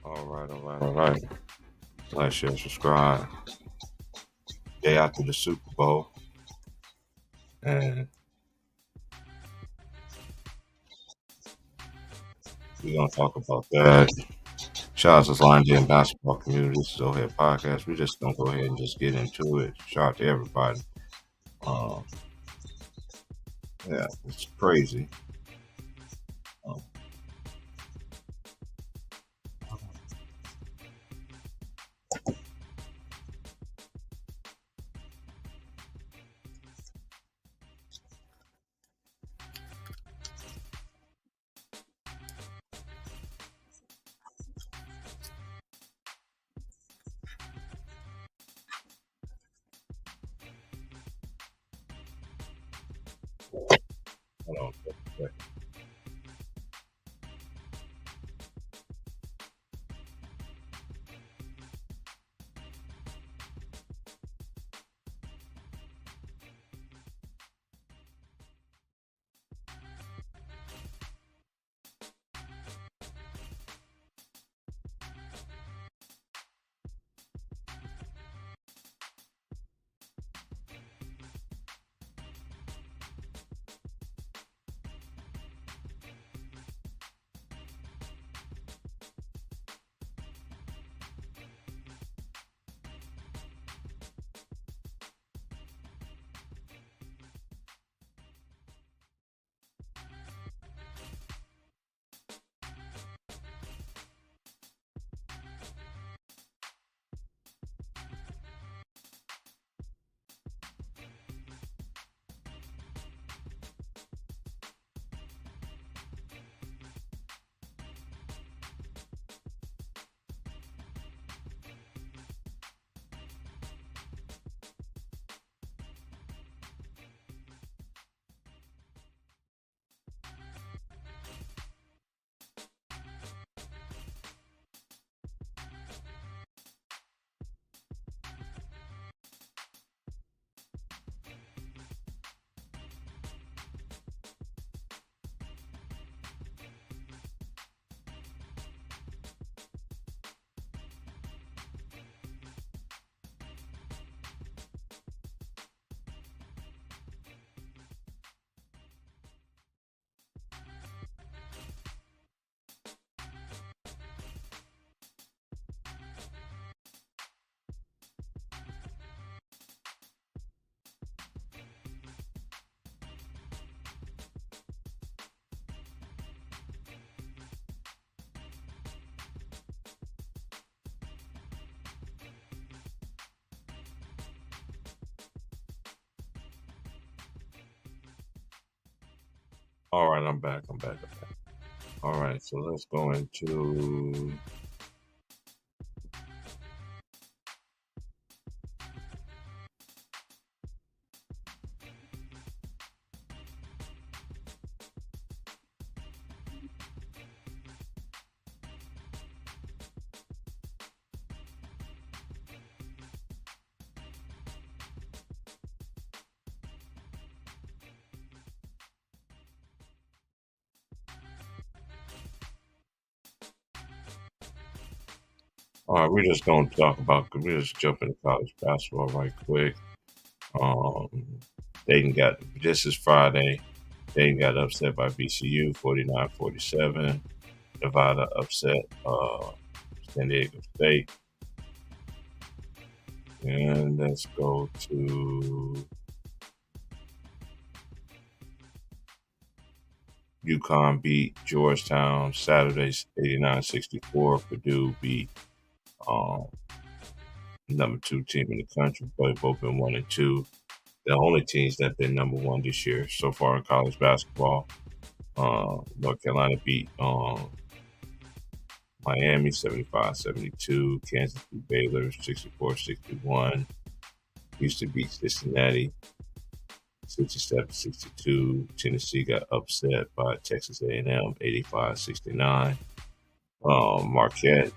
All right. Like, share, subscribe. Day after the Super Bowl, and we're gonna talk about that. Shout out to Line J and basketball community. This is O'Head Podcast. We're just gonna go ahead and just get into it. Shout out to everybody. Um, yeah, it's crazy. Um, hold on. All right, I'm back. I'm back. All right, so let's go into. All right, we're just gonna talk about. We're just jump into college basketball right quick. Um, Dayton got this is Friday. Dayton got upset by VCU 49-47. Nevada upset San Diego State. And let's go to UConn beat Georgetown Saturdays 89-64. Purdue beat um, number two team in the country. But both been 1-2. The only teams that been number one this year so far in college basketball. North Carolina beat Miami 75-72. Kansas beat Baylor 64-61. Houston beat Cincinnati 67-62. Tennessee got upset by Texas A&M 85-69. Marquette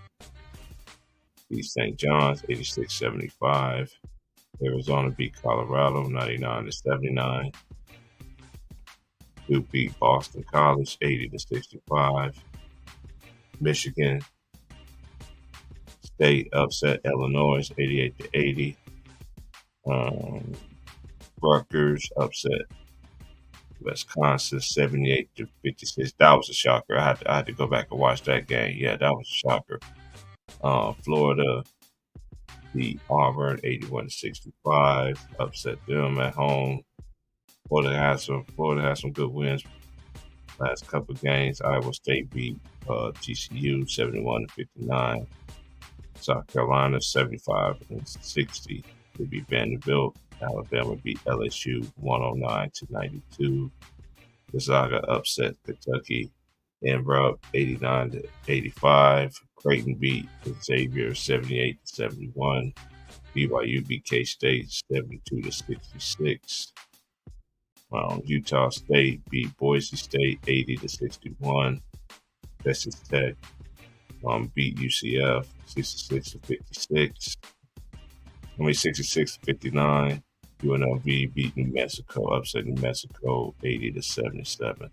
beat St. John's 86-75. Arizona beat Colorado 99-79. Duke beat Boston College 80-65. Michigan State upset Illinois 88-80. Um, Rutgers upset Wisconsin 78-56. That was a shocker. I had to go back and watch that game. Yeah, that was a shocker. Florida beat Auburn 81-65. Upset them at home. Florida has some good wins last couple of games. Iowa State beat TCU 71-59. South Carolina 75-60. They beat Vanderbilt. Alabama beat LSU 109-92. Gonzaga upset Kentucky. Denver 89-85. Creighton beat Xavier 78-71. BYU beat K-State 72-66. Utah State beat Boise State 80-61. Texas Tech beat UCF 66-56. 66-59. UNLV beat New Mexico, upset New Mexico 80-77.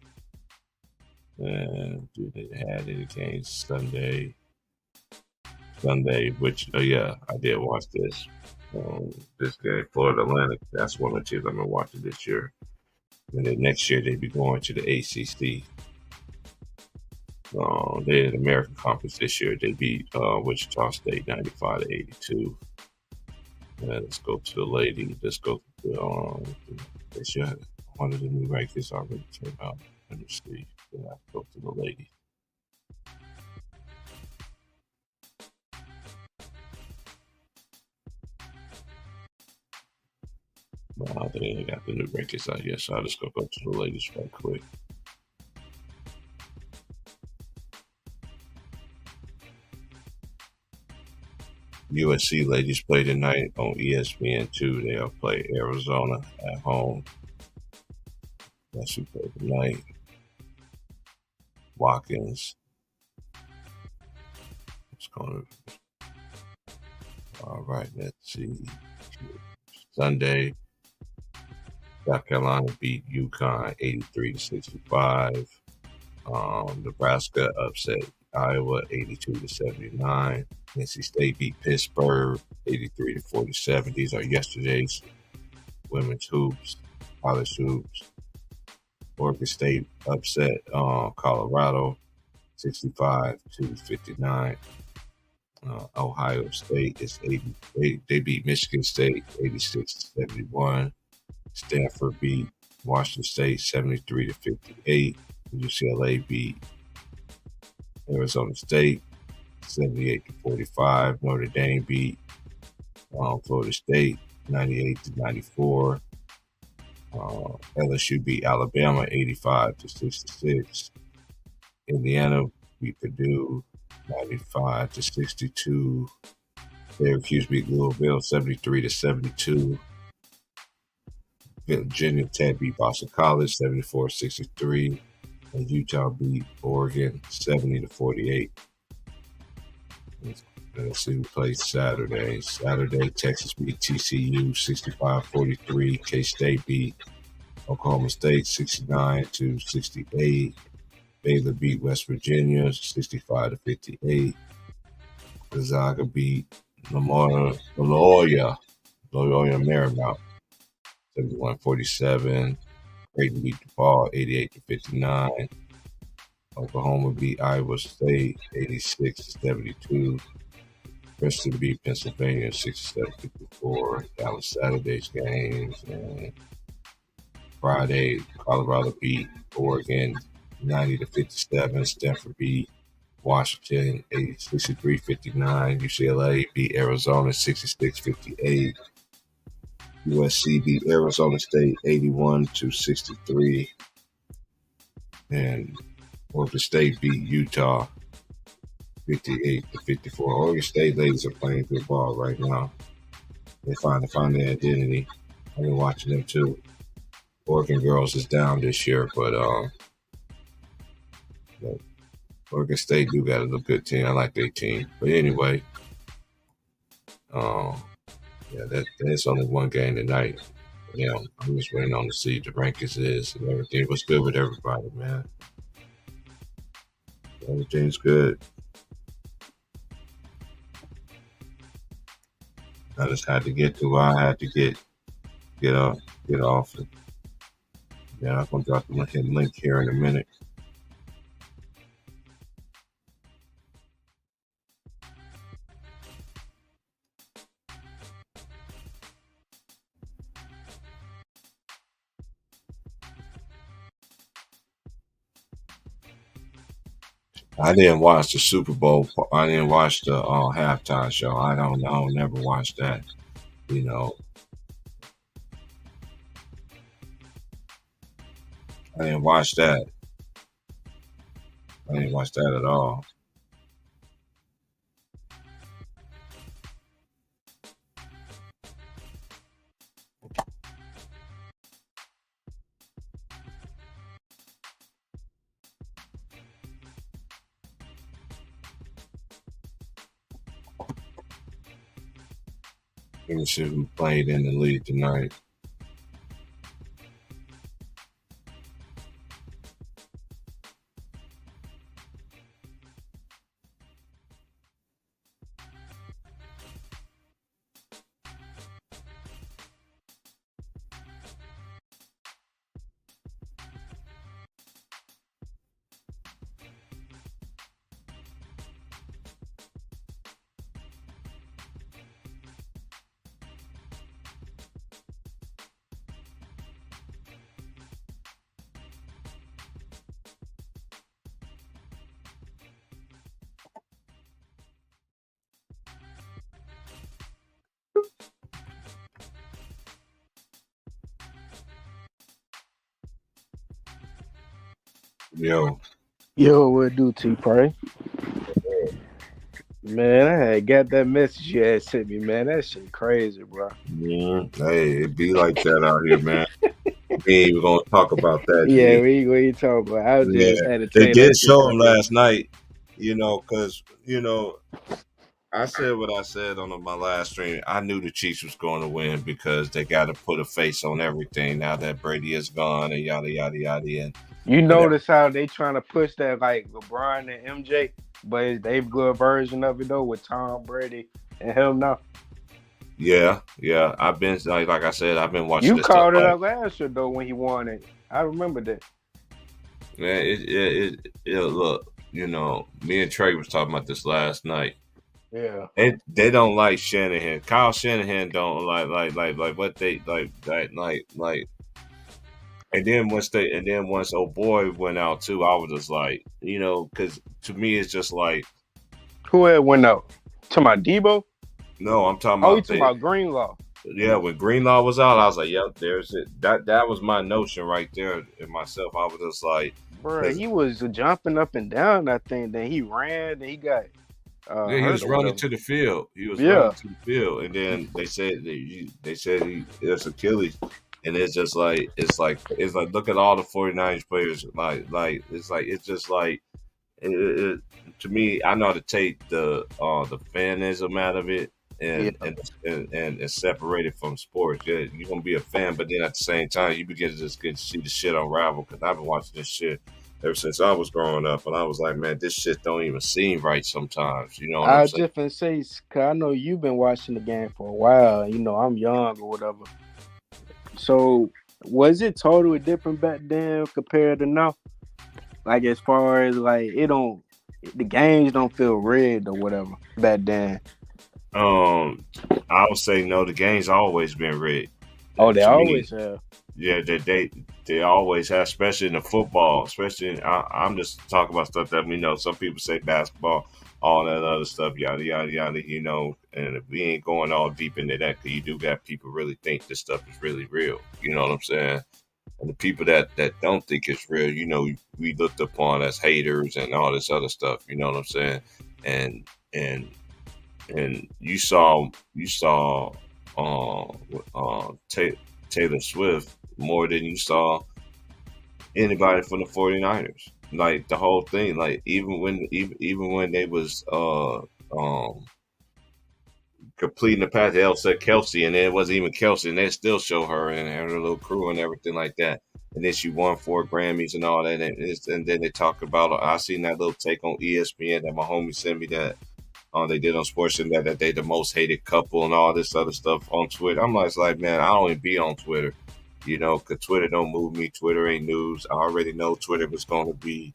And do they have any games Sunday? Which yeah, I did watch this. This game, Florida Atlantic. That's one of the teams I've been watching this year. And then next year they'd be going to the ACC. They in the American Conference this year. They beat Wichita State 95-82. And let's go to the lady. Let's go to they should have one of the new rankings already came out. Let me see. Then I go to the lady. Well, they got the new rankings out here, so I'll just go to the ladies right quick. USC ladies play tonight on ESPN2. They'll play Arizona at home. That's who play tonight. Watkins. All right, let's see. Sunday, South Carolina beat UConn 83-65. Nebraska upset Iowa 82-79. NC State beat Pittsburgh 83-47. These are yesterday's women's hoops, college hoops. Oregon State upset Colorado 65-59. Ohio State is 80. They beat Michigan State 86-71. Stanford beat Washington State 73-58. UCLA beat Arizona State 78-45. Notre Dame beat Florida State 98-94. LSU beat Alabama 85-66. Indiana beat Purdue 95-62. Syracuse beat Louisville 73-72. Virginia Tech beat Boston College 74-63. And Utah beat Oregon 70-48. Let's see who plays Saturday. Saturday, Texas beat TCU 65-43. K-State beat Oklahoma State 69-68. Baylor beat West Virginia 65-58. Gonzaga beat Loyola Marymount 71-47. Creighton beat DePaul 88-59. Oklahoma beat Iowa State 86-72. Princeton beat Pennsylvania 67-54. That was Saturday's games. And Friday, Colorado beat Oregon 90-57. Stanford beat Washington 63-59. UCLA beat Arizona 66-58. USC beat Arizona State 81-63. And Oregon State beat Utah 58-54. Oregon State ladies are playing good ball right now. They find their identity. I've been watching them too. Oregon girls is down this year, but Oregon State do got a good team. I like their team. But anyway, that's only one game tonight. I'm just waiting on to see the rankings is and everything. What's good with everybody, man? Everything's good. I just had to get to where I had to get off get off it. Yeah, I'm gonna drop the link here in a minute. I didn't watch the Super Bowl. I didn't watch the halftime show. I don't never watch that. You know, I didn't watch that. I didn't watch that at all. Let me see who played in the league tonight. Yo, Yo, what do T-Pray? Man, I had got that message you had sent me, man. That shit crazy, bro. hey, it be like that out here, man. We ain't even gonna talk about that, Yeah, G. we talking about. I was Yeah, just they entertaining that did shit show him earlier. last night. Because I said what I said on my last stream. I knew the Chiefs was going to win because they got to put a face on everything now that Brady is gone and yada yada yada You and notice how they trying to push that like LeBron and MJ, but it's they good version of it though with Tom Brady and him now. yeah. I've been like I said, I've been watching You this stuff. called it Like up last year though when he won it. I remember that. man, look. Me and Trey was talking about this last night. Yeah. They don't like Shanahan. Kyle Shanahan don't like what they like. And then once old boy went out too, I was just like, because to me it's just like, Who had went out? To my Debo? no, I'm talking Oh, you about talking about Greenlaw? yeah, when Greenlaw was out, I was like, yep, there's it. That was my notion right there in myself. I was just like, Bro, because he was jumping up and down. I think then he ran. Then he got yeah, he hurt was or running whatever. to the field. He was running Yeah, to the field, and then they said it's Achilles, and it's like look at all the 49ers players it's just like it, to me, I know how to take the fanism out of it yeah. and separate it from sports. Yeah, you're gonna be a fan, but then at the same time, you begin to just get to see the shit unravel. Because I've been watching this shit ever since I was growing up, and I was like, man, this shit don't even seem right sometimes. You know what I'm I saying? just finna say, cause I know you've been watching the game for a while. You know, I'm young or whatever. So, was it totally different back then compared to now? Like as far as like the games don't feel rigged or whatever back then. Um, I would say no. The game's always been rigged. Oh, they To me, always have. yeah, they always have, especially in the football. I'm just talking about stuff that we know. Some people say basketball, all that other stuff, yada yada yada. And we ain't going all deep into that because you do got people really think this stuff is really real. You know what I'm saying? And the people that don't think it's real, we looked upon as haters and all this other stuff. You know what I'm saying? And and and you saw Taylor Swift more than you saw anybody from the 49ers. Like the whole thing, like even when they was completing the pass, they all said Kelsey, and then it wasn't even Kelsey, and they still show her and her little crew and everything like that. And then she won 4 Grammys and all that, and then they talk about. I seen that little take on ESPN that my homie sent me that they did on Sports and that they the most hated couple and all this other stuff on Twitter. I'm like, man, I don't even be on Twitter, because Twitter don't move me. Twitter ain't news. I already know Twitter was going to be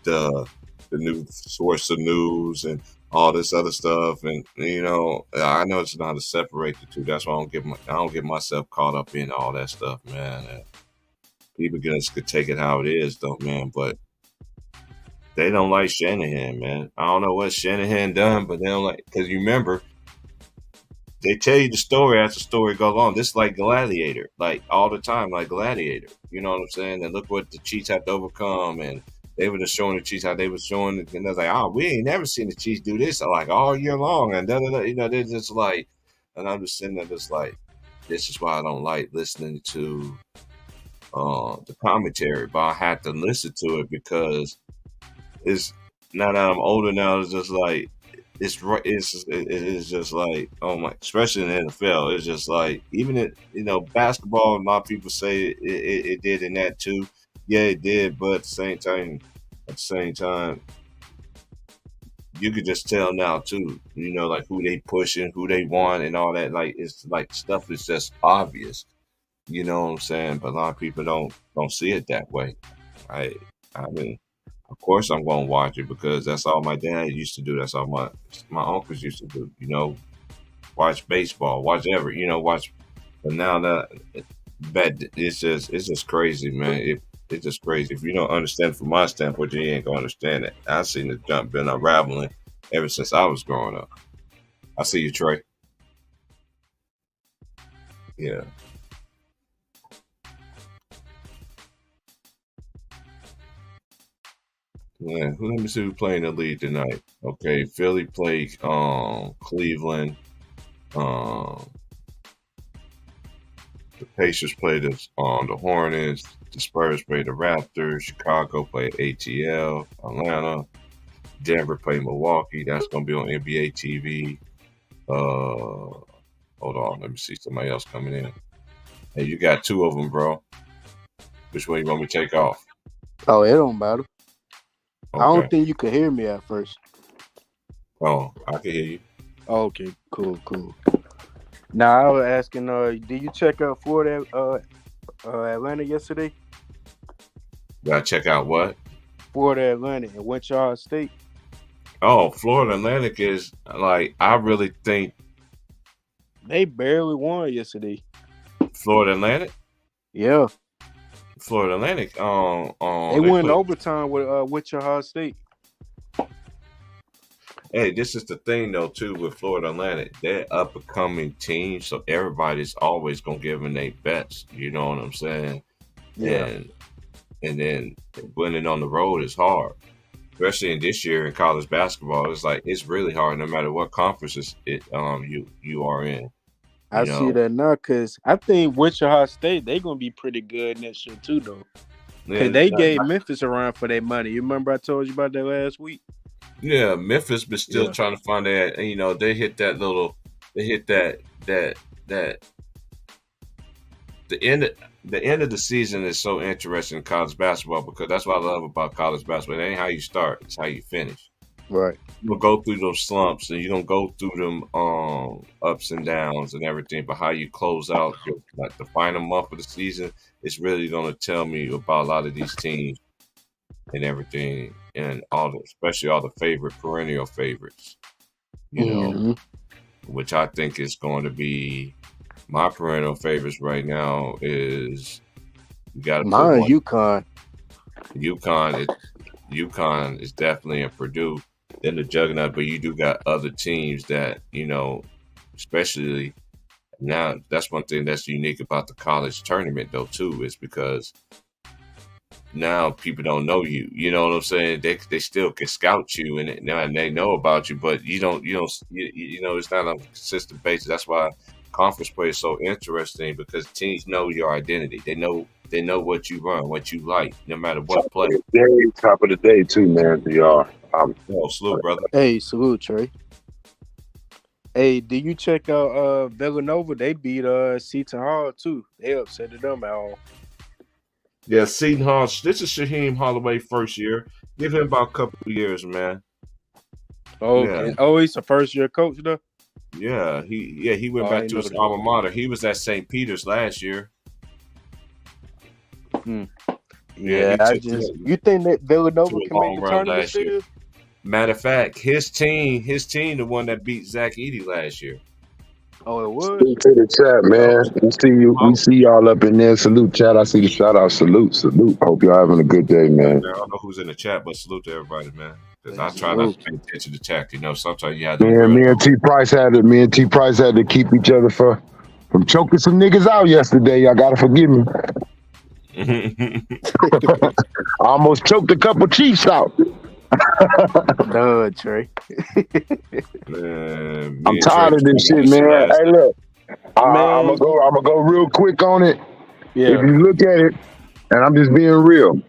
the new source of news and all this other stuff. And I know it's not to separate the two. That's why I don't get myself caught up in all that stuff, man. And people just could take it how it is, though, man. But they don't like Shanahan, man. I don't know what Shanahan done, but they don't like, because you remember, they tell you the story as the story goes on. This is like Gladiator, like all the time, like Gladiator. You know what I'm saying? And look what the Chiefs had to overcome, and they were just showing the Chiefs how they were showing, and they're like, "Oh, we ain't never seen the Chiefs do this like all year long," and they're just like, and I'm just sitting there, just like, this is why I don't like listening to the commentary, but I had to listen to it because it's now that I'm older now. It's just like it's just like, oh my, especially in the NFL, it's just like, even basketball. A lot of people say it did in that too. Yeah, it did, but at the same time, you could just tell now too. Like who they pushing, who they want, and all that. Like it's like stuff is just obvious. You know what I'm saying? But a lot of people don't see it that way. I mean, of course I'm going to watch it because that's all my dad used to do. That's all my uncles used to do. Watch baseball, watch watch. But now it's just crazy, man. It's just crazy. If you don't understand from my standpoint, you ain't gonna understand it. I've seen the jump been unraveling ever since I was growing up. I see you, Trey. Yeah. Yeah, let me see who playing the lead tonight. Okay, Philly played Cleveland. Um, the Pacers played the Hornets. The Spurs played the Raptors. Chicago played ATL. Atlanta. Denver played Milwaukee. That's gonna be on NBA TV. Hold on, let me see somebody else coming in. Hey, you got two of them, bro. Which one you want me to take off? Oh, it don't matter. I don't Okay. think you could hear me at first. Oh, I can hear you. Okay, cool. Now I was asking, did you check out Florida, Atlanta yesterday? Gotta check out what? Florida, Atlanta, and Wichita State. Oh, Florida Atlantic is like, I really think They barely won yesterday. Florida Atlantic. Yeah, Florida Atlantic. they They went put. overtime with Wichita State. Hey, this is the thing though too with Florida Atlantic. They're up and coming team, so everybody's always gonna give them their best. You know what I'm saying? Yeah, And then winning on the road is hard, especially in this year in college basketball. It's like it's really hard, no matter what conferences you are in. I You see know, that now because I think Wichita State they gonna be pretty good next year too, though. Cause and they gave Memphis a run for their money. You remember I told you about that last week? yeah, Memphis been still Yeah, trying to find that. They hit that little, they hit that the end. The end of the season is so interesting in college basketball because that's what I love about college basketball. It ain't how you start; it's how you finish. right. You're gonna go through those slumps, and you're gonna go through them ups and downs and everything. But how you close out like the final month of the season is really gonna tell me about a lot of these teams and everything, and especially all the perennial favorites. You know, Mm-hmm. which I think is going to be my perennial favorites right now is you got to put Mine, one. UConn. UConn. UConn is definitely in Purdue. Then the juggernaut, but you do got other teams that especially now. That's one thing that's unique about the college tournament, though, too, is because now people don't know you. You know what I'm saying? They still can scout you and they know about you, but it's not on a consistent basis. That's why conference play is so interesting because teams know your identity. They know what you run, what you like, no matter what play. Top of the day too, man. To y'all. Oh, salute, brother. Hey, salute, Trey. Hey, did you check out Villanova? They beat Seton Hall too. They upset them at home. Yeah, Seton Hall. This is Shaheem Holloway first year. Give him about a couple of years, man. Okay. Yeah, Oh, he's a first year coach though. he went Oh, I back didn't to know his that. alma mater. He was at St. Peter's last year. Hmm. Yeah, Yeah, he I took just to you think that Villanova a can make long the run tournament last year. still? Matter of fact, his team, the one that beat Zach Edey last year. Oh, it was. Salute to the chat, man. We see you. We see y'all up in there. Salute, chat. I see the shout out. Salute. Hope y'all having a good day, man. I don't know who's in the chat, but salute to everybody, man. Because I Hey, try not to salute. pay attention to chat. Sometimes you have them Man, real. me and T Price had to keep each other from choking some niggas out yesterday. Y'all gotta forgive me. I almost choked a couple Chiefs out. Duh, Trey. Man, I'm tired of this shit, man. Hey, look, I'm Man, gonna go real quick on it. yeah. If you look at it, and I'm just being real,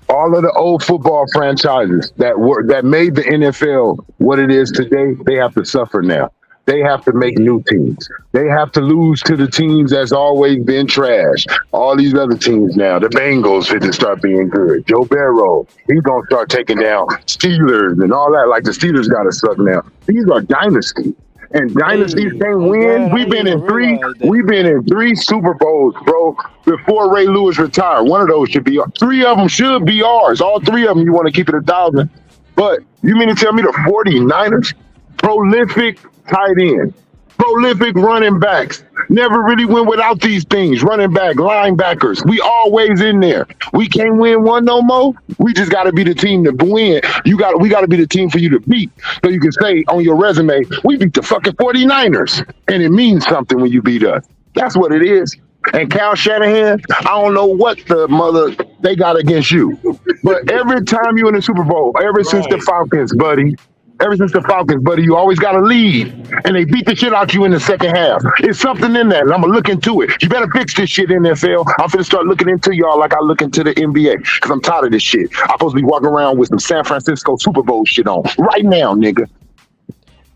all of the old football franchises that made the NFL what it is today, they have to suffer now. They have to make new teams. They have to lose to the teams that's always been trash. All these other teams now, the Bengals fit to start being good. Joe Burrow, he's gonna start taking down Steelers and all that. Like the Steelers gotta suck now. These are dynasties. And dynasties Hey, can't I'm win. glad I didn't realize that. We've been in 3 Super Bowls, bro, before Ray Lewis retired. One of those should be 3 of them should be ours. All 3 of them you want to keep it 1,000. But you mean to tell me the 49ers, prolific tight end, prolific running backs, never really went without these things. Running back, linebackers, we always in there. We can't win one no more. We just got to be the team to win. We got to be the team for you to beat, so you can say on your resume, we beat the fucking 49ers, and it means something when you beat us. That's what it is. And Cal Shanahan, I don't know what the mother they got against you, but every time you in the Super Bowl, ever since the Falcons, buddy, you always got to lead, and they beat the shit out you in the second half. It's something in that, and I'm gonna look into it. You better fix this shit, NFL. I'm finna start looking into y'all like I look into the NBA, because I'm tired of this shit. I'm supposed to be walking around with some San Francisco Super Bowl shit on right now, nigga.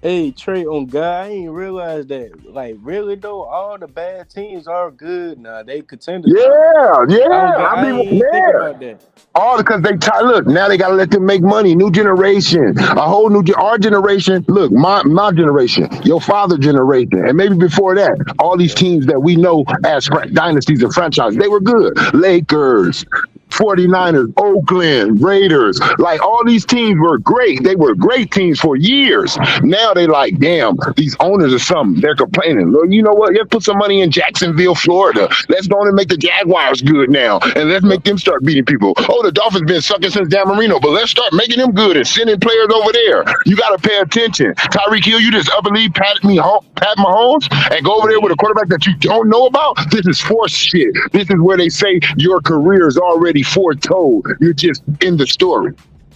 Hey, Trey, on God, I ain't realized that. Like, really though, all the bad teams are good now. They contenders. Yeah. I I ain't mean, think about that. all because they look, now they gotta let them make money. New generation, a whole new our generation. Look, my generation, your father generation, and maybe before that, all these teams that we know as dynasties and franchises, they were good. Lakers, 49ers, Oakland, Raiders, like all these teams were great. They were great teams for years. Now they like, damn, these owners are something. They're complaining. Well, you know what? Let's put some money in Jacksonville, Florida. Let's go on and make the Jaguars good now. And let's make them start beating people. Oh, the Dolphins been sucking since Dan Marino, but let's start making them good and sending players over there. You got to pay attention. Tyreek Hill, you just up and leave Pat Mahomes and go over there with a quarterback that you don't know about? This is forced shit. This is where they say your career is already foretold. You're just in the story.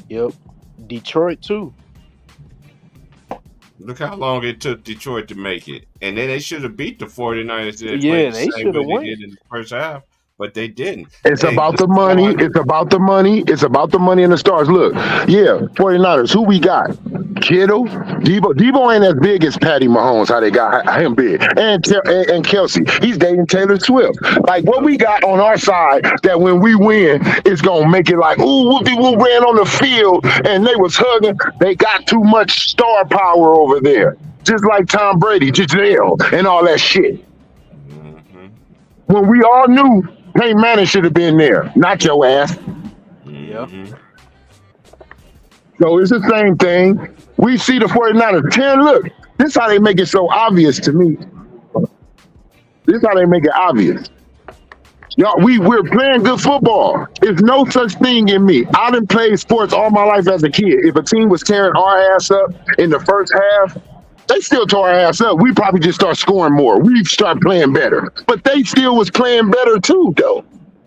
Yep. Detroit too. Look how long it took Detroit to make it. And then they should have beat the 49ers. They should have won. They did in the first half, but they didn't. It's about the money. It's about the money. It's about the money and the stars. Look, 49ers, who we got? Kittle, Debo. Debo ain't as big as Patty Mahomes, how they got him big. And Kelsey, he's dating Taylor Swift. Like, what we got on our side that when we win, it's going to make it like, ooh, whoopie-whoop ran on the field and they was hugging. They got too much star power over there. Just like Tom Brady, Giselle, and all that shit. Mm-hmm. When we all knew Peyton Manning should have been there, not your ass. Yeah. So it's the same thing. We see the 49ers. 10, look, this is how they make it so obvious to me. This is how they make it obvious. Y'all, we're playing good football. There's no such thing in me. I done played sports all my life as a kid. If a team was tearing our ass up in the first half, they still tore our ass up. We probably just start scoring more. We start playing better. But they still was playing better too, though.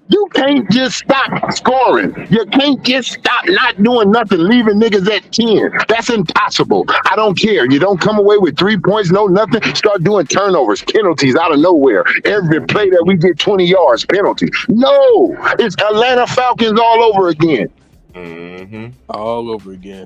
You can't just stop scoring. You can't just stop not doing nothing, leaving niggas at 10. That's impossible. I don't care. You don't come away with 3 points, no nothing. Start doing turnovers, penalties out of nowhere. Every play that we get 20 yards, penalty. No, it's Atlanta Falcons all over again. Mm-hmm. All over again.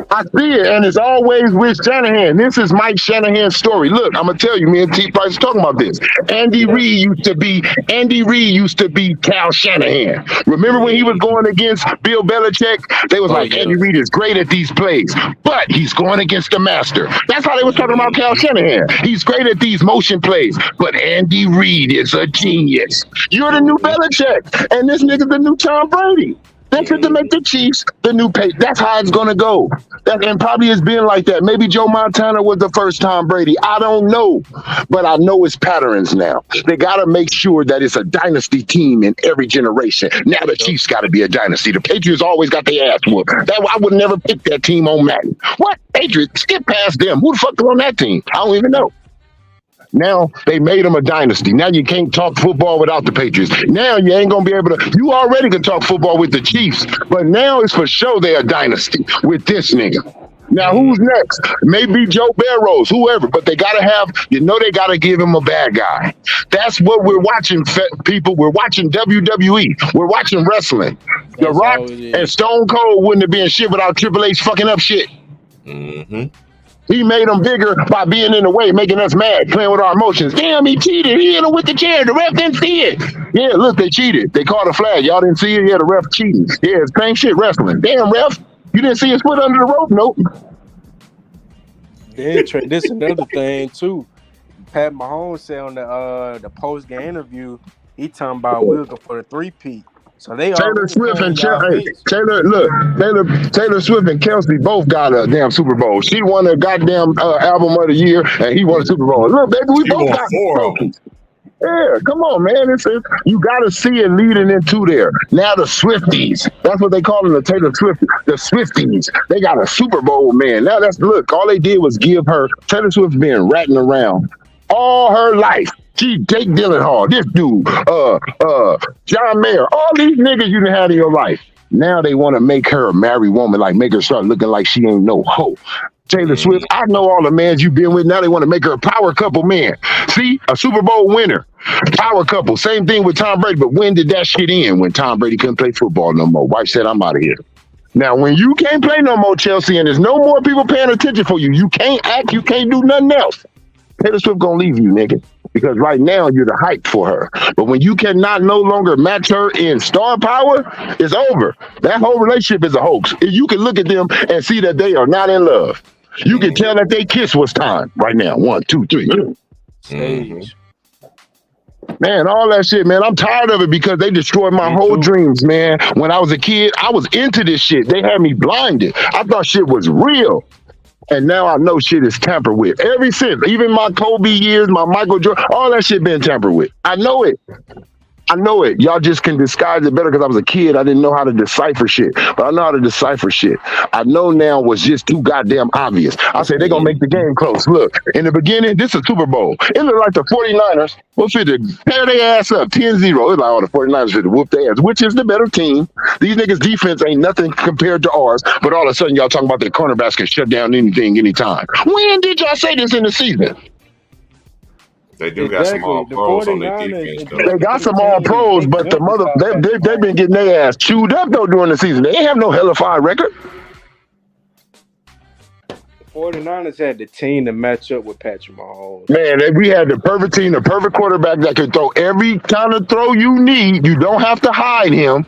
I see it, and it's always with Shanahan. This is Mike Shanahan's story. Look, I'm gonna tell you, me and T Price are talking about this. Andy Reid used to be Cal Shanahan. Remember when he was going against Bill Belichick? They was like, Andy Reid is great at these plays, but he's going against the master. That's how they was talking about Cal Shanahan. He's great at these motion plays, but Andy Reid is a genius. You're the new Belichick, and this nigga's the new Tom Brady. They fit to make the Chiefs the new pay. That's how it's gonna go. And probably it's been like that. Maybe Joe Montana was the first Tom Brady. I don't know, but I know it's patterns now. They gotta make sure that it's a dynasty team in every generation. Now the Chiefs gotta be a dynasty. The Patriots always got their ass whooped. I would never pick that team on Madden. What Patriots? Skip past them. Who the fuck is on that team? I don't even know. Now they made them a dynasty. Now you can't talk football without the Patriots. Now you ain't gonna be able to. You already can talk football with the Chiefs, but now it's for sure they're a dynasty with this nigga. Now who's next? Maybe Joe Barrows, whoever, but they gotta have. They gotta give him a bad guy. That's what we're watching, people. We're watching WWE. We're watching wrestling. The Rock and Stone Cold wouldn't have been shit without Triple H fucking up shit. Mm-hmm. He made them bigger by being in the way, making us mad, playing with our emotions. Damn, he cheated. He hit him with the chair. The ref didn't see it. Yeah, look, they cheated. They called a flag. Y'all didn't see it? Yeah, the ref cheating. Yeah, it's same shit wrestling. Damn, ref. You didn't see his foot under the rope? Nope. Then this is another thing, too. Pat Mahomes said on the post-game interview, he talking about we're looking for the three-peat. So they Taylor Swift and Taylor Swift and Kelsey both got a damn Super Bowl. She won a goddamn album of the year, and he won a Super Bowl. Look, baby, we both got 4 of them. Yeah, come on, man. You got to see it leading into there. Now the Swifties, that's what they call them, the Taylor Swift, the Swifties. They got a Super Bowl, man. Now look, all they did was give her, Taylor Swift been ratting around all her life. Jake Gyllenhaal, this dude, John Mayer, all these niggas you done had in your life. Now they want to make her a married woman, like make her start looking like she ain't no hoe. Taylor Swift, I know all the mans you've been with. Now they want to make her a power couple man. See, a Super Bowl winner, power couple. Same thing with Tom Brady. But when did that shit end? When Tom Brady couldn't play football no more. Wife said, I'm out of here. Now, when you can't play no more, Chelsea, and there's no more people paying attention for you, you can't act, you can't do nothing else. Taylor Swift gonna leave you, nigga. Because right now you're the hype for her. But when you cannot no longer match her in star power, it's over. That whole relationship is a hoax. You can look at them and see that they are not in love. You can tell that they kiss was time right now. 1, 2, 3. Stage. Man, all that shit, man. I'm tired of it because they destroyed my whole dreams, man. When I was a kid, I was into this shit. They had me blinded. I thought shit was real. And now I know shit is tampered with. Ever since, even my Kobe years, my Michael Jordan, all that shit been tampered with. I know it. Y'all just can disguise it better because I was a kid. I didn't know how to decipher shit. But I know how to decipher shit. I know now was just too goddamn obvious. I said, they're going to make the game close. Look, in the beginning, this is a Super Bowl. It looked like the 49ers will fit to tear their ass up 10-0. It looked like all the 49ers fit to whoop their ass, which is the better team. These niggas' defense ain't nothing compared to ours. But all of a sudden, y'all talking about the cornerbacks can shut down anything, anytime. When did y'all say this in the season? They do got some all pros on their defense, though. They got some all pros, but they've been getting their ass chewed up, though, during the season. They ain't have no hellified record. The 49ers had the team to match up with Patrick Mahomes. Man, we had the perfect team, the perfect quarterback that could throw every kind of throw you need. You don't have to hide him.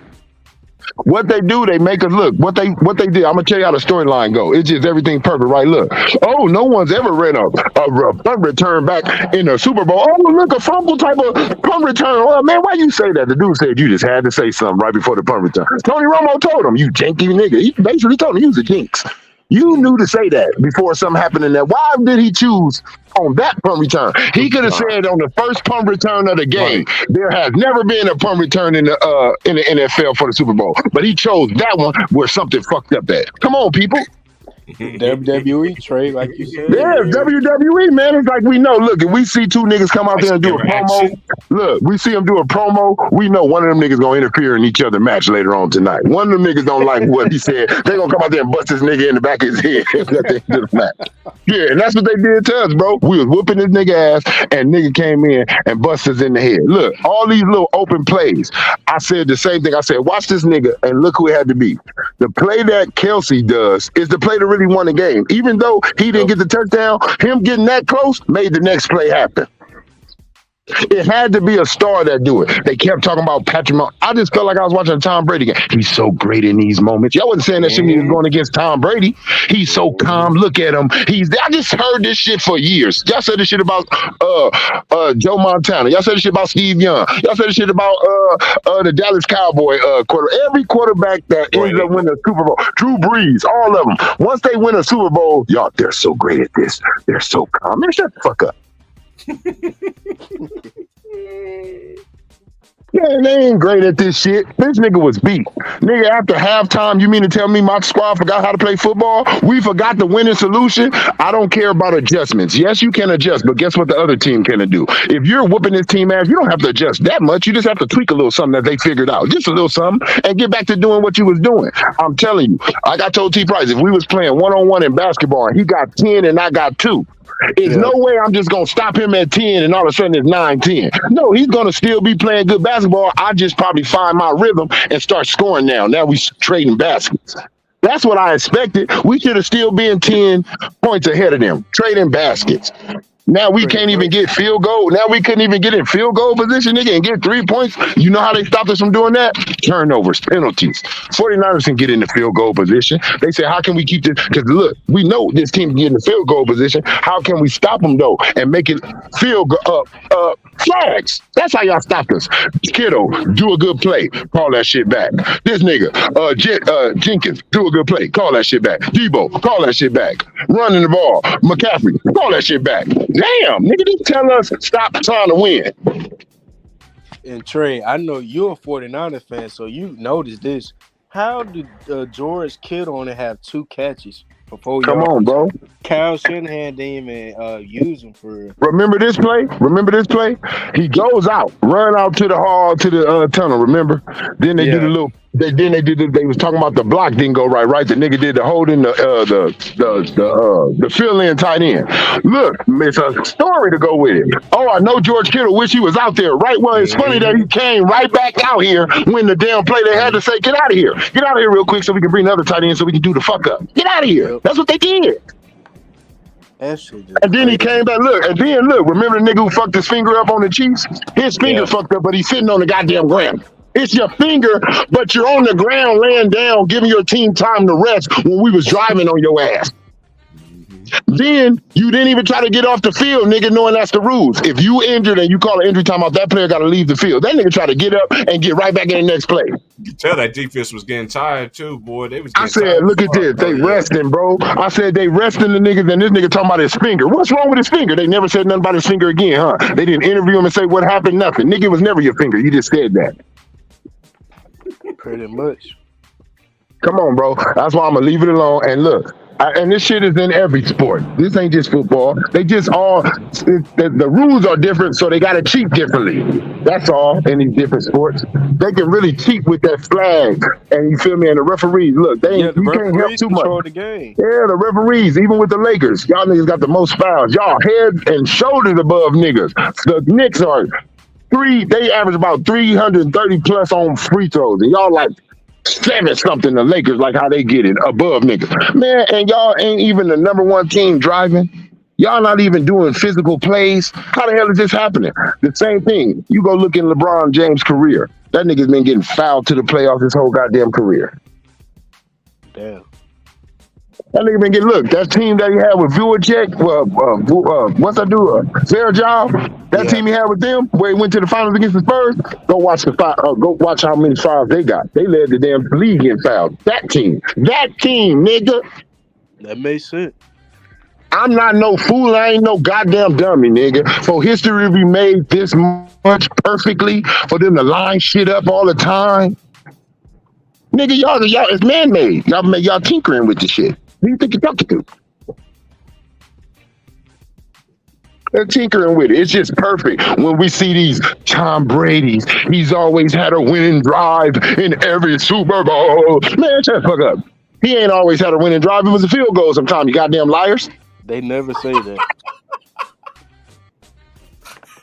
What they do, they make us look. What they did, I'm gonna tell you how the storyline go. It's just everything perfect, right? Look. Oh, no one's ever ran a punt return back in the Super Bowl. Oh, look, a fumble type of punt return. Well, man, why you say that? The dude said you just had to say something right before the punt return. Tony Romo told him, you janky nigga. He basically told him he was a jinx. You knew to say that before something happened in there. Why did he choose on that punt return? He could have said on the first punt return of the game, there has never been a punt return in the NFL for the Super Bowl. But he chose that one where something fucked up at. Come on, people. WWE Trey, like you said. Yeah, Yeah. WWE, man. It's like we know. Look, if we see two niggas come out there and do a promo, Action. look, we see them do a promo, we know one of them niggas gonna interfere in each other's match later on tonight. One of them niggas don't like what he said. They gonna come out there and bust this nigga in the back of his head at the end of the match. Yeah, and that's what they did to us, bro. We was whooping this nigga ass, and nigga came in and bust us in the head. Look, all these little open plays. I said the same thing. I said, watch this nigga, and look who it had to be. The play that Kelsey does is the play that really won the game. Even though he didn't get the touchdown, him getting that close made the next play happen. It had to be a star that do it. They kept talking about Patrick Mahomes. I just felt like I was watching a Tom Brady game. He's so great in these moments. Y'all wasn't saying that shit when he was going against Tom Brady. He's so calm. Look at him. I just heard this shit for years. Y'all said this shit about Joe Montana. Y'all said this shit about Steve Young. Y'all said this shit about the Dallas Cowboy quarter. Every quarterback that ends up winning a Super Bowl. Drew Brees, all of them. Once they win a Super Bowl, y'all, they're so great at this. They're so calm. Man, shut the fuck up. Yeah, they ain't great at this shit. This nigga was beat. Nigga, after halftime, you mean to tell me my squad forgot how to play football? We forgot the winning solution? I don't care about adjustments. Yes, you can adjust, but guess what the other team can do? If you're whooping this team ass, you don't have to adjust that much. You just have to tweak a little something that they figured out. Just a little something, and get back to doing what you was doing. I'm telling you, like I told T. Price, if we was playing one-on-one in basketball and he got 10 and I got 2, there's no way I'm just going to stop him at 10 and all of a sudden it's 9-10. No, he's going to still be playing good basketball. I just probably find my rhythm and start scoring now. Now we trading baskets. That's what I expected. We should have still been 10 points ahead of them, trading baskets. Now we can't even get field goal. Now we couldn't even get in field goal position, nigga, and get 3 points. You know how they stopped us from doing that? Turnovers, penalties. 49ers can get in the field goal position. They say, how can we keep this? Because look, we know this team can get in the field goal position. How can we stop them, though, and make it field flags? That's how y'all stopped us. Kittle, do a good play. Call that shit back. This nigga, Jenkins, do a good play. Call that shit back. Debo, call that shit back. Running the ball. McCaffrey, call that shit back. Damn, nigga, just tell us stop trying to win. And Trey, I know you're a 49er fan, so you noticed this. How did George Kittle only have 2 catches for 4 yards? Come on, bro. Kyle Shanahan didn't even use him for real. Remember this play? He goes out, run out to the hall, to the tunnel, remember? Then they did a little... They was talking about the block didn't go right. The nigga did the holding the fill-in tight end. Look, it's a story to go with it. Oh, I know George Kittle wish he was out there, right? Well, it's funny that he came right back out here when the damn play they had to say, get out of here. Get out of here real quick so we can bring the other tight end so we can do the fuck up. Get out of here. That's what they did. And then he came back, remember the nigga who fucked his finger up on the Chiefs? His finger fucked up, but he's sitting on the goddamn ground. It's your finger, but you're on the ground laying down, giving your team time to rest when we was driving on your ass. Then you didn't even try to get off the field, nigga, knowing that's the rules. If you injured and you call an injury timeout, that player got to leave the field. That nigga tried to get up and get right back in the next play. You can tell that defense was getting tired too, boy. They was. I said, look at this. They resting, bro. I said they resting the niggas, and this nigga talking about his finger. What's wrong with his finger? They never said nothing about his finger again, huh? They didn't interview him and say what happened. Nothing. Nigga, it was never your finger. You just said that. Pretty much. Come on, bro. That's why I'm gonna leave it alone. And look, and this shit is in every sport. This ain't just football. They just all the rules are different, so they gotta cheat differently. That's all in these different sports. They can really cheat with that flag, and you feel me? And the referees, look, you can't help too much. The game. Yeah, the referees, even with the Lakers, y'all niggas got the most fouls. Y'all head and shoulders above niggas. The Knicks are they average about 330 plus on free throws, and y'all like 7 something. The Lakers, like how they get it above niggas, man. And y'all ain't even the number 1 team driving. Y'all not even doing physical plays. How the hell is this happening? The same thing. You go look in LeBron James' career. That nigga's been getting fouled to the playoffs his whole goddamn career. Damn. That nigga been getting that team that he had with Vucek, what's that dude? Sergio, that team he had with them, where he went to the finals against the Spurs. Go watch how many fouls they got. They led the damn league in fouls. That team, nigga. That makes sense. I'm not no fool. I ain't no goddamn dummy, nigga. For history to be made this much perfectly, for them to line shit up all the time. Nigga, y'all, it's man-made. Y'all tinkering with the shit. Who you think you're talking to? They're tinkering with it. It's just perfect when we see these Tom Brady's. He's always had a winning drive in every Super Bowl. Man, shut the fuck up. He ain't always had a winning drive. It was a field goal sometimes, you goddamn liars. They never say that.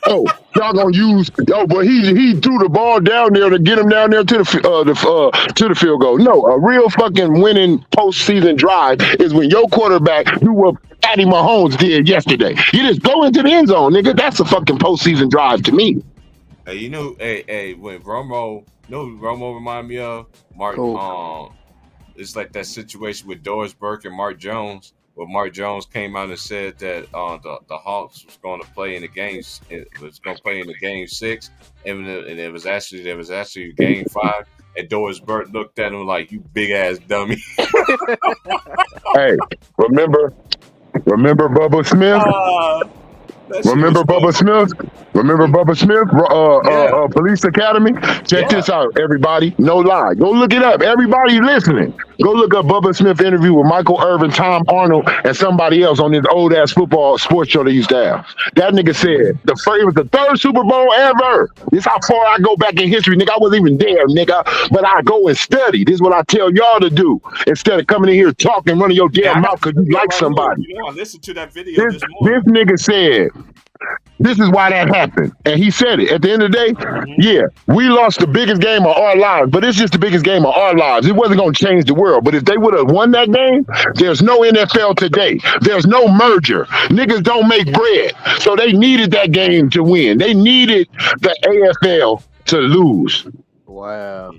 Oh, y'all gonna use? Oh, but he threw the ball down there to get him down there to the field goal. No, a real fucking winning postseason drive is when your quarterback do what Patty Mahomes did yesterday. You just go into the end zone, nigga. That's a fucking postseason drive to me. Hey, when Romo, who Romo reminded me of? Mark. It's like that situation with Doris Burke and Mark Jones. Well, Mark Jones came out and said that the Hawks was going to play in the games. It was going to play in the game 6, and there was actually game 5. And Doris Burke looked at him like, "You big ass dummy." Hey, remember Bubba Smith? Remember Bubba Smith? Remember Bubba Smith? Police Academy? Check this out, everybody. No lie. Go look it up. Everybody listening. Go look up Bubba Smith interview with Michael Irvin, Tom Arnold, and somebody else on this old ass football sports show they used to have. That nigga said it was the 3rd Super Bowl ever. This how far I go back in history, nigga. I wasn't even there, nigga. But I go and study. This is what I tell y'all to do. Instead of coming in here talking, running your damn mouth because you like somebody. I listened to that video this morning. This nigga said, this is why that happened. And he said it. At the end of the day, yeah, we lost the biggest game of our lives, but it's just the biggest game of our lives. It wasn't going to change the world. But if they would have won that game, there's no NFL today. There's no merger. Niggas don't make bread. So they needed that game to win. They needed the AFL to lose. Wow.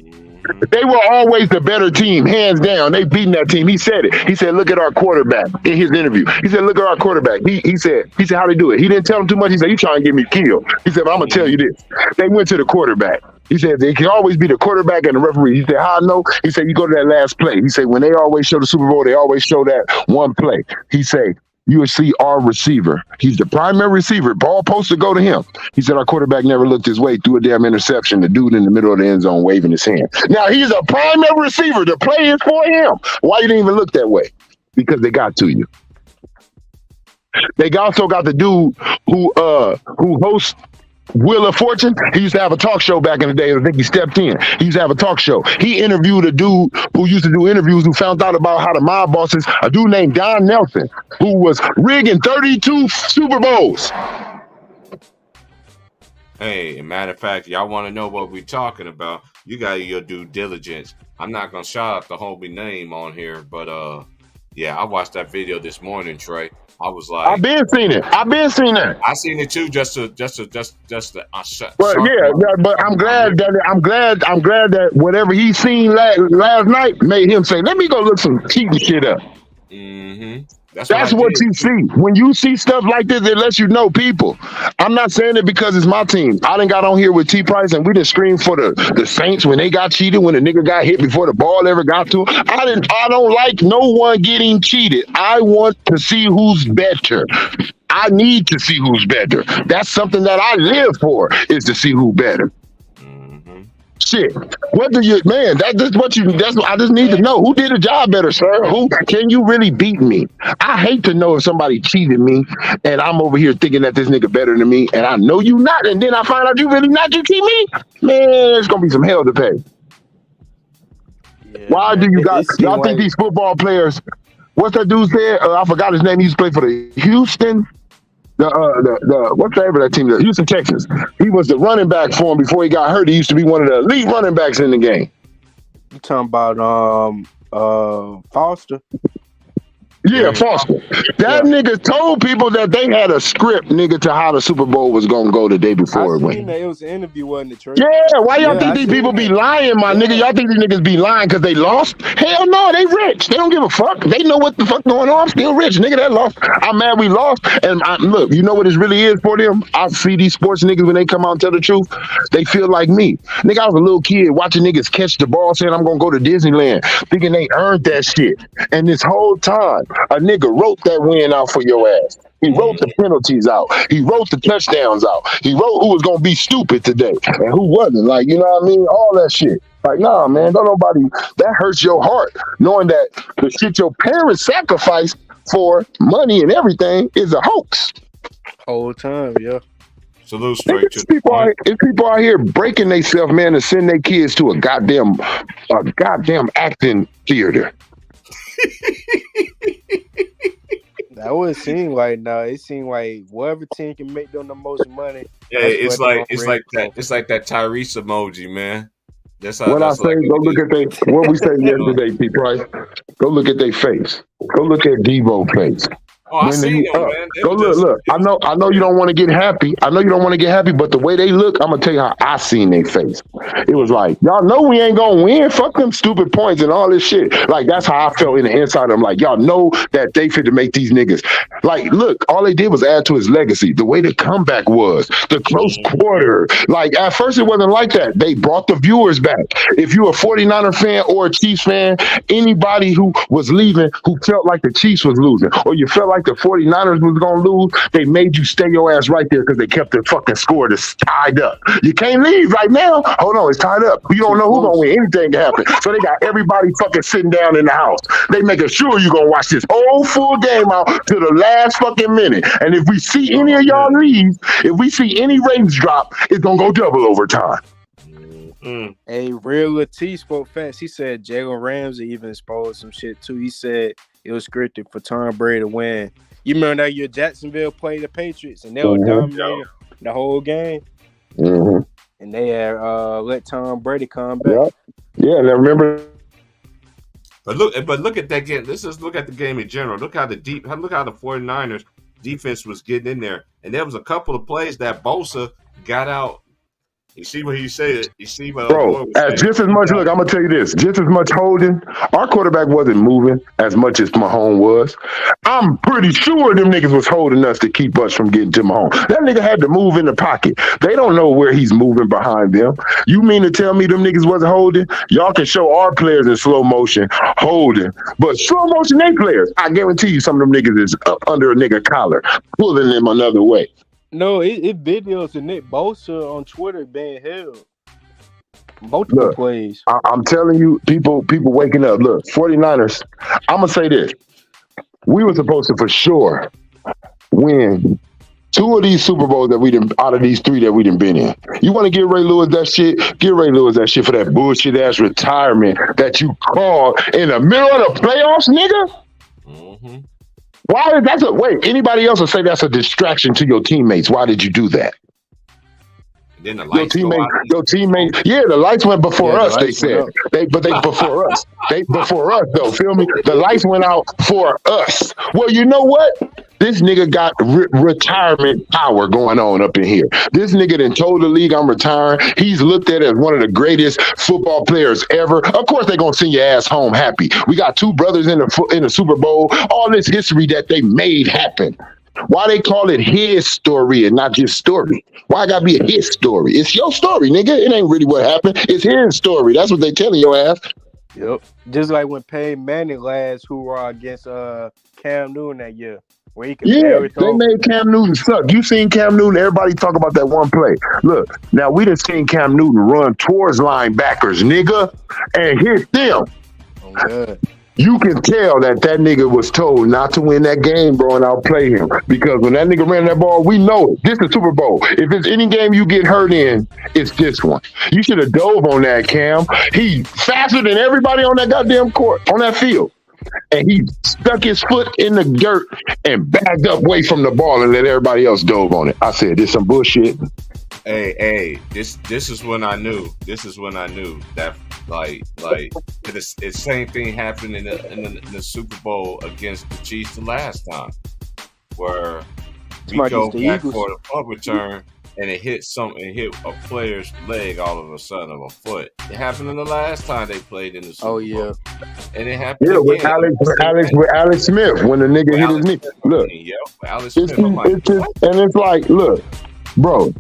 They were always the better team, hands down. They beating that team. He said it. He said, "Look at our quarterback." In his interview, he said, "Look at our quarterback." He said, "How they do it?" He didn't tell him too much. He said, "You trying to get me killed?" He said, "But I'm gonna tell you this." They went to the quarterback. He said, "They can always be the quarterback and the referee." He said, "How I know?" He said, "You go to that last play." He said, "When they always show the Super Bowl, they always show that one play." He said, "You will see our receiver. He's the primary receiver. Ball supposed to go to him." He said, "Our quarterback never looked his way, threw a damn interception. The dude in the middle of the end zone waving his hand." Now, he's a primary receiver. The play is for him. Why you didn't even look that way? Because they got to you. They also got the dude who hosts Wheel of Fortune. He used to have a talk show back in the day. I think he stepped in. He used to have a talk show. He interviewed a dude who used to do interviews who found out about how the mob bosses, a dude named Don Nelson, who was rigging 32 Super Bowls. Hey, matter of fact, y'all want to know what we're talking about? You got your due diligence. I'm not gonna shout out the homie name on here, but yeah, I watched that video this morning, Trey. I was like, I've been seeing it. I seen it too, just to But yeah, but I'm glad that whatever he seen last night made him say, "Let me go look some cheating shit up." Mm-hmm. That's what you see. When you see stuff like this, it lets you know people. I'm not saying it because it's my team. I done got on here with T Price and we done screamed for the Saints when they got cheated, when the nigga got hit before the ball ever got to him. I don't like no one getting cheated. I want to see who's better. I need to see who's better. That's something that I live for, is to see who's better. Shit. What do you, man? That's what I just need to know. Who did a job better, sir? Who can you really beat me? I hate to know if somebody cheated me and I'm over here thinking that this nigga better than me and I know you not, and then I find out you really not, you cheat me? Man, it's gonna be some hell to pay. Yeah, why do you guys y'all think these football players, what's that dude said? I forgot his name. He used to play for the Houston. Whatever that team is, Houston Texans. He was the running back for him before he got hurt. He used to be one of the elite running backs in the game. You talking about Foster? Yeah, Foster. That nigga told people that they had a script, nigga, to how the Super Bowl was gonna go the day before it went. It was an interview, wasn't it, Trey? Yeah, why y'all think these people be lying, my nigga? Y'all think these niggas be lying because they lost? Hell no, they rich. They don't give a fuck. They know what the fuck going on. I'm still rich, nigga. That lost. I'm mad we lost. And look, you know what it really is for them? I see these sports niggas when they come out and tell the truth, they feel like me. Nigga, I was a little kid watching niggas catch the ball saying I'm gonna go to Disneyland, thinking they earned that shit. And this whole time, a nigga wrote that win out for your ass. He wrote the penalties out. He wrote the touchdowns out. He wrote who was gonna be stupid today and who wasn't. Like, you know what I mean? All that shit. Like, nah, man, don't nobody. That hurts your heart knowing that the shit your parents sacrificed for money and everything is a hoax. Whole time, yeah. Salute straight to It's people out here breaking themselves, man, to send their kids to a goddamn acting theater. That would seem like now. It seemed like whatever team can make them the most money. Yeah, it's like that. It's like that Tyrese emoji, man. That's how. What I say, go look at what we said yesterday, P. Price. Go look at their face. Go look at Devo's face. Oh, I seen them, man. Go look. I know you don't want to get happy. But the way they look, I'm gonna tell you how I seen their face. It was like, y'all know we ain't gonna win. Fuck them stupid points and all this shit. Like, that's how I felt in the inside. I'm like, y'all know that they fit to make these niggas. Like, look, all they did was add to his legacy. The way the comeback was, the close quarter. Like, at first it wasn't like that. They brought the viewers back. If you're a 49er fan or a Chiefs fan, anybody who was leaving who felt like the Chiefs was losing, or you felt like the 49ers was going to lose, they made you stay your ass right there because they kept the fucking score tied up. You can't leave right now. Hold on, it's tied up. You don't know who's going to win. Anything can happen. So they got everybody fucking sitting down in the house. They making sure you're going to watch this whole full game out to the last fucking minute. And if we see any of y'all leave, if we see any ratings drop, it's going to go double overtime. Hey, Real Latif spoke fast. He said Jalen Ramsey even exposed some shit too. He said it was scripted for Tom Brady to win. You remember that year Jacksonville played the Patriots and they were dominating the whole game? Mm-hmm. And they had let Tom Brady come back. Yeah, and I remember. But look at that game. Let's just look at the game in general. Look how the 49ers defense was getting in there. And there was a couple of plays that Bosa got out. You see what he said? You see what just as much. Look, I'm gonna tell you this: just as much holding. Our quarterback wasn't moving as much as Mahomes was. I'm pretty sure them niggas was holding us to keep us from getting to Mahomes. That nigga had to move in the pocket. They don't know where he's moving behind them. You mean to tell me them niggas wasn't holding? Y'all can show our players in slow motion holding, but slow motion they players. I guarantee you, some of them niggas is up under a nigga collar, pulling them another way. No, it videos of Nick Bosa on Twitter being held. Multiple plays. I'm telling you, people waking up. Look, 49ers, I'm going to say this. We were supposed to for sure win 2 of these Super Bowls that we didn't, out of these 3 that we didn't been in. You want to give Ray Lewis that shit? Give Ray Lewis that shit for that bullshit ass retirement that you called in the middle of the playoffs, nigga. Mm-hmm. Why? Anybody else will say that's a distraction to your teammates. Why did you do that? Then the lights your teammate. Yeah, the lights went before us. They said they before us. They before us though. Feel me? The lights went out for us. Well, you know what? This nigga got retirement power going on up in here. This nigga done told the league I'm retiring. He's looked at as one of the greatest football players ever. Of course, they're gonna send your ass home happy. We got 2 brothers in the Super Bowl. All this history that they made happen. Why they call it his story and not just story? Why it gotta be his story? It's your story, nigga. It ain't really what happened. It's his story. That's what they telling your ass. Yep. Just like when Peyton Manning last hoorah against Cam Newton that year. Where he could they made Cam Newton suck. You seen Cam Newton, everybody talk about that one play. Look, now we done seen Cam Newton run towards linebackers, nigga, and hit them. Oh, good. You can tell that nigga was told not to win that game, bro, and outplay him. Because when that nigga ran that ball, we know it. This is the Super Bowl. If it's any game you get hurt in, it's this one. You should have dove on that, Cam. He faster than everybody on that goddamn court, on that field. And he stuck his foot in the dirt and backed up away from the ball and let everybody else dove on it. I said, this some bullshit. Hey, this is when I knew. This is when I knew that like the same thing happened in the Super Bowl against the Chiefs the last time, where we go back for the punt return and it hit a player's leg all of a sudden, of a foot. It happened in the last time they played in the Super Bowl. And it happened again. With Alex Smith when the nigga hit his knee. Look, Alex Smith. It's like, look, bro,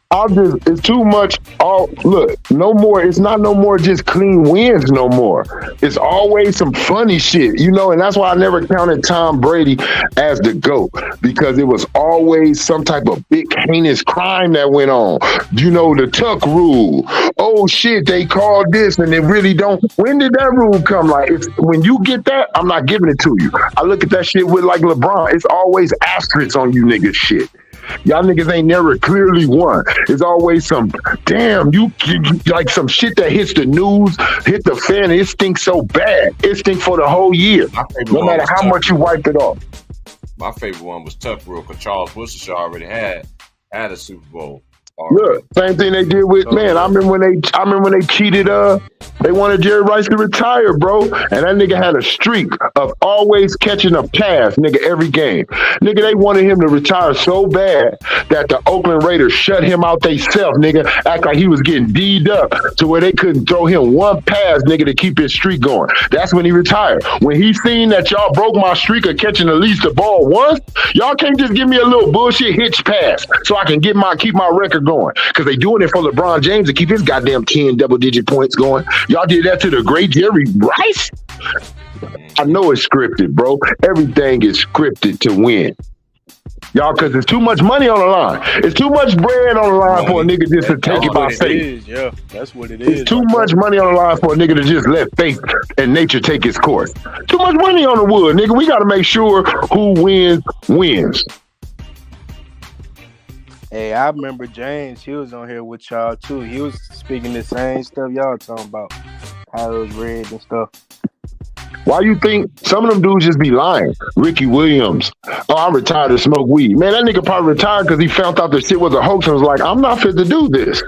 it's too much. Oh, look, no more. It's not no more just clean wins no more. It's always some funny shit, and that's why I never counted Tom Brady as the GOAT, because it was always some type of big heinous crime that went on. The Tuck rule. Oh shit, they called this and they really don't. When did that rule come? Like, when you get that, I'm not giving it to you. I look at that shit with like LeBron. It's always asterisks on you niggas shit. Y'all niggas ain't never clearly won. It's always some damn you like some shit that hits the news, hit the fan, and it stinks so bad. It stinks for the whole year, no matter how much you wiped it off. My favorite one was Tuck Rule, because Charles Worcestershire already had a Super Bowl. Look, same thing they did with I remember when they cheated. They wanted Jerry Rice to retire, bro, and that nigga had a streak of always catching a pass, nigga, every game. Nigga, they wanted him to retire so bad that the Oakland Raiders shut him out theyself, nigga. Act like he was getting D'd up to where they couldn't throw him one pass, nigga, to keep his streak going. That's when he retired. When he seen that y'all broke my streak of catching at least the ball once, y'all can't just give me a little bullshit hitch pass so I can keep my record going, because they doing it for LeBron James to keep his goddamn 10 double-digit points going. Y'all did that to the great Jerry Rice? I know it's scripted, bro. Everything is scripted to win. Y'all, because there's too much money on the line. It's too much bread on the line for a nigga just to take it by faith. Yeah, that's what it is. It's too much money on the line for a nigga to just let faith and nature take its course. Too much money on the wood, nigga. We got to make sure who wins. Hey, I remember James. He was on here with y'all too. He was speaking the same stuff y'all talking about, how it was rigged and stuff. Why you think some of them dudes just be lying? Ricky Williams. Oh, I'm retired to smoke weed. Man, that nigga probably retired because he found out the shit was a hoax and was like, I'm not fit to do this.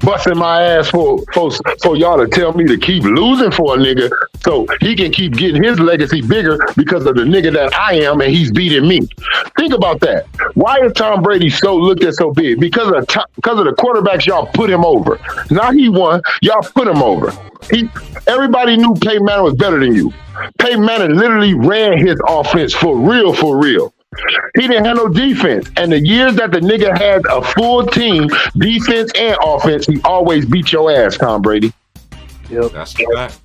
Busting my ass for y'all to tell me to keep losing for a nigga so he can keep getting his legacy bigger because of the nigga that I am, and he's beating me. Think about that. Why is Tom Brady looked at so big? Because of the quarterbacks y'all put him over. Not he won, y'all put him over. Everybody knew Peyton Manning was better than you. Peyton Manning literally ran his offense for real. He didn't have no defense. And the years that the nigga had a full team, defense and offense, he always beat your ass, Tom Brady. Yep. That's right.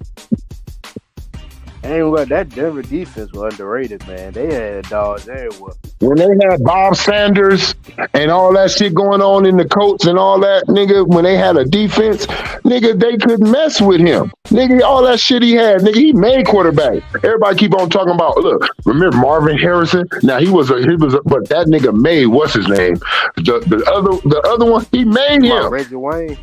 And that Denver defense was underrated, man. They had dogs everywhere. When they had Bob Sanders and all that shit going on in the Colts and all that, nigga, when they had a defense, nigga, they couldn't mess with him. Nigga, all that shit he had, nigga, he made quarterback. Everybody keep on talking about, look, remember Marvin Harrison? Now he was but that nigga made, what's his name? The other one, he made him. Reggie Wayne.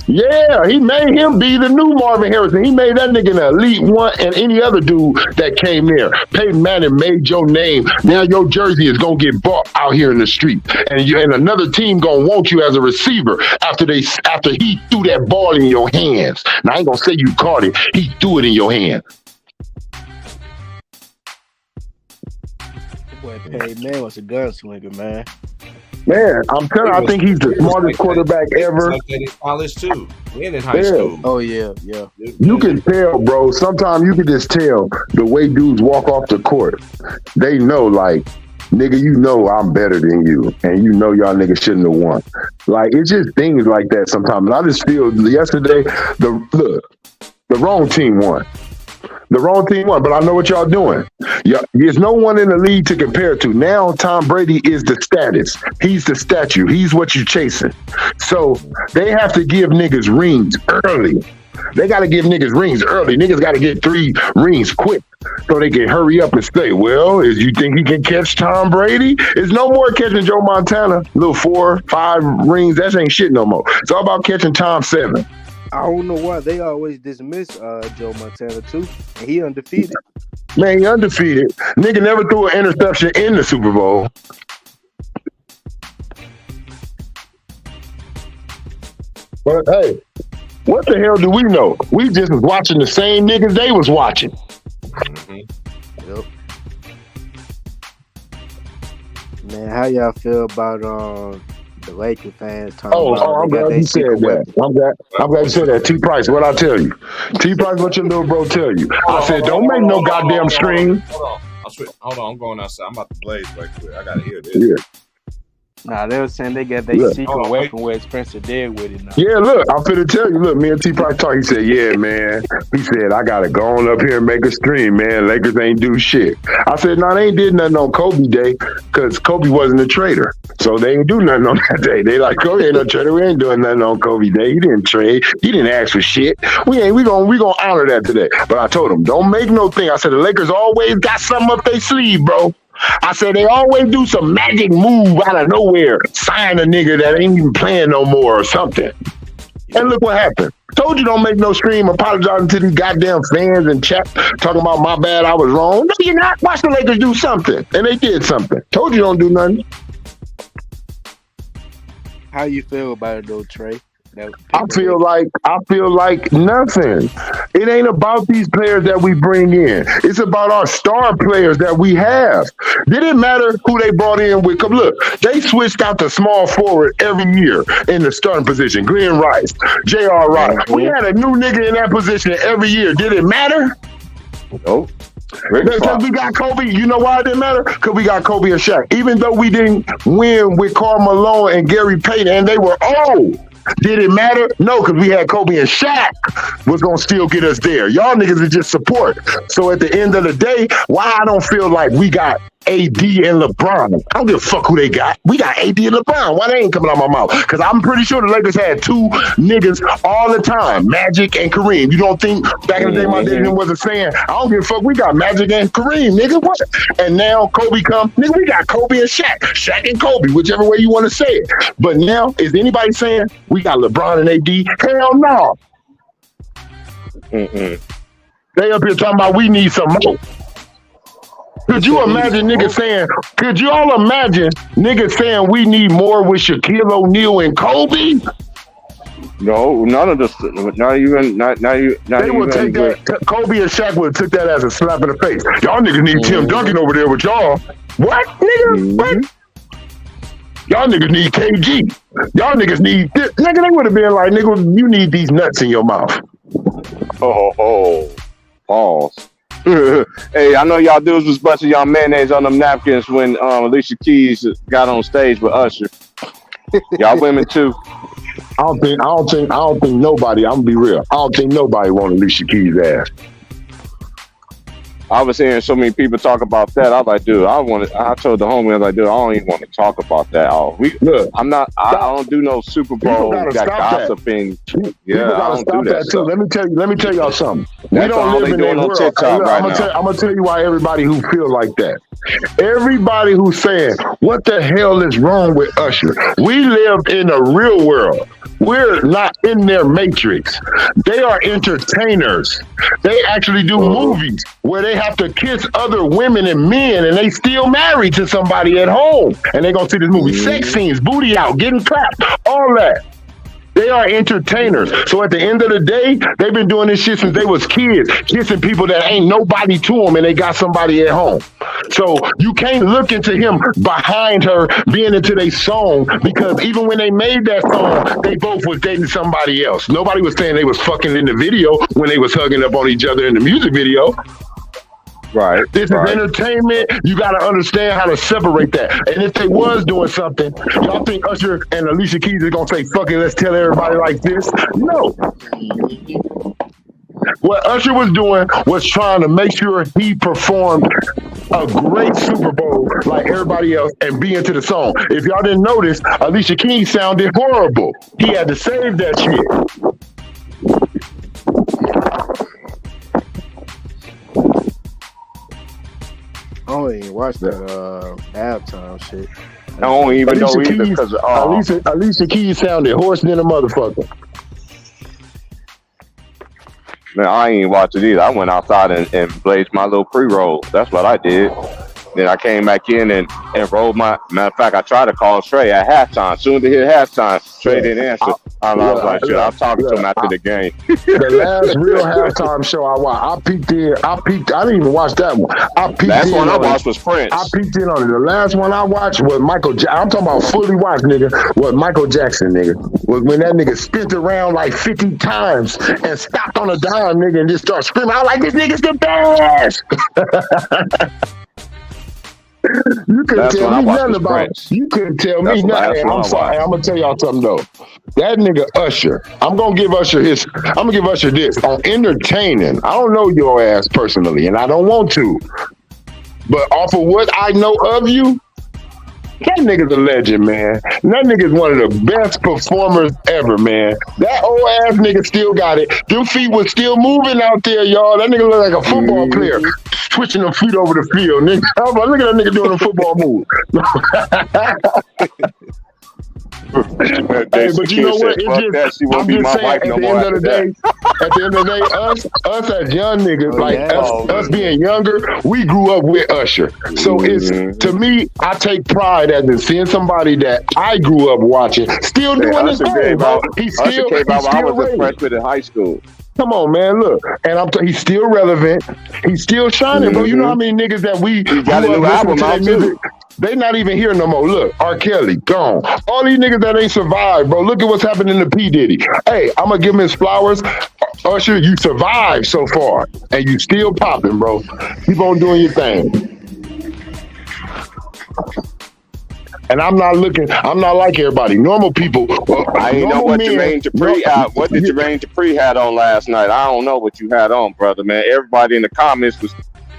Yeah, he made him be the new Marvin Harrison. He made that nigga an elite one, and any other dude that came there. Peyton Manning made your name. Now your jersey is gonna get bought out here in the street, and another team gonna want you as a receiver after he threw that ball in your hands. Now I ain't gonna say you caught it. He threw it in your hand. Boy, Peyton Manning was a gunslinger, man. Man, I'm telling you, I think he's the smartest quarterback ever. Like that in college too, and in high school. Oh yeah. You can tell, bro. Sometimes you can just tell the way dudes walk off the court. They know, like, nigga, you know I'm better than you, and you know y'all niggas shouldn't have won. Like, it's just things like that sometimes. And I just feel yesterday, the wrong team won. The wrong team won, but I know what y'all doing. Yeah, there's no one in the league to compare to. Now Tom Brady is the status. He's the statue. He's what you chasing. So they have to give niggas rings early. They got to give niggas rings early. Niggas got to get 3 rings quick so they can hurry up and say, well, you think he can catch Tom Brady? It's no more catching Joe Montana. Little 4, 5 rings. That ain't shit no more. It's all about catching Tom 7. I don't know why they always dismiss Joe Montana too, and he undefeated. Man, he undefeated. Nigga never threw an interception in the Super Bowl. But hey, what the hell do we know? We just was watching the same niggas they was watching. Mm-hmm. Yep. Man, how y'all feel about the Lakers fans talking about? I'm glad you said that. I'm glad you said that. T Price, what I tell you? T Price, what your little bro tell you? I said, don't make no goddamn stream. Hold on, I'm going outside. I'm about to blaze right quick. I gotta hear this. Yeah. Nah, they were saying they got their Look. secret weapon where Spencer did with it now. Yeah, look, I'm finna tell you. Look, me and T-Pac talk. He said, yeah, man. He said, I got to go on up here and make a stream, man. Lakers ain't do shit. I said, no, they ain't did nothing on Kobe Day because Kobe wasn't a traitor. So they ain't do nothing on that day. They like, Kobe ain't no traitor. We ain't doing nothing on Kobe Day. He didn't trade. He didn't ask for shit. We gonna honor that today. But I told him, don't make no thing. I said, the Lakers always got something up their sleeve, bro. I said they always do some magic move out of nowhere, sign a nigga that ain't even playing no more or something. And look what happened. Told you don't make no stream apologizing to these goddamn fans and chat talking about my bad, I was wrong. No, you're not. Watch the Lakers do something. And they did something. Told you don't do nothing. How you feel about it though, Trey? I feel like nothing. It ain't about these players that we bring in. It's about our star players that we have. Didn't matter who they brought in with. Look, they switched out the small forward every year in the starting position. Glenn Rice, J.R. Rice. We had a new nigga in that position every year. Did it matter? Nope. Because we got Kobe. You know why it didn't matter? Because we got Kobe and Shaq. Even though we didn't win with Karl Malone and Gary Payton, and they were old. Did it matter? No, because we had Kobe and Shaq was going to still get us there. Y'all niggas is just support. So at the end of the day, why I don't feel like we got AD and LeBron. I don't give a fuck who they got. We got AD and LeBron. Why they ain't coming out my mouth? Because I'm pretty sure the Lakers had two niggas all the time, Magic and Kareem. You don't think back in the day my daddy wasn't saying, I don't give a fuck, we got Magic and Kareem, nigga. What? And now Kobe come, nigga, we got Kobe and Shaq. Shaq and Kobe, whichever way you want to say it. But now, is anybody saying we got LeBron and AD? Hell no. They up here talking about we need some more. Could you imagine niggas saying, could you all imagine niggas saying we need more with Shaquille O'Neal and Kobe? No, none of this. Not even. They would take that. Kobe and Shaq would have took that as a slap in the face. Y'all niggas need Tim Duncan over there with y'all. What, nigga? What? Y'all niggas need KG. Y'all niggas need this. Nigga, they would have been like, nigga, you need these nuts in your mouth. Pause. Hey, I know y'all dudes was busting y'all mayonnaise on them napkins when Alicia Keys got on stage with Usher. Y'all women too. I don't think nobody, I'm gonna be real. I don't think nobody want Alicia Keys' ass. I was hearing so many people talk about that. I was like, dude, I told the homie, I was like, dude, I don't even want to talk about that. I don't do no Super Bowl gossiping. Yeah, I don't do that too. Let me tell y'all something. We don't live in that world. I'm gonna tell you why everybody who feel like that. Everybody who's saying, what the hell is wrong with Usher? We live in a real world. We're not in their matrix. They are entertainers. They actually do movies where they have to kiss other women and men and they still married to somebody at home. And they gonna see this movie. Sex scenes, booty out, getting clapped, all that. They are entertainers. So at the end of the day, they've been doing this shit since they was kids, kissing people that ain't nobody to them and they got somebody at home. So you can't look into him behind her being into their song because even when they made that song, they both was dating somebody else. Nobody was saying they was fucking in the video when they was hugging up on each other in the music video. Right. This is entertainment. You got to understand how to separate that. And if they was doing something, y'all think Usher and Alicia Keys are going to say, fuck it, let's tell everybody like this? No. What Usher was doing was trying to make sure he performed a great Super Bowl like everybody else and be into the song. If y'all didn't notice, Alicia Keys sounded horrible. He had to save that shit. I don't even watch that halftime shit. I don't even know either because Alicia Keys sounded hoarse than a motherfucker. Man, I ain't watch it either. I went outside and blazed my little pre-roll. That's what I did. Then I came back in and rolled my. Matter of fact, I tried to call Trey at halftime. Soon to hit halftime, Trey didn't answer. I was like, shit, I'm talking to him after the game. The last real halftime show I watched, I peeked in. I didn't even watch that one. Last one I watched was Prince. I peeked in on it. The last one I watched was Michael Jackson. I'm talking about fully watched, nigga. Was Michael Jackson, nigga. Was when that nigga spent around like 50 times and stopped on a dime, nigga, and just started screaming. I was like, this nigga's the best. You couldn't That's tell when I me watched nothing the about. Prince. You couldn't tell me That's the nothing. last Hey, one I'm I sorry. watched. I'm gonna tell y'all something though. That nigga Usher. I'm gonna give Usher his. I'm gonna give Usher this on entertaining. I don't know your ass personally, and I don't want to. But off of what I know of you, that nigga's a legend, man. That nigga's one of the best performers ever, man. That old ass nigga still got it. Them feet was still moving out there, y'all. That nigga look like a football player, Mhm. switching them feet over the field. Nigga, I'm like, look at that nigga doing a football move. Hey, Jason but you know Kidd what? said, It's "Fuck just, that. She won't I'm be just my saying. wife At no the more end of after the that." day, us as young niggas, Oh like yeah. us, Oh us man. being younger, we grew up with Usher. So it's Mhm. to me, I take pride as in seeing somebody that I grew up watching still Hey, doing his Usher thing, came bro. out. Usher came He's out when I still was a relevant. freshman in high school. Come on, man, look, and he's still relevant. He's still shining, bro. You know how Hmm many niggas that we He got a grew up new listening album to their out music? too. They not even here no more. Look, R. Kelly, gone. All these niggas that ain't survived, bro. Look at what's happening to P. Diddy. Hey, I'm gonna give him his flowers. Usher, you survived so far, and you still popping, bro. Keep on doing your thing. And I'm not like everybody. Normal people, I ain't know normal what men. Jermaine Dupri. What did Jermaine Dupri had on last night? I don't know what you had on, brother, man. Everybody in the comments was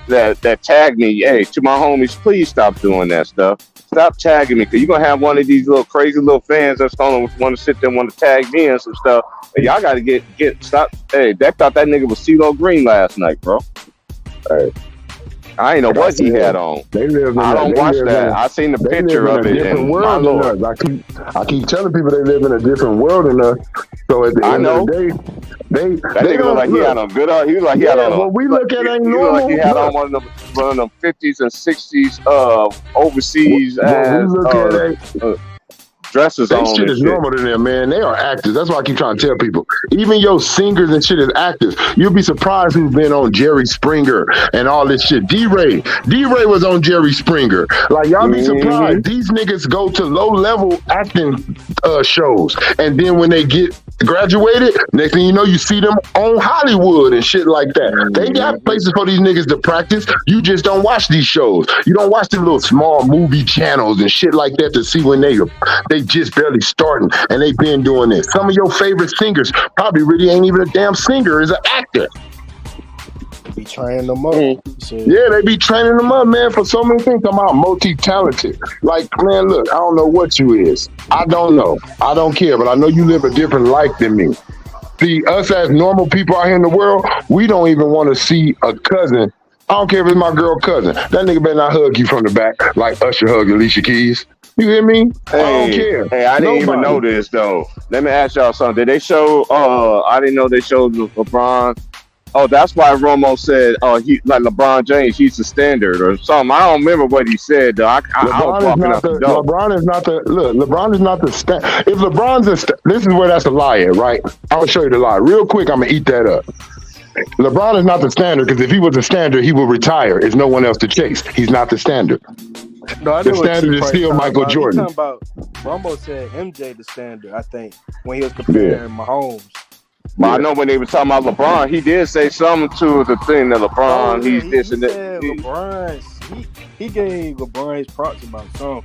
that tagged me. Hey, to my homies, please stop doing that stuff. Stop tagging me, because you're gonna have one of these little crazy little fans that's gonna want to sit there and want to tag me and some stuff. Hey, y'all gotta get stop. Hey, that thought that nigga was CeeLo Green last night, bro. Hey, I ain't know like I what he said, had on. they live in I a, don't they watch live in that. a, I seen the they picture live in of a it, different and my world than lord, us. I keep telling people they live in a different world than us. So at the I end of know the day, they that they nigga looked don't like he had look. on good. He was like he had Yeah, on what we look at ain't he looked like he normal. had on Look, one of them 50s and 60s overseas what we ass look at ain't. uh, dresses They on shit and is shit. normal to them, man. They are actors. That's why I keep trying to tell people. Even your singers and shit is actors. You'll be surprised who's been on Jerry Springer and all this shit. D-Ray was on Jerry Springer. Like, y'all be Hmm surprised. These niggas go to low-level acting shows. And then when they get graduated, next thing you know, you see them on Hollywood and shit like that. They got hmm places for these niggas to practice. You just don't watch these shows. You don't watch the little small movie channels and shit like that to see when they just barely starting and they been doing this. Some of your favorite singers probably really ain't even a damn singer, is an actor. Be training them up. Mm. So, Yeah, they be training them up, man, for so many things. I'm out multi-talented. Like, man, look, I don't know what you is. I don't know. I don't care, but I know you live a different life than me. See, us as normal people out here in the world, we don't even want to see a cousin. I don't care if it's my girl cousin. That nigga better not hug you from the back like Usher hugged Alicia Keys. You hear me? I don't care. Hey, I didn't even know Nobody. this though. Let me ask y'all something. Did they show? I didn't know they showed LeBron. Oh, that's why Romo said, he like LeBron James, he's the standard or something. I don't remember what he said though. I was walking out the door. LeBron is not the look. LeBron is not the if LeBron's this is where that's a lie at, right? I'll show you the lie real quick. I'm gonna eat that up. LeBron is not the standard because if he was a standard, he would retire. There's no one else to chase. He's not the standard. no, I The know what standard is T-Price still talking Michael about. He Jordan. talking about Romo said MJ the standard, I think, when he was comparing Mahomes. But I Yeah. know when they were talking about LeBron, he did say something to the thing that Oh LeBron, yeah, he's he this and that. said LeBron. He gave LeBron his props about something.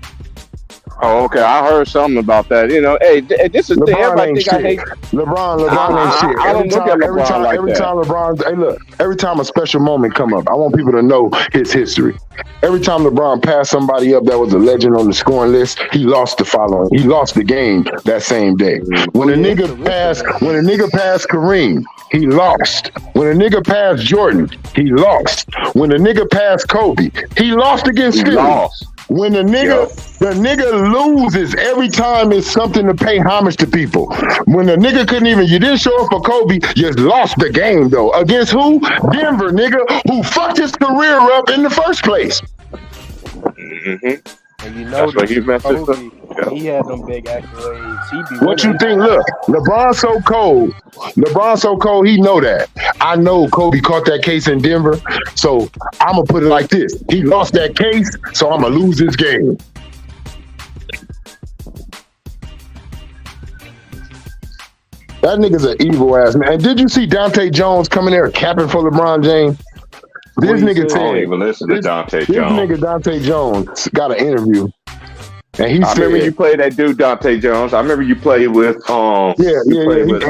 Oh, okay. I heard something about that. You know, hey, this is the thing. LeBron Everybody ain't think I shit. hate. LeBron ain't shit. I don't look at LeBron like Every that. time LeBron, hey look, every time a special moment come up, I want people to know his history. Every time LeBron passed somebody up that was a legend on the scoring list, he lost the game that same day. When a Yeah, nigga passed Kareem, he lost. When a nigga passed Jordan, he lost. When a nigga passed Kobe, he lost against He Philly. lost. When the nigga loses every time, it's something to pay homage to people. When the nigga you didn't show up for Kobe, you lost the game though. Against who? Denver, nigga, who fucked his career up in the first place. Hmm And you know That's what he meant to Kobe, Yeah. he had them big accolades. He be What you winning. think? Look, LeBron's so cold. He know that. I know Kobe caught that case in Denver, so I'm gonna put it like this: he lost that case, so I'm gonna lose this game. That nigga's an evil ass man. And did you see Dante Jones coming there capping for LeBron James? What This he nigga I said? don't said, even listen to Dante this Jones. nigga Dante Jones got an interview, and he I remember you said, played that dude Dante Jones. I remember you played with yeah, you played with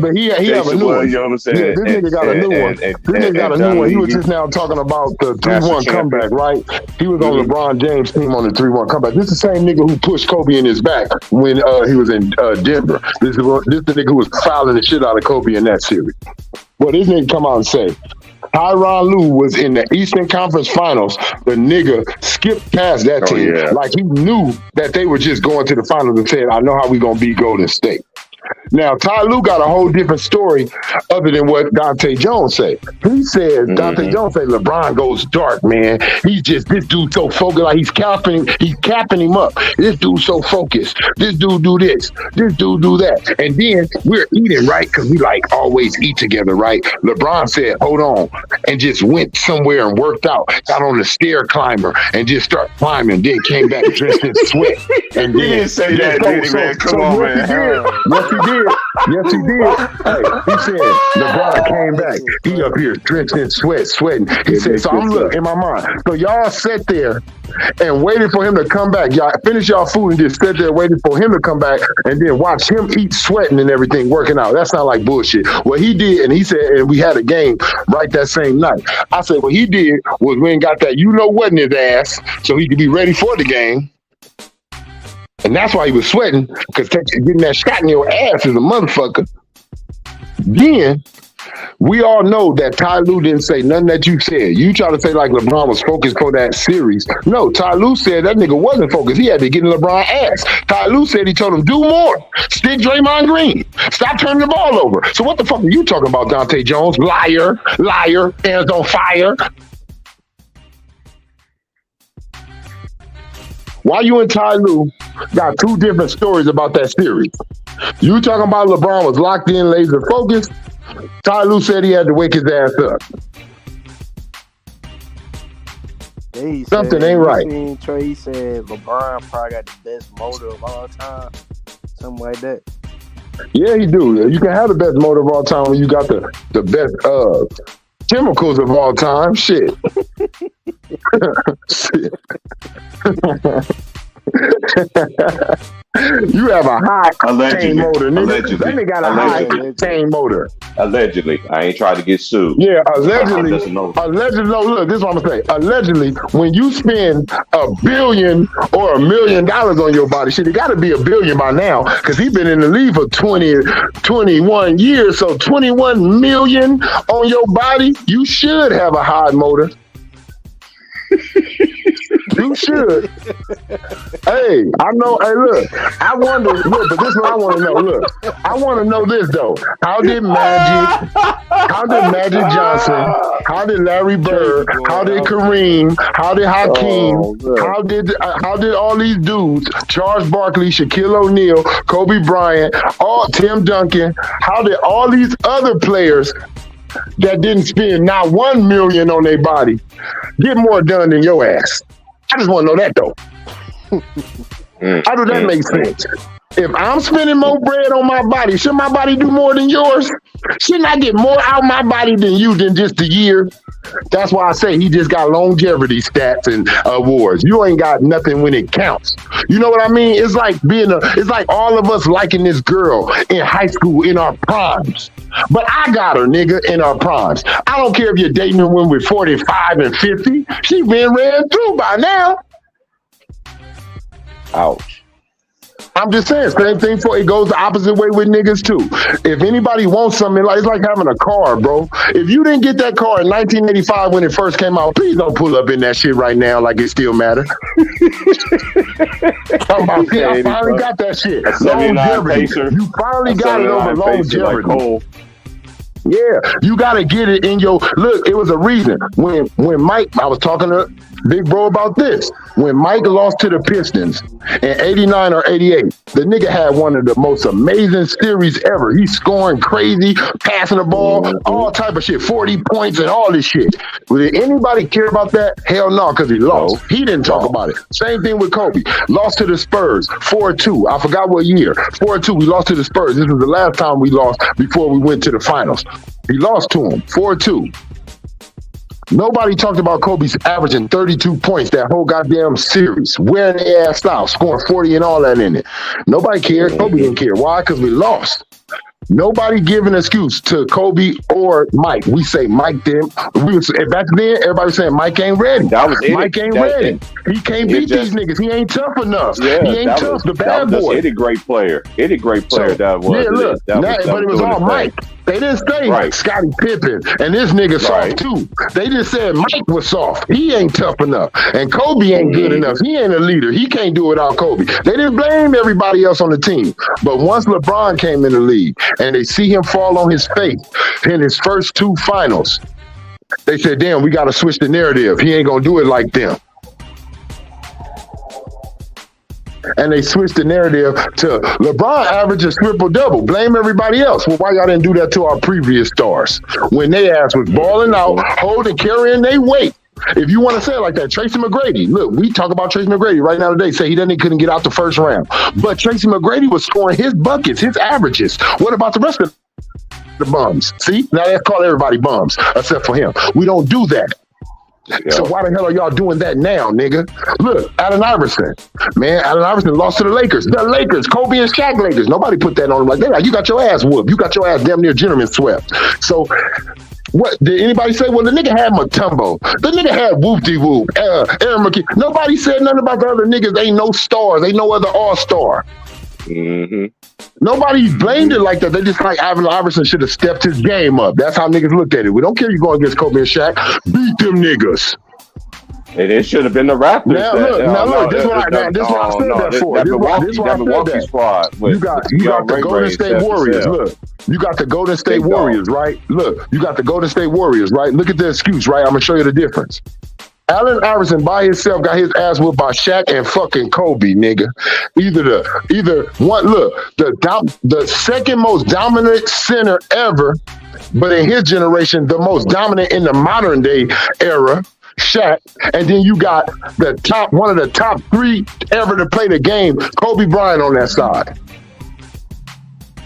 but he have a Jason new one. Williams Yeah, this nigga got a new one. This nigga got a new John one. He was Levy, just now talking about the Master 3-1 Champion. comeback, right? He was on Mhm. LeBron James' team on the 3-1 comeback. This is the same nigga who pushed Kobe in his back when he was in Denver. This is the nigga who was fouling the shit out of Kobe in that series. Well, this nigga come out and say, Tyronn Lue was in the Eastern Conference Finals. The nigga skipped past that Oh, team. yeah. Like he knew that they were just going to the finals and said, I know how we gonna beat Golden State. Now, Ty Lue got a whole different story other than what Dante Jones said. He said, Dante Jones said, LeBron goes dark, man. He's just, this dude so focused, like he's capping him up. This dude so focused. This dude do this. This dude do that. And then we're eating, right? Because we like always eat together, right? LeBron said, hold on, and just went somewhere and worked out, got on the stair climber and just started climbing, then came back dressed in sweat. And He then, didn't say that, did he, man? Come on, yes, man. he did. Yes, he did. Yes, he did. Hey, he said, LeBron came back. He up here drenched in sweat, sweating. He said, so I'm looking in my mind. So y'all sat there and waited for him to come back. Y'all finish y'all food and just sat there waiting for him to come back and then watch him eat sweating and everything, working out. That's not like bullshit. What he did, and he said, and we had a game right that same night. I said, what he did was we ain't got that what in his ass so he could be ready for the game. And that's why he was sweating, because getting that shot in your ass is a motherfucker. Then we all know that Ty Lue didn't say nothing that you said. You try to say like LeBron was focused for that series. No, Ty Lue said that nigga wasn't focused. He had to get in LeBron's ass. Ty Lue said he told him, do more. Stick Draymond Green. Stop turning the ball over. So what the fuck are you talking about, Dante Jones? Liar, hands on fire. Why you and Ty Lue got two different stories about that series? You talking about LeBron was locked in, laser focused. Ty Lue said he had to wake his ass up. He Something said, ain't you right. seen Trey said LeBron probably got the best motor of all time. Something like that. Yeah, he do. You can have the best motor of all time when you got the best chemicals of all time. Shit. Shit. You have a high octane motor, nigga. Allegedly. That nigga got a high octane motor. Allegedly. I ain't tried to get sued. Yeah, allegedly. Doesn't know. Allegedly, no, look, this is what I'm gonna say. Allegedly, when you spend $1 billion or $1 million on your body, shit, it gotta be $1 billion by now, because he's been in the league for 21 years. So 21 million on your body, you should have a high motor. You should. Hey, I know. Hey, look, I wonder. Look, but this is what I want to know. Look, I want to know this though. How did Magic Johnson? How did Larry Bird? How did Kareem? How did Hakeem? How did all these dudes? Charles Barkley, Shaquille O'Neal, Kobe Bryant, Tim Duncan. How did all these other players that didn't spend not $1 million on their body get more done than your ass? I just want to know that though. How does that make sense? If I'm spending more bread on my body, should my body do more than yours? Shouldn't I get more out of my body than you than just a year? That's why I say he just got longevity stats and awards. You ain't got nothing when it counts. You know what I mean? It's like it's like all of us liking this girl in high school in our primes. But I got her, nigga, in our primes. I don't care if you're dating her when we're 45 and 50. She been ran through by now. Ouch. I'm just saying, same thing it goes the opposite way with niggas too. If anybody wants something, it's like having a car, bro. If you didn't get that car in 1985 when it first came out, please don't pull up in that shit right now like it still matters. I finally got that shit. Longevity. You finally got it over longevity. Yeah, you got to get it in your look. It was a reason when Mike. I was talking to Big Bro about this. When Mike lost to the Pistons in '89 or '88, the nigga had one of the most amazing series ever. He's scoring crazy, passing the ball, all type of shit, 40 points and all this shit. Did anybody care about that? Hell no, because he lost. He didn't talk about it. Same thing with Kobe. Lost to the Spurs 4-2. I forgot what year. 4-2. We lost to the Spurs. This was the last time we lost before we went to the finals. He lost to him 4-2. Nobody talked about Kobe's averaging 32 points that whole goddamn series, wearing their ass out, scoring 40 and all that in it. Nobody cared. Kobe didn't care. Why? Because we lost. Nobody giving an excuse to Kobe or Mike. We say Mike then. Back then, everybody was saying Mike ain't ready. Mike ain't ready. He can't beat these niggas. He ain't tough enough. Yeah, he ain't tough. The bad boy. Any great player. Any great player that was. Yeah, look. But it was all Mike. They didn't say Scottie Pippen and this nigga soft too. They just said Mike was soft. He ain't tough enough. And Kobe ain't good enough. He ain't a leader. He can't do it without Kobe. They didn't blame everybody else on the team. But once LeBron came in the league and they see him fall on his face in his first two finals, they said, damn, we got to switch the narrative. He ain't going to do it like them. And they switched the narrative to LeBron averages triple-double. Blame everybody else. Well, why y'all didn't do that to our previous stars? When they ass was balling out, holding, carrying their weight. If you want to say it like that, Tracy McGrady. Look, we talk about Tracy McGrady right now today. Say he couldn't get out the first round. But Tracy McGrady was scoring his buckets, his averages. What about the rest of the bums? See? Now they call everybody bums, except for him. We don't do that. Yeah. So why the hell are y'all doing that now, nigga? Look, Allen Iverson. Man, Allen Iverson lost to the Lakers. The Lakers, Kobe and Shaq Lakers. Nobody put that on him like that. You got your ass whooped. You got your ass damn near gentleman swept. So what did anybody say? Well, the nigga had Mutombo. The nigga had Whoop-de-Whoop. Aaron McKee. Nobody said nothing about the other niggas. Ain't no stars. Ain't no other all-star. Mm-hmm. Nobody blamed it like that. They just like Allen Iverson should have stepped his game up. That's how niggas looked at it. We don't care you going against Kobe and Shaq. Beat them niggas. And it should have been the Raptors. This is what I said that for. This Milwaukee squad. You got the Golden State Warriors. Look, you got the Golden State Warriors, right? Look, you got the Golden State Warriors, right? Look at the excuse, right? I'm gonna show you the difference. Allen Iverson by himself got his ass whooped by Shaq and fucking Kobe, nigga. Either one. Look, the second most dominant center ever, but in his generation, the most dominant in the modern day era, Shaq. And then you got one of the top three ever to play the game, Kobe Bryant on that side.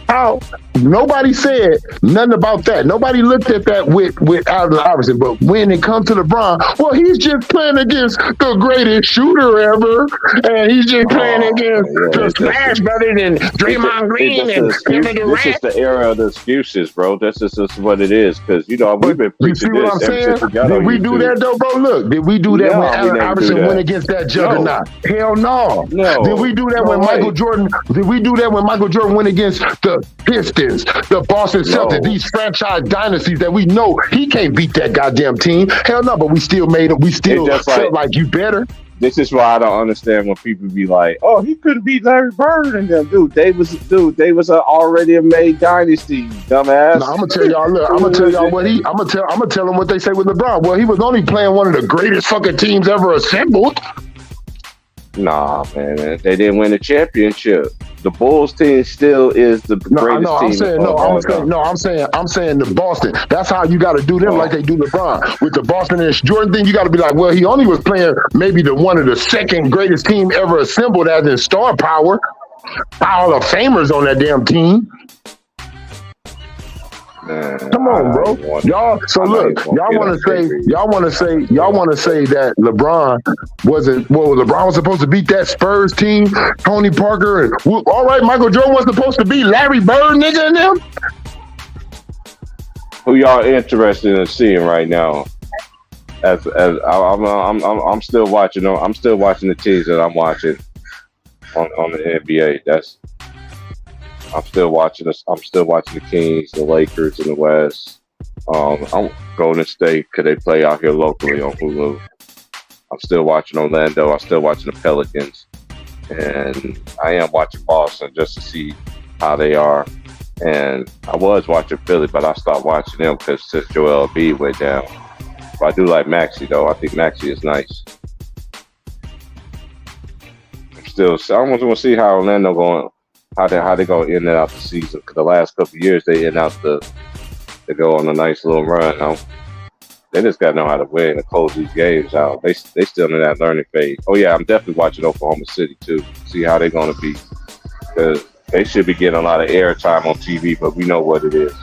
How? Nobody said nothing about that. Nobody looked at that with Allen Iverson. But when it comes to LeBron, well, he's just playing against the greatest shooter ever, and he's just playing against the smash better than Draymond Green and Kevin Durant. This is the era of the excuses, bro. This is what it is. Because we've been preaching this ever since we got Did we do that though, bro? Look, did we do that when Allen Iverson went against that juggernaut? Hell no. Did we do that when Michael Jordan? Did we do that when Michael Jordan went against the Pistons, the Boston Celtics, these franchise dynasties that we know he can't beat that goddamn team? Hell no, but we still made it. We still felt like you better. This is why I don't understand when people be like, "Oh, he couldn't beat Larry Bird and them." They was already a made dynasty, dumbass. No, I'm gonna tell y'all. Look, I'm gonna tell y'all what I'm gonna tell them what they say with LeBron. Well, he was only playing one of the greatest fucking teams ever assembled. Nah, man, they didn't win a championship. The Bulls team still is the greatest team. I'm saying the Boston. That's how you got to do them like they do LeBron. With the Boston and Jordan thing, you got to be like, well, he only was playing maybe one of the second greatest team ever assembled as in star power. Hall of Famers on that damn team. Come on, bro. Y'all. So look, y'all want to say that LeBron wasn't. Well, LeBron was supposed to beat that Spurs team, Tony Parker, and all right, Michael Jordan was supposed to beat Larry Bird, nigga, and them. Who y'all interested in seeing right now? As I'm still watching. I'm still watching the teams that I'm watching on the NBA. I'm still watching this. I'm still watching the Kings, the Lakers, and the West. I'm Golden State because they play out here locally on Hulu. I'm still watching Orlando. I'm still watching the Pelicans, and I am watching Boston just to see how they are. And I was watching Philly, but I stopped watching them because since Joel Embiid went down. But I do like Maxey though. I think Maxey is nice. I want to see how Orlando going. How they gonna end out the season? Because the last couple of years they go on a nice little run. They just gotta know how to win and close these games out. They still in that learning phase. Oh yeah, I'm definitely watching Oklahoma City too. See how they're gonna be, because they should be getting a lot of airtime on TV, but we know what it is.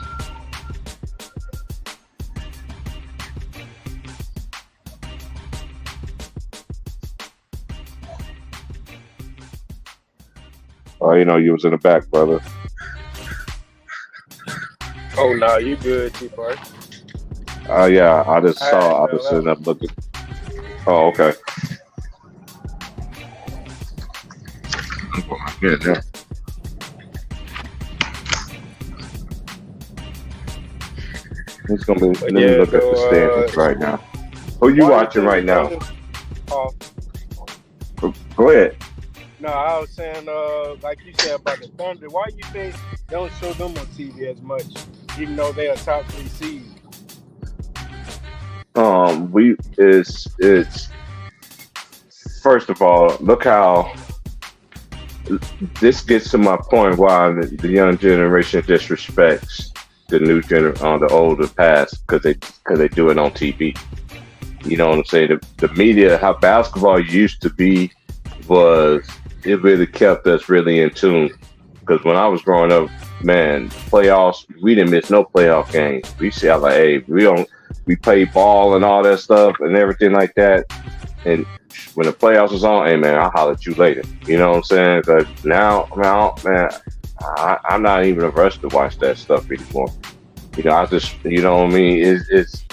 Oh, you know, you was in the back, brother. Oh no, you good, T-Park. Oh yeah, I just I saw. I fell was sitting out. up looking. Oh, okay. Yeah. It's gonna be. But Let me yeah, look at the so standings right now. Who you why you watching think the right now? Thunder? Oh, Go ahead. no, I was saying, like you said about the Thunder. Why you think they don't show them on TV as much, even though they are top 3 seed? It's first of all, look how this gets to my point why the young generation disrespects the new the older past because they do it on TV. You know what I'm saying? The media, how basketball used to be, it really kept us really in tune. Because when I was growing up, man, playoffs, we didn't miss no playoff games. We see, like, hey, we played ball and all that stuff and everything like that. And when the playoffs was on, hey man, I'll holler at you later. You know what I'm saying? Because now, man, I'm not even a rush to watch that stuff anymore. You know, I just, you know what I mean? It's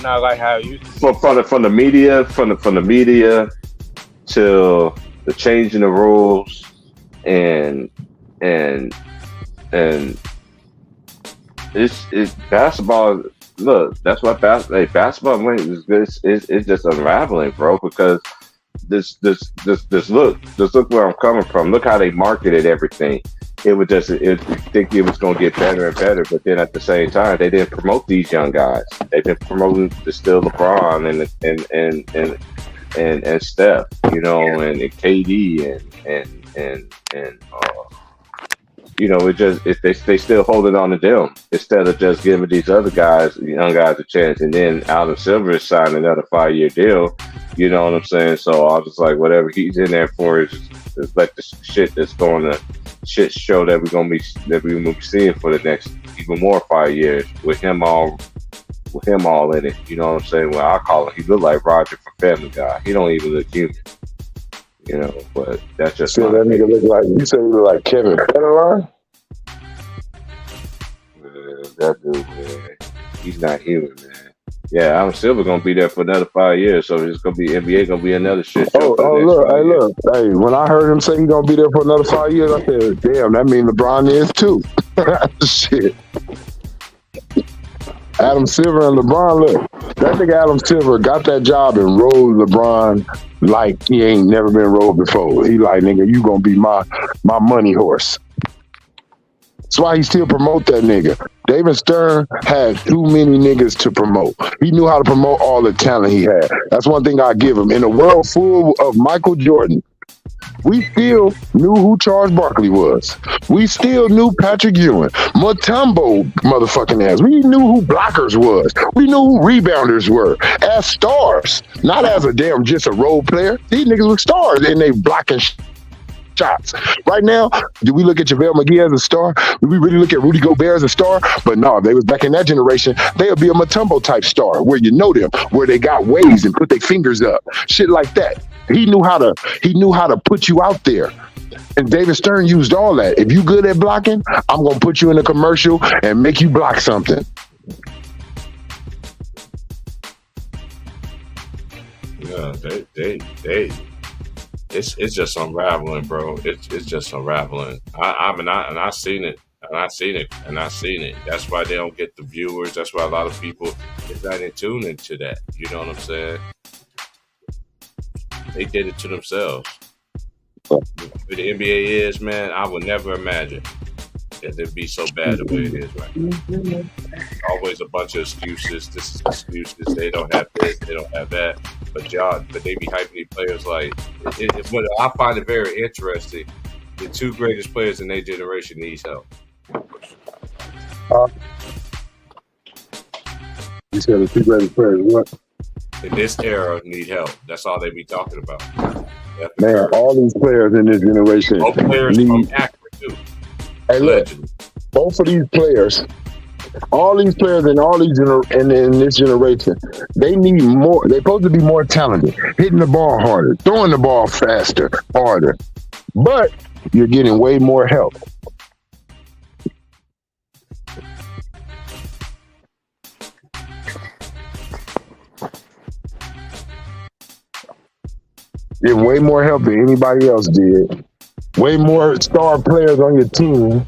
Not like how it used to be. from the media, from the media to the changing the rules and it's basketball. Look, that's what basketball is just unraveling, bro. Because this look where I'm coming from. Look how they marketed everything. It was think it was going to get better and better, but then at the same time, they didn't promote these young guys. They've been promoting the still LeBron and Steph, you know, and KD and you know, they still holding on to them instead of just giving these other guys, young guys, a chance. And then Adam Silver is signing another 5-year deal. You know what I'm saying? So I was just like, whatever he's in there for is like the shit that's going to shit show that we're gonna be seeing for the next even more 5 years with him all in it. You know what I'm saying? Well, I call him, he look like Roger from Family Guy. He don't even look human. You know, but that's just So that nigga look like, you said he look like Kevin Federline? That dude, man. He's not human, man. Yeah, Adam Silver gonna be there for another 5 years, so it's gonna be NBA gonna be another shit show. Look. Hey, when I heard him say he's gonna be there for another 5 years, I said, damn, that means LeBron is too. Shit. Adam Silver and LeBron, look, that nigga Adam Silver got that job and rode LeBron like he ain't never been rode before. He like, nigga, you gonna be my money horse. That's why he still promote that nigga. David Stern had too many niggas to promote. He knew how to promote all the talent he had. That's one thing I give him. In a world full of Michael Jordan, we still knew who Charles Barkley was. We still knew Patrick Ewing, Mutombo motherfucking ass. We knew who blockers was. We knew who rebounders were as stars, not as a damn just a role player. These niggas were stars and they blocking shots. Right now, do we look at JaVale McGee as a star? Do we really look at Rudy Gobert as a star? But no, they was back in that generation. They'll be a Mutombo type star where you know them, where they got waves and put their fingers up, shit like that. He knew how to put you out there. And David Stern used all that. If you good at blocking, I'm gonna put you in a commercial and make you block something. Yeah, they it's just unraveling, bro. It's just unraveling. I seen it. And I seen it. That's why they don't get the viewers. That's why a lot of people is not in tune into that. You know what I'm saying? They did it to themselves. What the NBA is, man, I would never imagine that it'd be so bad the way it is right now. Always a bunch of excuses. This is excuses. They don't have this. They don't have that. But they be hyping these players like. What I find it very interesting. The two greatest players in their generation needs help. You said the two greatest players, what? In this era, need help. That's all they be talking about. Man, all these players in this generation both players from Akron too. Hey, look, both of these players, all these players in this generation, they need more. They're supposed to be more talented, hitting the ball harder, throwing the ball faster, harder. But You're getting way more help. Getting way more help than anybody else did. Way more star players on your team.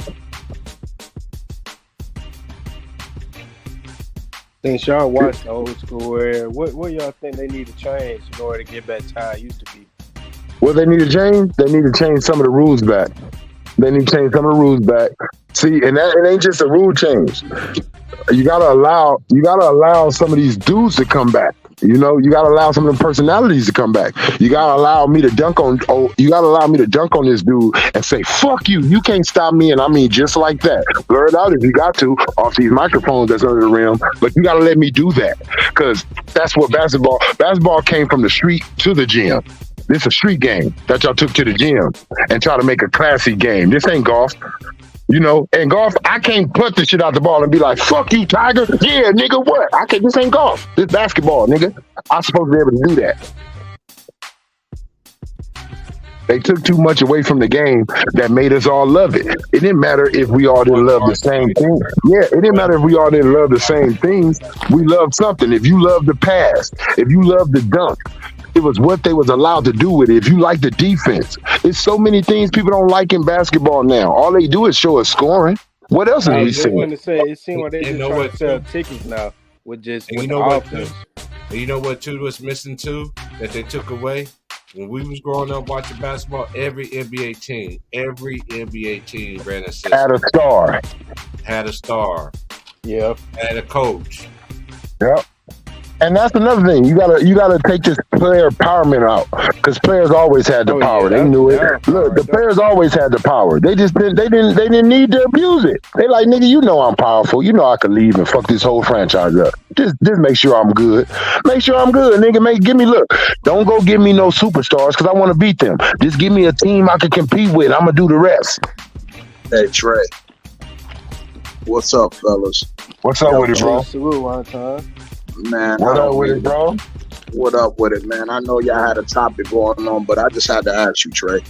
Since y'all watch the old school era, what y'all think they need to change in order to get back to how it used to be? What they need to change? They need to change some of the rules back. They need to change some of the rules back. See, and that it ain't just a rule change. You gotta allow some of these dudes to come back. You know, you gotta allow some of the personalities to come back. You gotta allow me to dunk on. You gotta allow me to dunk on this dude and say, "Fuck you! You can't stop me!" And I mean, just like that. Blur it out if you got to off these microphones that's under the rim. But you gotta let me do that because that's what basketball. Basketball came from the street to the gym. This is a street game that y'all took to the gym and try to make a classy game. This ain't golf. You know, in golf, I can't put the shit out the ball and be like, "Fuck you, Tiger." Yeah, nigga, what? I can't. This ain't golf. This basketball, nigga. I'm supposed to be able to do that. They took too much away from the game that made us all love it. It didn't matter if we all didn't love the same thing. Yeah, it didn't matter if we all didn't love the same things. We loved something. If you loved the pass, if you loved the dunk, it was what they was allowed to do with it. If you like the defense, it's so many things people don't like in basketball now. All they do is show us scoring. What else are we seeing? It seems like they just trying to sell tickets now with just with the offense. And you know what too was missing too that they took away when we was growing up watching basketball. Every NBA team ran a system. Had a star. Yep. Had a coach. Yep. And that's another thing. You gotta take this player empowerment out because players always had the power. They knew it. Look, the players always had the power. They just didn't need to abuse it. They like, nigga, you know I'm powerful. You know I could leave and fuck this whole franchise up. Just make sure I'm good. Make sure I'm good, nigga. Give me look. Don't go give me no superstars because I want to beat them. Just give me a team I can compete with. I'm gonna do the rest. Hey Trey, what's up, fellas? What's up with it, bro? Salute one time. Man, what up with it, bro? What up with it, man? I know y'all had a topic going on, but I just had to ask you, Trey.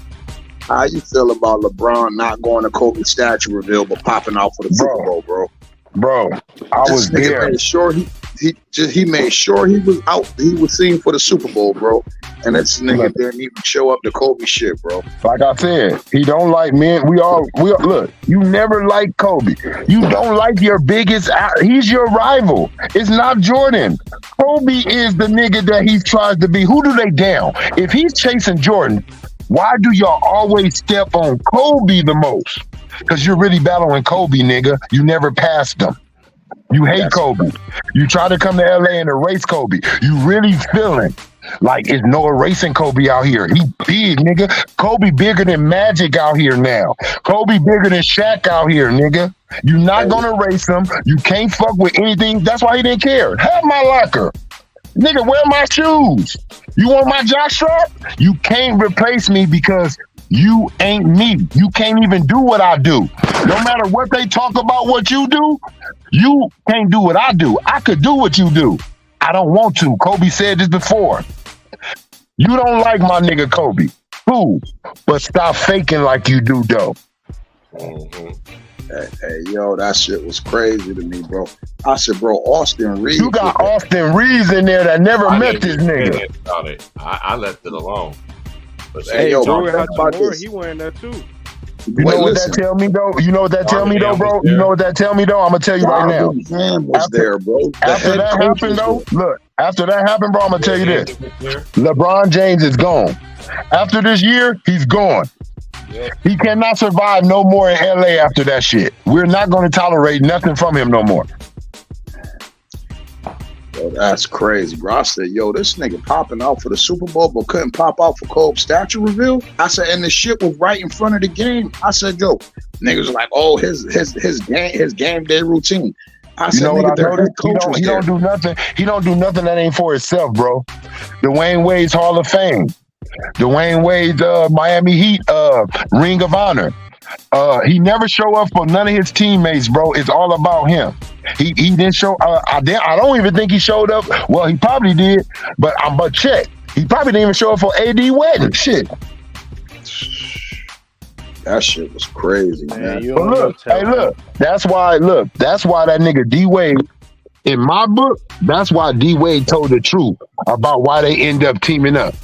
How you feel about LeBron not going to Kobe statue reveal but popping out for the Super Bowl, bro? Bro, I was there. Made sure he made sure he was out. He was seen for the Super Bowl, bro. And this nigga didn't even show up to Kobe shit, bro. Like I said, he don't like men. We all look. You never like Kobe. You don't like your biggest. He's your rival. It's not Jordan. Kobe is the nigga that he tries to be. Who do they down? If he's chasing Jordan, why do y'all always step on Kobe the most? Because you're really battling Kobe, nigga. You never passed him. You hate Kobe. You try to come to LA and erase Kobe. You really feeling like it's no erasing Kobe out here. He big, nigga. Kobe bigger than Magic out here now. Kobe bigger than Shaq out here, nigga. You not gonna erase him. You can't fuck with anything. That's why he didn't care. Have my locker. Nigga, wear my shoes. You want my jockstrap? You can't replace me because you ain't me. You can't even do what I do. No matter what they talk about what you do, you can't do what I do. I could do what you do. I don't want to. Kobe said this before. You don't like my nigga Kobe. Cool. But stop faking like you do, though. Hey, yo, that shit was crazy to me, bro. I said, bro, Austin Reeves. You got Austin Reeves in there that never met this nigga. I left it alone. But hey, yo, he wearing that too. You know what that tell me though? You know what that tell me though, bro? You know what that tell me though? I'm gonna tell you right now. There, bro. After that happened though, look. After that happened, bro, I'm gonna tell you this: LeBron James is gone. After this year, he's gone. He cannot survive no more in LA after that shit. We're not gonna tolerate nothing from him no more. Yo, that's crazy, bro. I said, yo, this nigga popping out for the Super Bowl, but couldn't pop out for Kobe statue reveal. I said, and the shit was right in front of the game. I said, yo, niggas like, oh, his game day routine. I said, you know nigga, he don't do nothing. He don't do nothing that ain't for himself, bro. Dwayne Wade's Hall of Fame. Dwayne Wade's Miami Heat Ring of Honor. He never show up for none of his teammates, bro. It's all about him. He didn't show. I don't even think he showed up. Well, he probably did, but check. He probably didn't even show up for AD wedding. Shit. That shit was crazy, Man, man. you But don't know. look, hey, look. That's why that nigga D Wade, in my book, that's why D Wade told the truth about why they end up teaming up.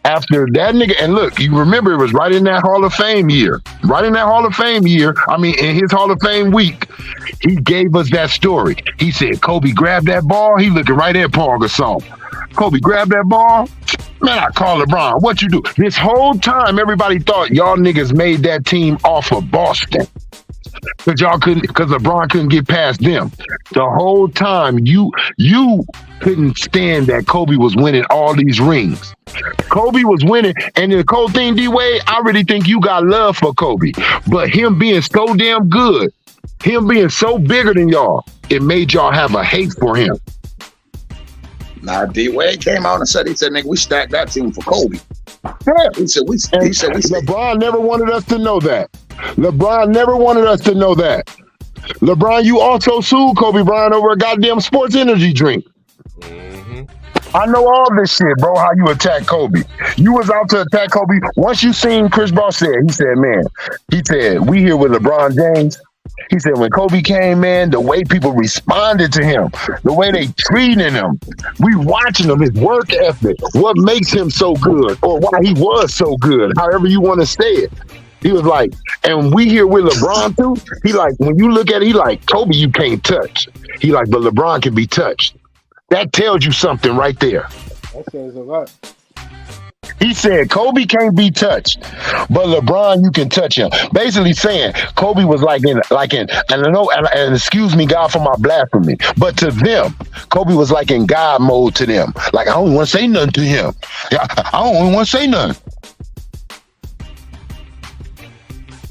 After that nigga, and look, you remember it was right in that Hall of Fame year. Right in that Hall of Fame year, I mean, in his Hall of Fame week, he gave us that story. He said, Kobe grabbed that ball. He looking right at Paul Gasol. Kobe grabbed that ball. Man, I call LeBron. What you do? This whole time, everybody thought y'all niggas made that team off of Boston. Because LeBron couldn't get past them. The whole time, you couldn't stand that Kobe was winning all these rings. Kobe was winning, and the cold thing, D-Wade, I really think you got love for Kobe. But him being so damn good, him being so bigger than y'all, it made y'all have a hate for him. Nah, D Wade came out and said, nigga, we stacked that team for Kobe. Yeah. He said we LeBron never wanted us to know that. LeBron never wanted us to know that. LeBron, you also sued Kobe Bryant over a goddamn sports energy drink. I know all this shit, bro, how you attack Kobe. You was out to attack Kobe. Once you seen Chris Bosh said, he said, we here with LeBron James. He said, when Kobe came, man, the way people responded to him, the way they treated him, we watching him, his work ethic, what makes him so good, or why he was so good, however you want to say it. He was like, and we here with LeBron too. He like, when you look at it, he like, Kobe, you can't touch. He like, but LeBron can be touched. That tells you something right there. That says a lot. He said Kobe can't be touched, but LeBron, you can touch him. Basically saying Kobe was and I know, and excuse me, God, for my blasphemy, but to them, Kobe was like in God mode to them. Like, I don't want to say nothing to him. I don't want to say nothing.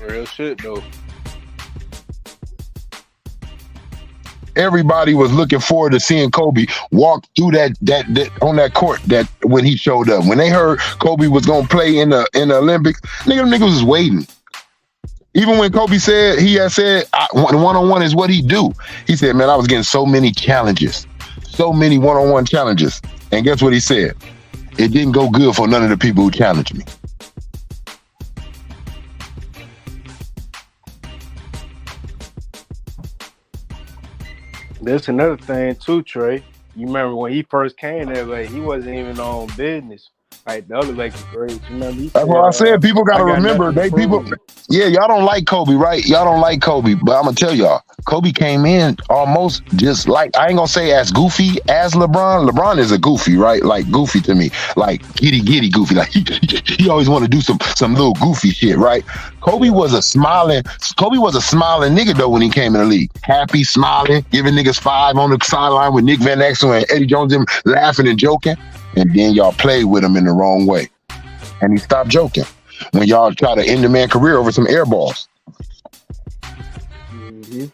Real shit though. Everybody was looking forward to seeing Kobe walk through that on that court that when he showed up. When they heard Kobe was gonna play in the Olympics, niggas was waiting. Even when Kobe said one-on-one is what he do. He said, man, I was getting so many challenges, so many one-on-one challenges. And guess what he said? It didn't go good for none of the people who challenged me. There's another thing too, Trey. You remember when he first came there, like he wasn't even on business. Like the other Lakers greats. You remember? That's what I said. People gotta remember. Yeah, y'all don't like Kobe, right? Y'all don't like Kobe, but I'm gonna tell y'all, Kobe came in almost just like, I ain't gonna say as goofy as LeBron. LeBron is a goofy, right? Like goofy to me, like giddy goofy. Like he always want to do some little goofy shit, right? Kobe was a smiling nigga though when he came in the league. Happy, smiling, giving niggas five on the sideline with Nick Van Exel and Eddie Jones, them laughing and joking. And then y'all played with him in the wrong way. And he stopped joking when y'all try to end the man's career over some air balls. Mm-hmm.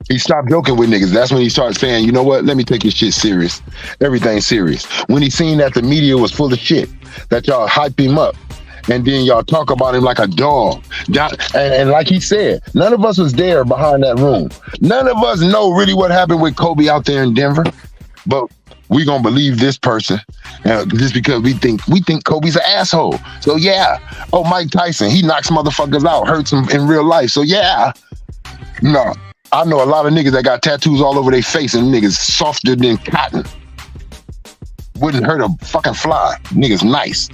He stopped joking with niggas. That's when he started saying, you know what? Let me take this shit serious. Everything's serious. When he seen that the media was full of shit, that y'all hype him up, and then y'all talk about him like a dog. And like he said, none of us was there behind that room. None of us know really what happened with Kobe out there in Denver. But we gonna believe this person just because we think Kobe's an asshole. So yeah. Oh, Mike Tyson, he knocks motherfuckers out, hurts them in real life. So yeah. No, I know a lot of niggas that got tattoos all over their face and niggas softer than cotton. Wouldn't hurt a fucking fly. Niggas nice.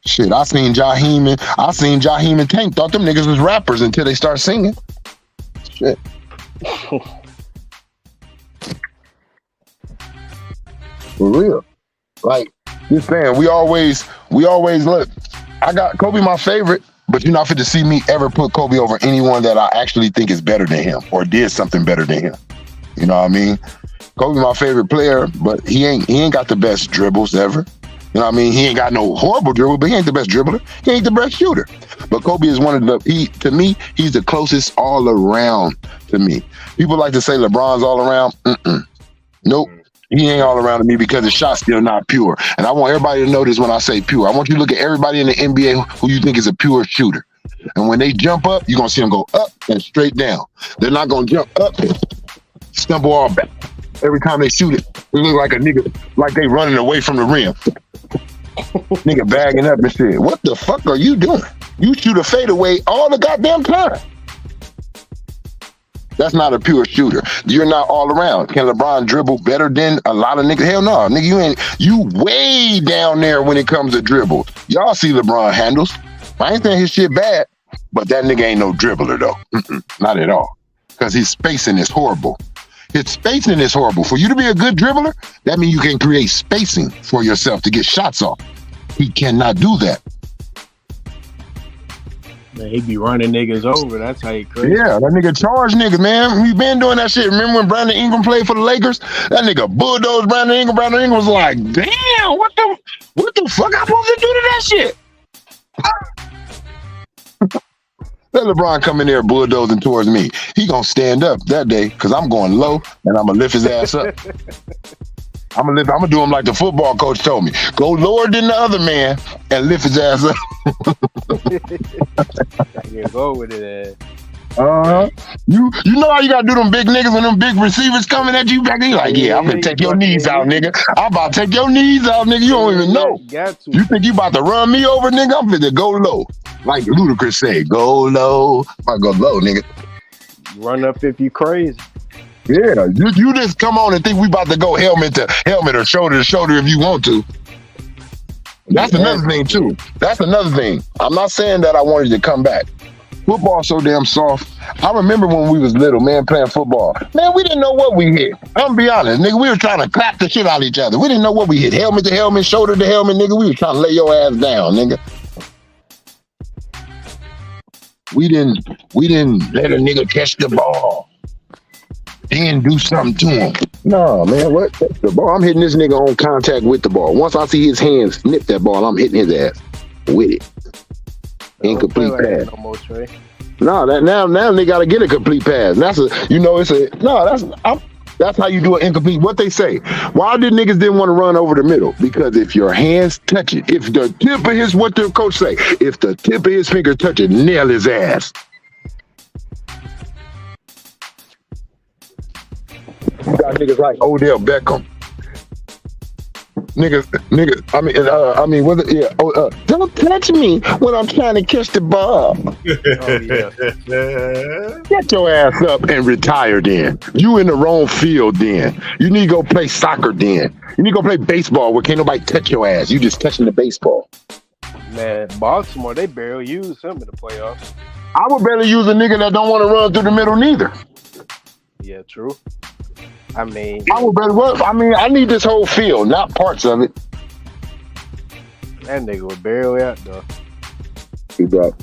Shit, I seen Jaheim and Tank thought them niggas was rappers until they start singing. Shit. For real. Like, just saying, we always look. I got Kobe my favorite, but you're not fit to see me ever put Kobe over anyone that I actually think is better than him or did something better than him. You know what I mean? Kobe my favorite player, but he ain't got the best dribbles ever. You know what I mean? He ain't got no horrible dribble, but he ain't the best dribbler. He ain't the best shooter. But Kobe is to me, he's the closest all around to me. People like to say LeBron's all around. Nope. He ain't all around to me because the shot's still not pure. And I want everybody to know this when I say pure. I want you to look at everybody in the NBA who you think is a pure shooter. And when they jump up, you're going to see them go up and straight down. They're not going to jump up and stumble all back. Every time they shoot it, it look like a nigga, like they running away from the rim. Nigga bagging up and shit. What the fuck are you doing? You shoot a fadeaway all the goddamn time. That's not a pure shooter. You're not all around. Can LeBron dribble better than a lot of niggas? Hell no. Nigga, you way down there when it comes to dribble. Y'all see LeBron handles. I ain't saying his shit bad, but that nigga ain't no dribbler though. Not at all. Because his spacing is horrible. His spacing is horrible. For you to be a good dribbler, that means you can create spacing for yourself to get shots off. He cannot do that. Man, he be running niggas over. That's how he crazy. Yeah, that nigga charge niggas, man. We been doing that shit. Remember when Brandon Ingram played for the Lakers? That nigga bulldozed Brandon Ingram. Brandon Ingram was like, damn, what the fuck I supposed to do to that shit? Let LeBron come in there bulldozing towards me. He gonna stand up that day because I'm going low and I'm gonna lift his ass up. I'm gonna do him like the football coach told me. Go lower than the other man and lift his ass up. Yeah, go with it. You know how you gotta do them big niggas when them big receivers coming at you back? You like, yeah, I'm gonna take your knees out, nigga. I'm about to take your knees out, nigga. You don't even know. Got to. You think you about to run me over, nigga? I'm finna go low. Like Ludacris said, go low. I go low, nigga. You run up if you crazy. Yeah, you just come on and think we about to go helmet to helmet or shoulder to shoulder if you want to. That's another thing too. That's another thing. I'm not saying that I wanted to come back. Football's so damn soft. I remember when we was little, man, playing football. Man, we didn't know what we hit. I'm gonna be honest, nigga. We were trying to clap the shit out of each other. We didn't know what we hit. Helmet to helmet, shoulder to helmet, nigga. We were trying to lay your ass down, nigga. We didn't let a nigga catch the ball. Then do something to him. No, man, what? The ball, I'm hitting this nigga on contact with the ball. Once I see his hands snip that ball, I'm hitting his ass with it. Incomplete pass. No more, Trey. No, now they gotta get a complete pass. That's how you do an incomplete. What they say? Why did niggas didn't want to run over the middle? Because if your hands touch it, if the tip of his, what the coach say? If the tip of his finger touch it, nail his ass. You got niggas like Odell Beckham. Niggas. Was it? Yeah. Don't touch me when I'm trying to catch the ball. Oh yeah. Get your ass up and retire. Then you in the wrong field. Then you need to go play soccer. Then you need to go play baseball where can't nobody touch your ass. You just touching the baseball. Man, Baltimore, they barely use him in the playoffs. I would barely use a nigga that don't want to run through the middle neither. Yeah, true. I mean, I need this whole field, not parts of it. that nigga was barely out though. He got.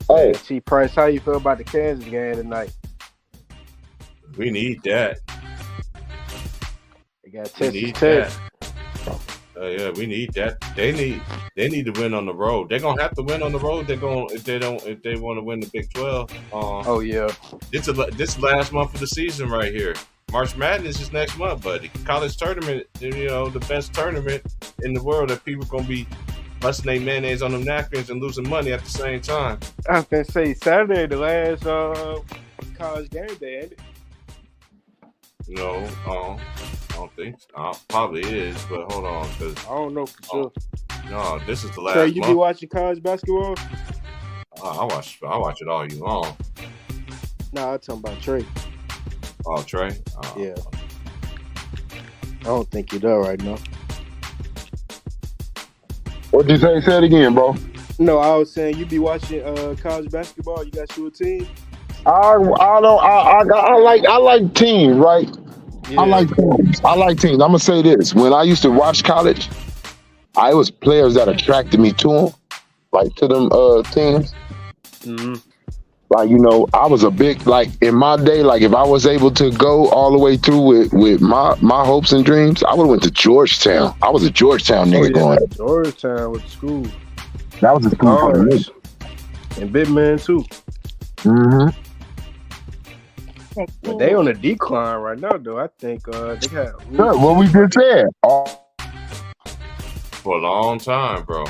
Hey, T. Price, how you feel about the Kansas game tonight? We need that. They got We Texas need Tech. that. Yeah, we need that. They need to win on the road. They're gonna have to win on the road. If they want to win the Big 12. Oh yeah. This last month of the season right here. March Madness is next month, buddy. College tournament, the best tournament in the world that people gonna be busting their mayonnaise on them napkins and losing money at the same time. I was gonna say Saturday, the last college game day, ain't it? No, I don't think so. Probably is, but hold on, because I don't know for sure. no, this is the last So you month. be watching college basketball? I watch it all year long. Nah, I'm talking about Trey. Oh, Trey? Yeah. I don't think you're there right now. What'd you say? Say it again, bro. No, I was saying you be watching college basketball. You got your team. I like teams, right? Yeah. I like teams. I'm gonna say this: when I used to watch college, I was players that attracted me to them, like to them teams. Mm-hmm. Like I was a big in my day. Like if I was able to go all the way through with my hopes and dreams, I would have went to Georgetown. I was a Georgetown nigga going. Georgetown with the school. That was a school for me. And Big Man too. Mm-hmm. But they on a decline right now, though. I think they got. Good. What we just said. For a long time, bro.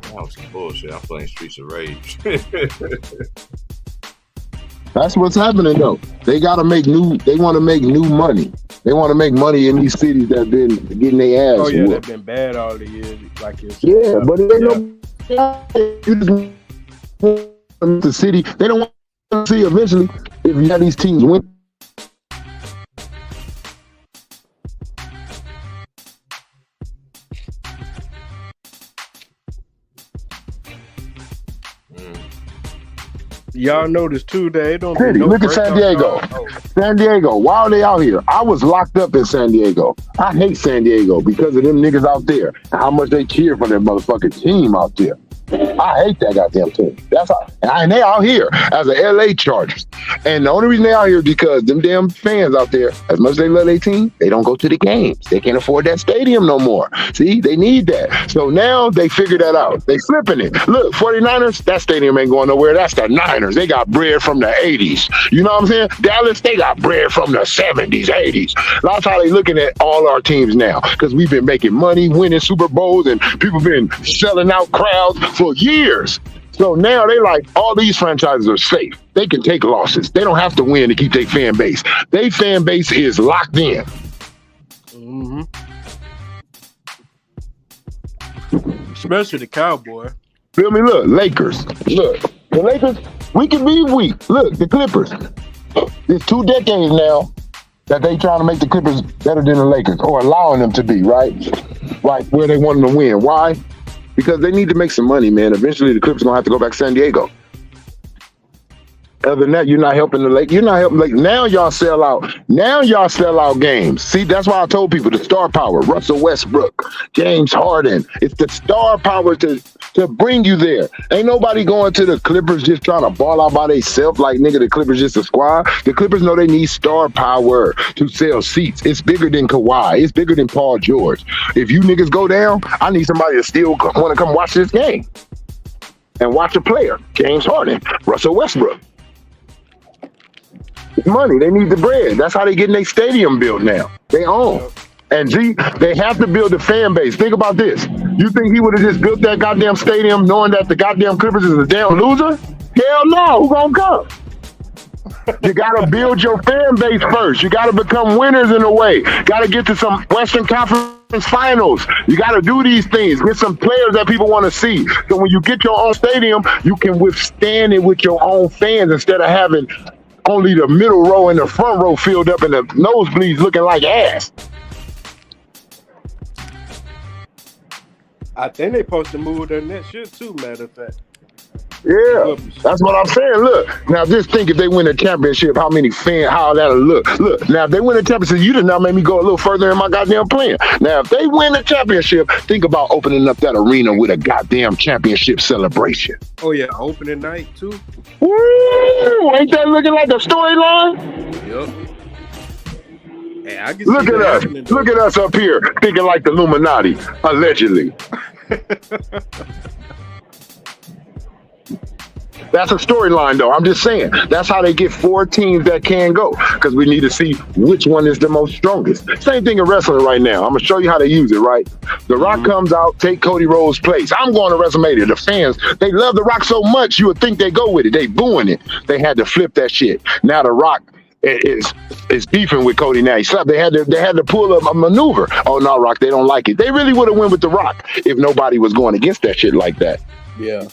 That was some bullshit. I'm playing Streets of Rage. That's what's happening though. They gotta make new. They want to make new money. They want to make money in these cities that been getting their ass. Oh yeah, whooped. they've been bad all the years. Like you said. Yeah, but it ain't no. You just want the city. They don't want to see eventually if you have these teams win. Y'all notice too that it don't be City. no Look at San Diego. San Diego. Why are they out here? I was locked up in San Diego. I hate San Diego because of them niggas out there and how much they cheer for their motherfucking team out there. I hate that goddamn team. That's how, and they out here as a LA Chargers. And the only reason they out here is because them damn fans out there, as much as they love their team, they don't go to the games. They can't afford that stadium no more. See, they need that. So now they figured that out. They flipping it. Look, 49ers, that stadium ain't going nowhere. That's the Niners. They got bread from the 80s. You know what I'm saying? Dallas, they got bread from the 70s, 80s. That's how they looking at all our teams now because we've been making money, winning Super Bowls, and people been selling out crowds for years. So now they like, all these franchises are safe. They can take losses. They don't have to win to keep their fan base. Their fan base is locked in. Mm-hmm. Especially the Cowboy. Feel me? Look, Lakers. Look, the Lakers, we can be weak. Look, the Clippers. It's 2 decades now that they trying to make the Clippers better than the Lakers, or allowing them to be, right? Like where they want them to win. Why? Because they need to make some money, man. Eventually, the Clippers gonna have to go back to San Diego. Other than that, you're not helping the Lake. You're not helping. Like now, y'all sell out. Now y'all sell out games. See, that's why I told people the star power. Russell Westbrook, James Harden. It's the star power to bring you there. Ain't nobody going to the Clippers just trying to ball out by themselves like nigga. The Clippers just a squad. The Clippers know they need star power to sell seats. It's bigger than Kawhi. It's bigger than Paul George. If you niggas go down, I need somebody to still want to come watch this game and watch a player. James Harden, Russell Westbrook. Money. They need the bread. That's how they getting their stadium built now. They own. And G, they have to build a fan base. Think about this. You think he would have just built that goddamn stadium knowing that the goddamn Clippers is a damn loser? Hell no. Who gonna come? You gotta build your fan base first. You gotta become winners in a way. Gotta get to some Western Conference Finals. You gotta do these things. Get some players that people want to see. So when you get your own stadium, you can withstand it with your own fans instead of having only the middle row and the front row filled up and the nosebleeds looking like ass. I think they supposed to move their next shit too, matter of fact. Yeah, that's what I'm saying. Look, now just think if they win a championship, how that'll look. Look, now if they win a championship, you just now made me go a little further in my goddamn plan. Now, if they win a championship, think about opening up that arena with a goddamn championship celebration. Oh yeah, opening night too. Woo! Ain't that looking like a storyline? Yep. Hey, I can Look see at that us. happening, though. Look at us up here thinking like the Illuminati, allegedly. That's a storyline, though. I'm just saying. That's how they get 4 teams that can go, because we need to see which one is the most strongest. Same thing in wrestling right now. I'm going to show you how to use it, right? The Rock comes out, take Cody Rhodes' place. I'm going to WrestleMania. The fans, they love The Rock so much, you would think they go with it. They booing it. They had to flip that shit. Now The Rock is beefing with Cody now. They had to pull a maneuver. Oh, no, Rock, they don't like it. They really would have went with The Rock if nobody was going against that shit like that. Yeah.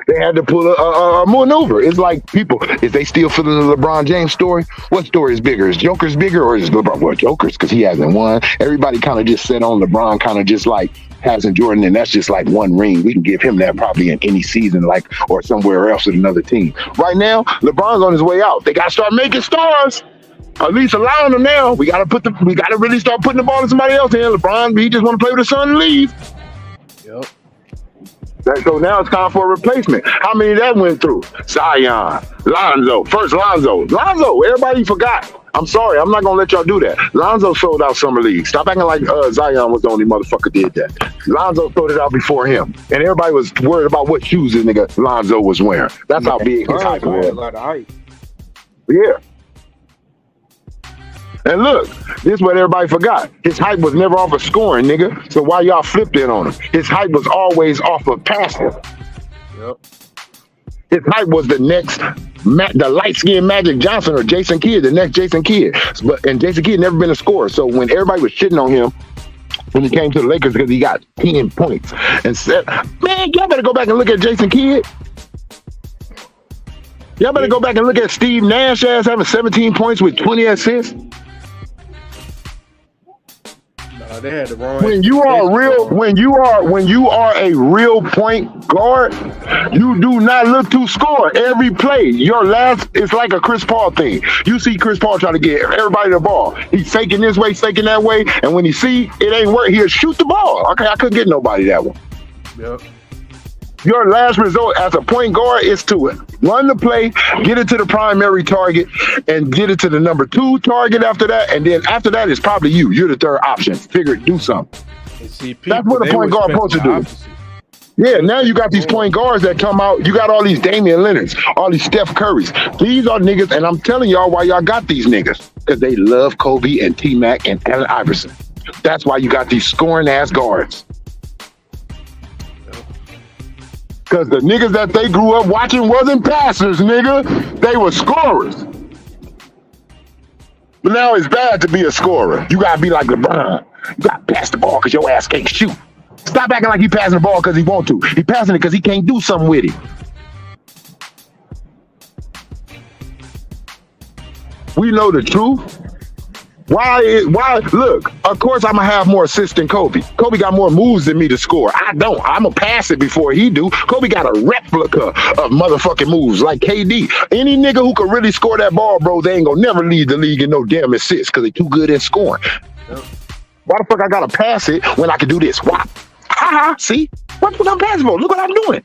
They had to pull a maneuver. It's like people, is they still feeling the LeBron James story? What story is bigger? Is Joker's bigger or is LeBron? Well, Joker's because he hasn't won. Everybody kind of just set on LeBron, kind of just like hasn't Jordan, and that's just like one ring. We can give him that probably in any season, like, or somewhere else with another team. Right now, LeBron's on his way out. They got to start making stars. At least allowing them now. We got to really start putting the ball in somebody else here. LeBron, he just want to play with the son and leave. Yep. So now it's time for a replacement. How many that went through? Zion, Lonzo. First Lonzo, everybody forgot. I'm sorry, I'm not going to let y'all do that. Lonzo sold out Summer League. Stop acting like Zion was the only motherfucker did that. Lonzo sold it out before him. And everybody was worried about what shoes this nigga Lonzo was wearing. That's how big his hype was. A lot of hype. Yeah. And look, this is what everybody forgot. His hype was never off of scoring, nigga. So why y'all flipped it on him? His hype was always off of passing. Yep. His hype was the next the light skinned Magic Johnson or Jason Kidd, the next Jason Kidd. And Jason Kidd never been a scorer. So when everybody was shitting on him when he came to the Lakers because he got 10 points and said, man, y'all better go back and look at Jason Kidd. Y'all better go back and look at Steve Nash ass having 17 points with 20 assists. They had the wrong. When you are a real point guard, you do not look to score every play. Your last is like a Chris Paul thing. You see Chris Paul trying to get everybody the ball. He's faking this way, faking that way, and when he see it ain't work, he'll shoot the ball. Okay, I couldn't get nobody that one. Yep. Your last result as a point guard is to run the play, get it to the primary target, and get it to the number 2 target after that. And then after that, it's probably you. You're the third option. Figure it, do something. That's what a point guard supposed to do. Yeah, now you got these point guards that come out. You got all these Damian Lillards, all these Steph Currys. These are niggas, and I'm telling y'all why y'all got these niggas. Because they love Kobe and T-Mac and Allen Iverson. That's why you got these scoring-ass guards. Because the niggas that they grew up watching wasn't passers, nigga. They were scorers. But now it's bad to be a scorer. You gotta be like LeBron. You gotta pass the ball because your ass can't shoot. Stop acting like he passing the ball because he want to. He passing it because he can't do something with it. We know the truth. Why? Look, of course I'm gonna have more assists than Kobe. Kobe got more moves than me to score. I don't. I'm gonna pass it before he do. Kobe got a replica of motherfucking moves like KD. Any nigga who can really score that ball, bro, they ain't gonna never lead the league in no damn assists because they too good at scoring. Yep. Why the fuck I gotta pass it when I can do this? Why? See? What I'm passing for? Look what I'm doing.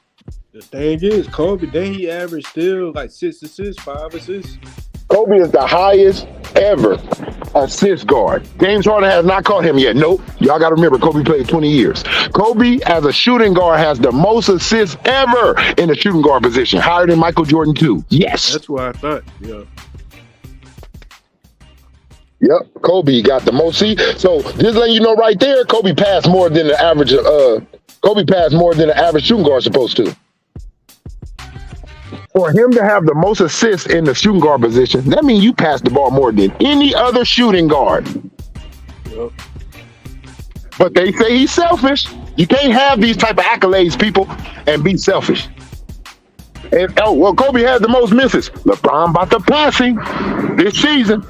The thing is, Kobe, then he averaged still like 6 assists, 5 assists. Kobe is the highest ever assist guard. James Harden has not caught him yet. Nope. Y'all got to remember, Kobe played 20 years. Kobe, as a shooting guard, has the most assists ever in the shooting guard position. Higher than Michael Jordan, too. Yes. That's what I thought. Yeah. Yep. Kobe got the most. See, so just letting you know right there, Kobe passed more than the average. Kobe passed more than the average shooting guard supposed to. For him to have the most assists in the shooting guard position, that means you pass the ball more than any other shooting guard. Yep. But they say he's selfish. You can't have these type of accolades, people, and be selfish. And Kobe has the most misses. LeBron about the passing this season.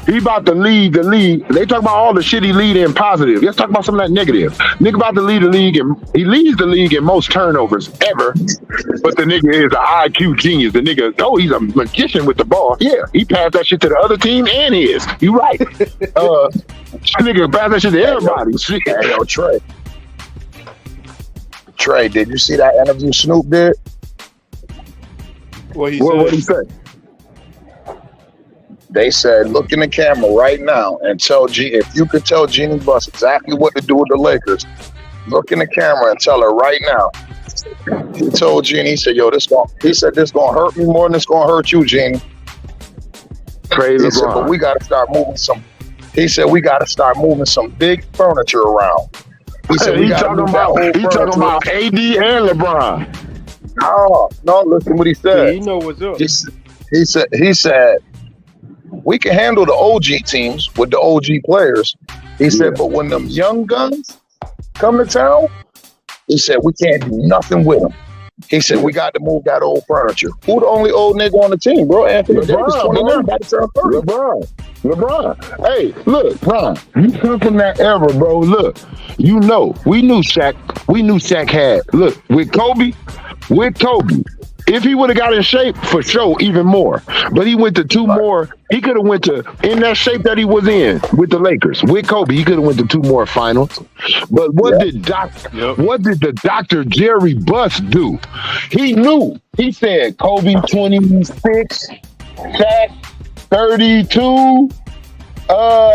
He about to lead the league. They talk about all the shit he lead in positive. Let's talk about some of that negative. Nigga about to lead the league, and he leads the league in most turnovers ever. But the nigga is an IQ genius. The nigga, he's a magician with the ball. Yeah, he passed that shit to the other team and his. You right. Nigga passed that shit to everybody. Hey, yo, Trey, did you see that interview Snoop did? What he said? They said, look in the camera right now and tell if you could tell Jeanie Buss exactly what to do with the Lakers, look in the camera and tell her right now. He told Jeanie, he said, this gonna hurt me more than it's gonna hurt you, Jeanie. Crazy. He said, but we gotta start moving some big furniture around. He said, he's talking about AD and LeBron. No, listen what he said. Yeah, you know what's up. He said, we can handle the OG teams with the OG players. He said, but when them young guns come to town, he said, we can't do nothing with them. He said, we got to move that old furniture. Who the only old nigga on the team, bro? Anthony Davis, 29, about to turn 30. LeBron. Hey, look, Bron, you come from that era, bro. Look, we knew Shaq had, look, with Kobe, if he would have got in shape, for sure, even more. But he went to 2 more. He could have went to, in that shape that he was in with the Lakers, with Kobe, he could have went to 2 more finals. But what did the Dr. Jerry Buss do? He knew. He said, Kobe 26, Shaq 32,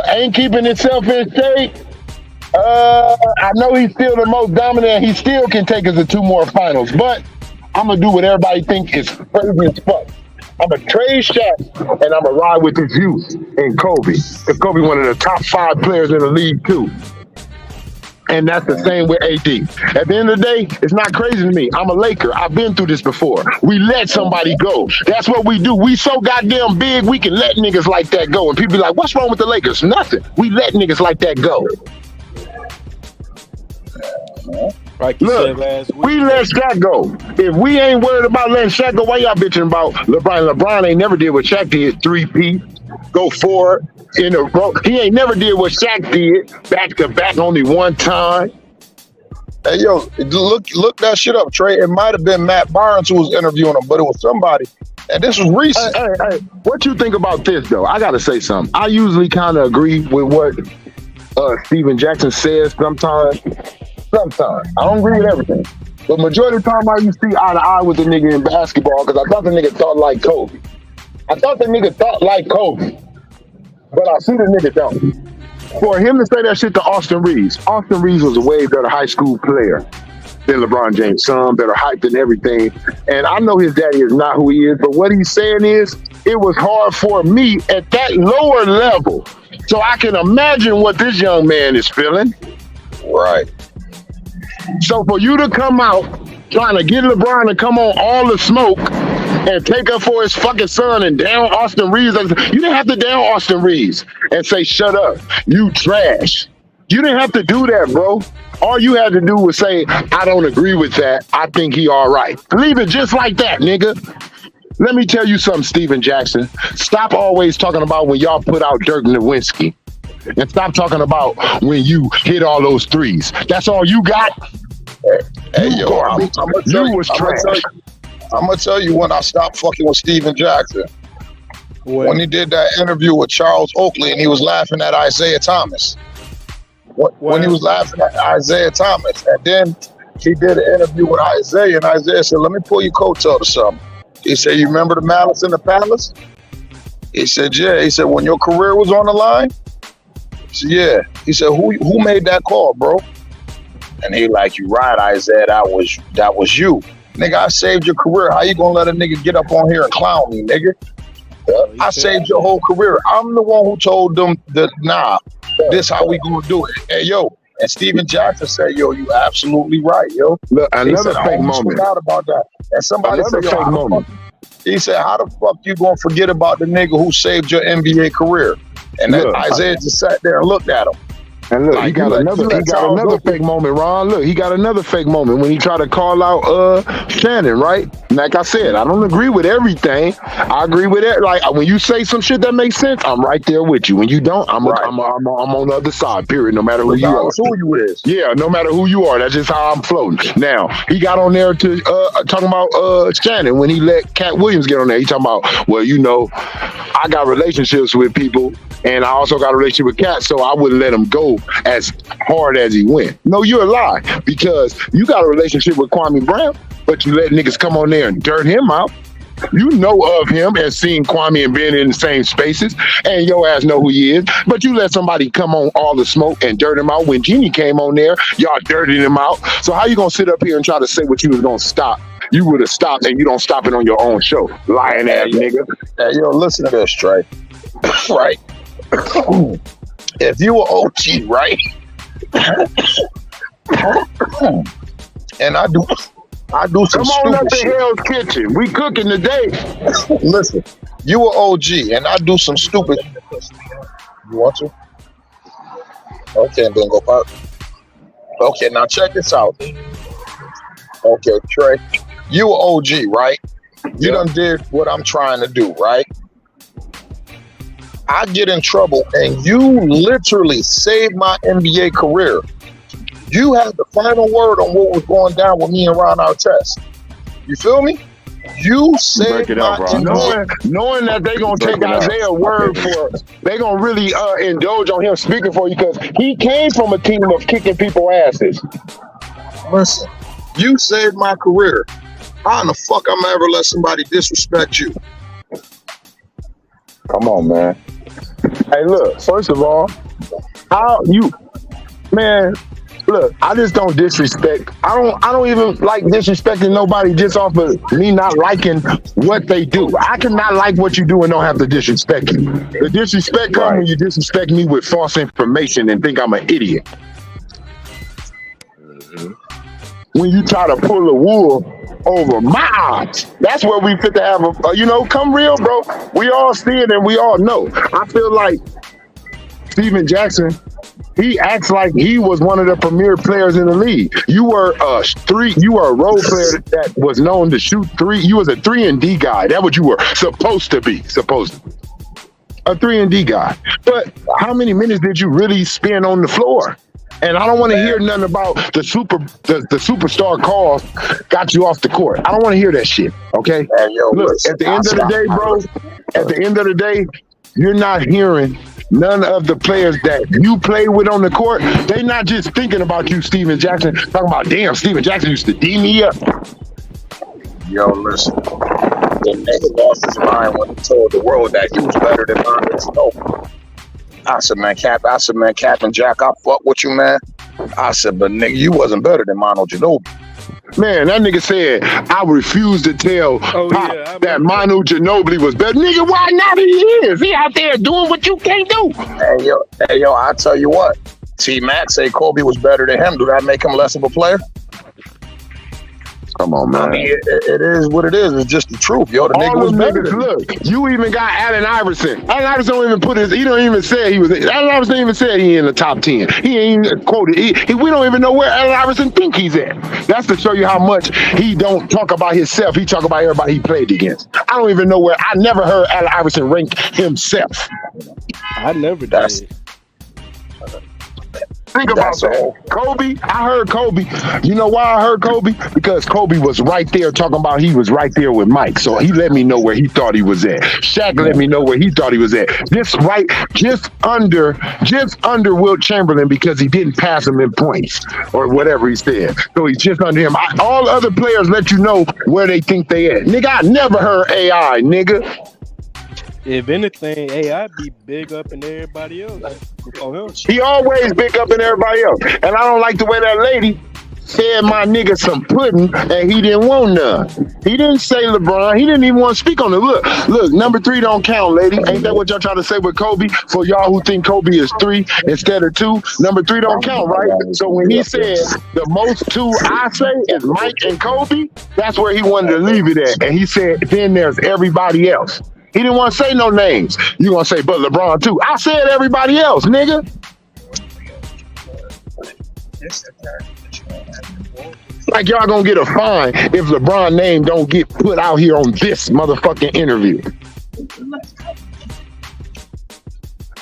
ain't keeping himself in shape. I know he's still the most dominant. He still can take us to 2 more finals, but I'm going to do what everybody think is crazy as fuck. I'm going to trade Shaq, and I'm going to ride with his youth and Kobe. Because Kobe one of the top 5 players in the league, too. and that's the same with AD. At the end of the day, it's not crazy to me. I'm a Laker. I've been through this before. We let somebody go. That's what we do. We so goddamn big, we can let niggas like that go. And people be like, what's wrong with the Lakers? Nothing. We let niggas like that go. Like you Look, said last week, we let Shaq go. If we ain't worried about letting Shaq go, why y'all bitching about LeBron? LeBron ain't never did what Shaq did, 3P, go forward in a row. He ain't never did what Shaq did, back to back only one time. Hey, yo, look that shit up, Trey. It might have been Matt Barnes who was interviewing him, but it was somebody. And this was recent. Hey, what you think about this, though? I got to say something. I usually kind of agree with what Steven Jackson says sometimes. Sometimes. I don't agree with everything. But majority of the time I used to see eye to eye with the nigga in basketball because I thought the nigga thought like Kobe. But I see the nigga don't. For him to say that shit to Austin Reeves was a way better high school player than LeBron James' son, better hype than everything. And I know his daddy is not who he is, but what he's saying is it was hard for me at that lower level. So I can imagine what this young man is feeling. Right. So for you to come out trying to get LeBron to come on all the smoke and take up for his fucking son and down Austin Reeves, you didn't have to down Austin Reeves and say, shut up, you trash. You didn't have to do that, bro. All you had to do was say, I don't agree with that. I think he all right. Leave it just like that, nigga. Let me tell you something, Steven Jackson. Stop always talking about when y'all put out Dirk Nowitzki. And stop talking about when you hit all those threes. That's all you got? Hey, yo, I'm gonna tell you when I stopped fucking with Steven Jackson. When he did that interview with Charles Oakley and he was laughing at Isaiah Thomas. When he was laughing at Isaiah Thomas. And then he did an interview with Isaiah, and Isaiah said, let me pull your coattail to something. He said, you remember the Malice in the Palace? He said, yeah. He said, when your career was on the line? He said, yeah. He said, who made that call, bro? And he like, you right, Isaiah, that was you. Nigga, I saved your career. How you gonna let a nigga get up on here and clown me, nigga? I saved your whole career. I'm the one who told them that, nah, this how we gonna do it. Hey, yo, and Steven Jackson said, yo, you absolutely right, yo. Look, another fake moment. Forgot about that. And somebody said, fake moment. He said, how the fuck you gonna forget about the nigga who saved your NBA career? And then Isaiah just sat there and looked at him. And look, he got another fake moment, Ron. Look, he got another fake moment when he tried to call out Shannon, right? Like I said, I don't agree with everything. I agree with it. Like when you say some shit that makes sense, I'm right there with you. When you don't, I'm on the other side. Period. No matter who you are. Who you is. Yeah, no matter who you are. That's just how I'm floating. Now he got on there to talking about Shannon when he let Cat Williams get on there. He talking about, well, you know, I got relationships with people, and I also got a relationship with Cat, so I wouldn't let him go as hard as he went. No, you're a lie, because you got a relationship with Kwame Brown, but you let niggas come on there and dirt him out. You know of him and seen Kwame and been in the same spaces, and your ass know who he is, but you let somebody come on all the smoke and dirt him out. When Jeannie came on there, y'all dirted him out. So how you gonna sit up here and try to say what you was gonna stop? You would have stopped, and you don't stop it on your own show. Lying ass nigga. Hey, yo, listen to this, Trey. Right? If you were OG, right? And I do some Come on up stupid to shit. Hell's Kitchen. We cooking today. Listen, you were OG, and I do some stupid. You want to? Okay, and then go park. Okay, now check this out. Okay, Trey, you were OG, right? You done did what I'm trying to do, right? I get in trouble, and you literally saved my NBA career. You had the final word on what was going down with me and Ron Artest. You feel me? You saved my knowing that they gonna take Isaiah's word for it. They gonna really indulge on him speaking for you, because he came from a team of kicking people asses. Listen, you saved my career. How in the fuck I'm ever let somebody disrespect you? Come on, man. Hey, look, first of all, look, I just don't disrespect. I don't even like disrespecting nobody just off of me not liking what they do. I cannot like what you do and don't have to disrespect you. The disrespect comes when you disrespect me with false information and think I'm an idiot. when you try to pull the wool over my eyes. That's where we fit to have come real, bro. We all see it and we all know. I feel like Steven Jackson, he acts like he was one of the premier players in the league. You were a role player that was known to shoot three. You was a 3-and-D guy. That's what you were supposed to be. A 3-and-D guy. But how many minutes did you really spend on the floor? And I don't want to hear nothing about the superstar calls got you off the court. I don't want to hear that shit. Okay. Look, at the end of the day, bro. At the end of the day, you're not hearing none of the players that you play with on the court. They not just thinking about you, Steven Jackson. Talking about, damn, Steven Jackson used to D me up. Yo, listen. The nigga lost his mind when he told the world that he was better than Manu Ginobili. I said, man, Captain Jack, I fuck with you, man. I said, but nigga, you wasn't better than Manu Ginobili. Man, that nigga said, I refuse to tell Pop that Manu Ginobili was better. Nigga, why not? He is. He out there doing what you can't do. Hey, yo, I tell you what. T-Mac say Kobe was better than him. Do that make him less of a player? Come on, man. I mean, it is what it is. It's just the truth, yo. The nigga was better. Look, you even got Allen Iverson. Allen Iverson don't even he don't even say he was. Allen Iverson even said he in the top 10. He ain't even quoted. We don't even know where Allen Iverson think he's at. That's to show you how much he don't talk about himself. He talk about everybody he played against. I don't even know where. I never heard Allen Iverson rank himself. I never did. Think about that. Kobe, I heard Kobe. You know why I heard Kobe? Because Kobe was right there talking about he was right there with Mike. So he let me know where he thought he was at. Shaq let me know where he thought he was at. Just under Wilt Chamberlain because he didn't pass him in points or whatever he said. So he's just under him. All other players let you know where they think they at. Nigga, I never heard AI, nigga. If anything, AI be big up in everybody else. He always big up in everybody else. And I don't like the way that lady fed my nigga some pudding and he didn't want none. He didn't say LeBron. He didn't even want to speak on it. Look, number 3 don't count, lady. Ain't that what y'all trying to say with Kobe? For y'all who think Kobe is 3 instead of 2, number 3 don't count, right? So when he said the most 2 I say is Mike and Kobe, that's where he wanted to leave it at. And he said, then there's everybody else. He didn't want to say no names. You gonna say, but LeBron too. I said everybody else, nigga. Like y'all gonna get a fine if LeBron name don't get put out here on this motherfucking interview.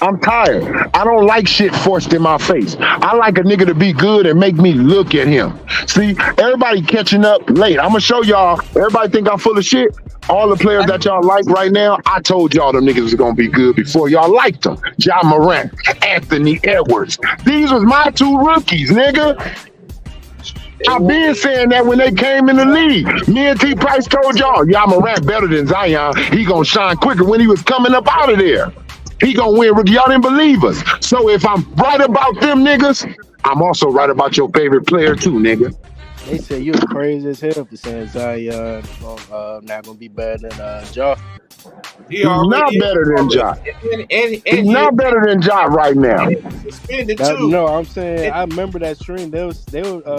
I'm tired. I don't like shit forced in my face. I like a nigga to be good and make me look at him. See, everybody catching up late. I'm gonna show y'all. Everybody think I'm full of shit. All the players that y'all like right now, I told y'all them niggas was gonna be good before y'all liked them. Ja Morant, Anthony Edwards. These was my 2 rookies, nigga. I've been saying that when they came in the league. Me and T. Price told y'all, Ja Morant better than Zion. He gonna shine quicker when he was coming up out of there. He gonna win rookie. Y'all didn't believe us. So if I'm right about them niggas, I'm also right about your favorite player too, nigga. They say you're crazy as hell for saying Zion not gonna be better than Ja. He's not better than Ja. He's not better than Ja right now. No, I'm saying I remember that stream. They were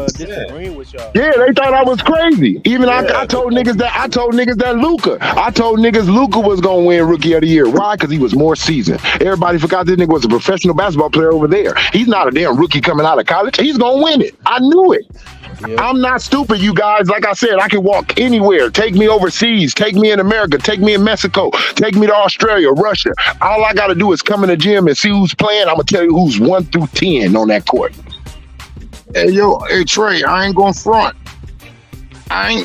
disagreeing with y'all. Yeah, they thought I was crazy. Even I told niggas that Luka. I told niggas Luka was gonna win Rookie of the Year. Why? Because he was more seasoned. Everybody forgot this nigga was a professional basketball player over there. He's not a damn rookie coming out of college. He's gonna win it. I knew it. Yep. I'm not stupid, you guys. Like I said, I can walk anywhere. Take me overseas. Take me in America. Take me in Mexico. Take me to Australia, Russia. All I got to do is come in the gym and see who's playing. I'm going to tell you who's 1 through 10 on that court. Hey, Trey, I ain't going to front. I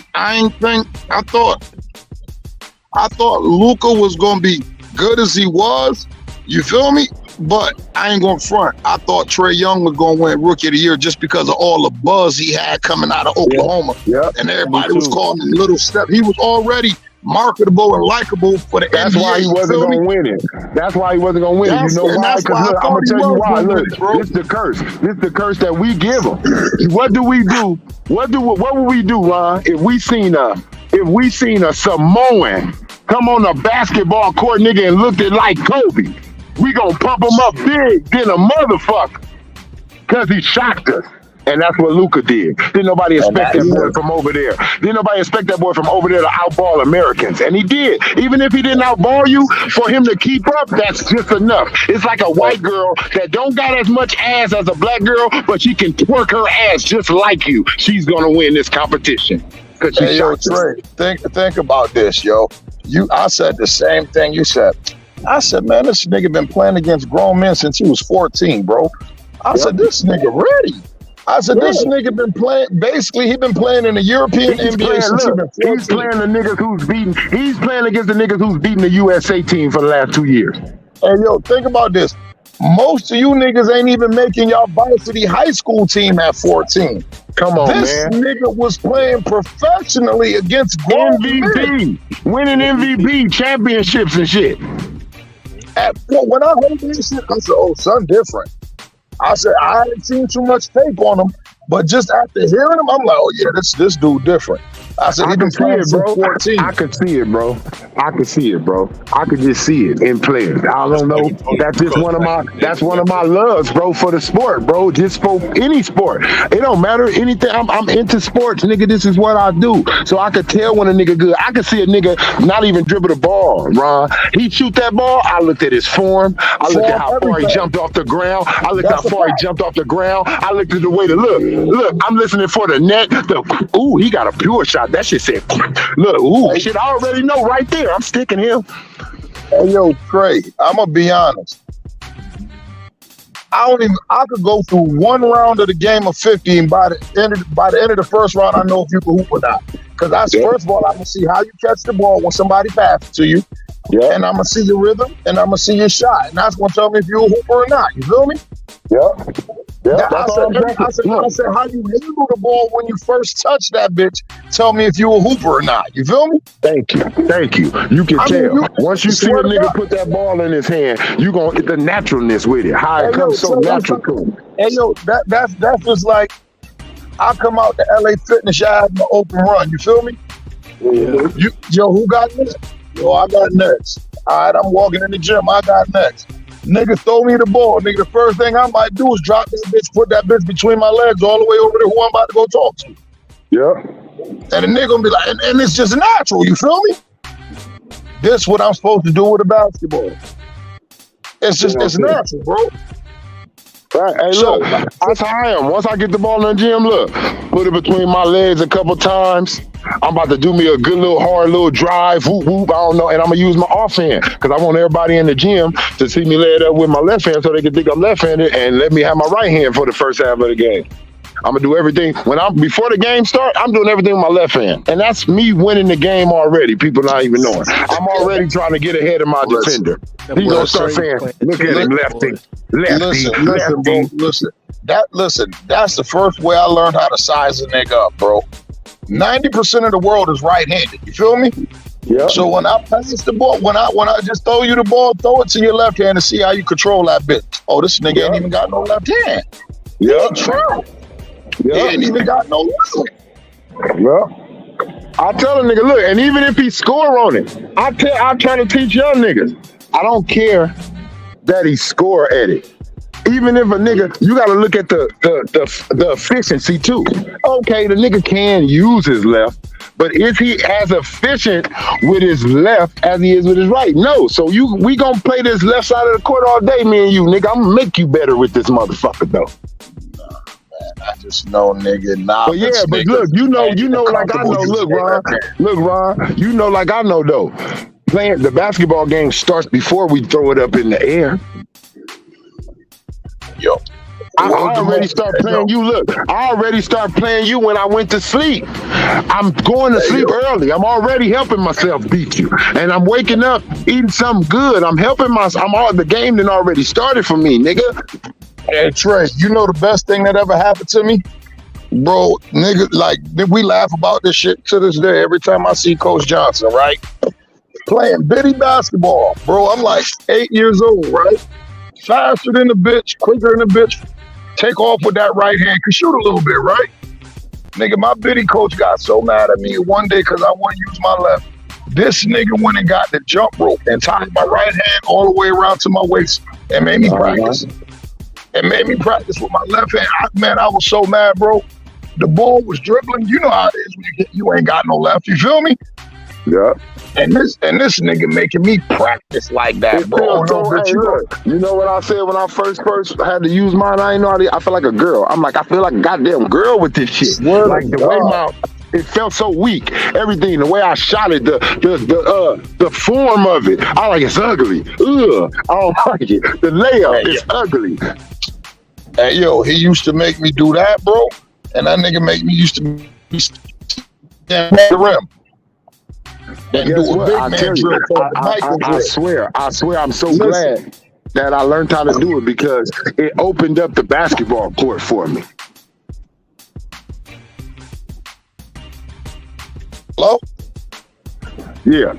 thought Luka was going to be good as he was. You feel me? But I ain't going to front. I thought Trae Young was going to win Rookie of the Year just because of all the buzz he had coming out of Oklahoma. Yeah. And everybody was calling him Little Step. He was already marketable and likable for the NBA. That's why he wasn't going to win it. That's why he wasn't going to win it. You know why? Because I'm going to tell you why. Look, this the curse. This the curse that we give him. What do we do? What would we do, Ron, if we seen a Samoan come on a basketball court, nigga, and looked at like Kobe? We gonna pump him up big than a motherfucker. Cause he shocked us. And that's what Luka did. Didn't nobody And expect that that boy is from over there. Didn't nobody expect that boy from over there to outball Americans. And he did. Even if he didn't outball you, for him to keep up, that's just enough. It's like a white girl that don't got as much ass as a black girl, but she can twerk her ass just like you. She's gonna win this competition. Cause she Hey, yo, shot you. Trey, think about this, yo. I said the same thing you said. I said, man, this nigga been playing against grown men since he was 14, bro. I said, this nigga ready. I said, this nigga been playing. Basically, he been playing in the European He's NBA playing, since he look, been he's 14. playing the niggas who's beating. He's playing against the niggas who's beating the USA team for the last 2 years. Hey, yo, think about this. Most of you niggas ain't even making y'all varsity high school team at 14. Come on, This man. nigga was playing professionally against grown men. MVP, winning MVP championships and shit. When I heard this shit, I said, oh, son, different. I said, I hadn't seen too much tape on him, but just after hearing him, I'm like, oh, yeah, this dude different. I said, I he can been see playing it, since bro. 14. I can see it, bro. I can see it, bro. I can just see it in players. I don't know. That's just one of my loves, bro, for the sport, bro. Just for any sport. It don't matter anything. I'm into sports, nigga. This is what I do. So I could tell when a nigga good. I could see a nigga not even dribble the ball, Ron. He shoot that ball. I looked at his form. I looked at how far he jumped off the ground. I looked how far he jumped off the ground. I looked at the way to look. Look, I'm listening for the net. Ooh, he got a pure shot. That shit said, look, ooh, shit, I already know right there. I'm sticking him. Hey, yo, Trey, I'm gonna be honest. I could go through one round of the game of 50, and by the end of the first round, I know if you can hoop or not. Because first of all, I'm gonna see how you catch the ball when somebody passes to you. Yeah. And I'm gonna see your rhythm, and I'm gonna see your shot, and that's gonna tell me if you're a hooper or not. You feel me? Yeah. Yeah. I said, how you handle the ball when you first touch that bitch, tell me if you a hooper or not. You feel me? Thank you. You can tell. Once you see a nigga put that ball in his hand, you gonna get the naturalness with it. How it comes so natural to him. And yo, that's just like I come out to LA Fitness, y'all have an open run. You feel me? Yeah. Yo, who got next? Yo, I got next. All right, I'm walking in the gym. I got next. Nigga, throw me the ball. Nigga, the first thing I might do is drop that bitch, put that bitch between my legs all the way over there who I'm about to go talk to. Yeah. And the nigga gonna be like, and it's just natural, you feel me? This what I'm supposed to do with a basketball. It's natural, bro. Right. Hey, look, that's how I am. Once I get the ball in the gym, look, put it between my legs a couple times. I'm about to do me a good little hard little drive, whoop, whoop, I don't know, and I'm gonna use my offhand because I want everybody in the gym to see me lay it up with my left hand so they can think I'm left-handed and let me have my right hand for the first half of the game. I'm gonna do everything before the game start. I'm doing everything with my left hand, and that's me winning the game already. People not even knowing. I'm already trying to get ahead of my defender. He's gonna start saying, "Look at him, lefty, lefty, Listen, bro. Listen. That's the first way I learned how to size a nigga up, bro. 90% of the world is right-handed. You feel me? Yeah. So when I pass the ball, when I just throw you the ball, throw it to your left hand and see how you control that bitch. Oh, this nigga ain't even got no left hand. Yeah. He ain't even got no left. Well, I tell a nigga, look, and even if he score on it, I try to teach young niggas. I don't care that he score at it. Even if a nigga, you got to look at the efficiency too. Okay, the nigga can use his left, but is he as efficient with his left as he is with his right? No. So we gonna play this left side of the court all day, me and you, nigga. I'm gonna make you better with this motherfucker though. I just know, nigga. Nah, but yeah, but look, you know, like I know. Look, Ron, you know, like I know though. Playing the basketball game starts before we throw it up in the air. Yo, I already start playing you. Look, I already start playing you when I went to sleep. I'm going to sleep early. I'm already helping myself beat you, and I'm waking up eating something good. I'm helping myself. The game done already started for me, nigga. Hey Trey, you know the best thing that ever happened to me, bro? Nigga, like we laugh about this shit to this day. Every time I see Coach Johnson, right, playing bitty basketball, bro. I'm like 8 years old, right? Faster than the bitch, quicker than the bitch. Take off with that right hand, can shoot a little bit, right? Nigga, my bitty coach got so mad at me one day because I wouldn't use my left. This nigga went and got the jump rope and tied my right hand all the way around to my waist and made me practice. and made me practice with my left hand. Man, I was so mad, bro. The ball was dribbling. You know how it is when you ain't got no left. You feel me? Yeah. And this nigga making me practice like that, It bro. feels so, hey, look, you know what I said when I first had to use mine? I ain't know how to, I feel like a girl. I'm like, I feel like a goddamn girl with this shit. Like the way it felt so weak. Everything, the way I shot it, the form of it. I like it's ugly. Ugh, I don't like it. The layup is ugly. Hey, yo, he used to make me do that, bro. And that nigga used to stand at the rim. And do a big man drill called the Michael drill. I swear, I'm so glad that I learned how to do it because it opened up the basketball court for me. Hello? Yeah.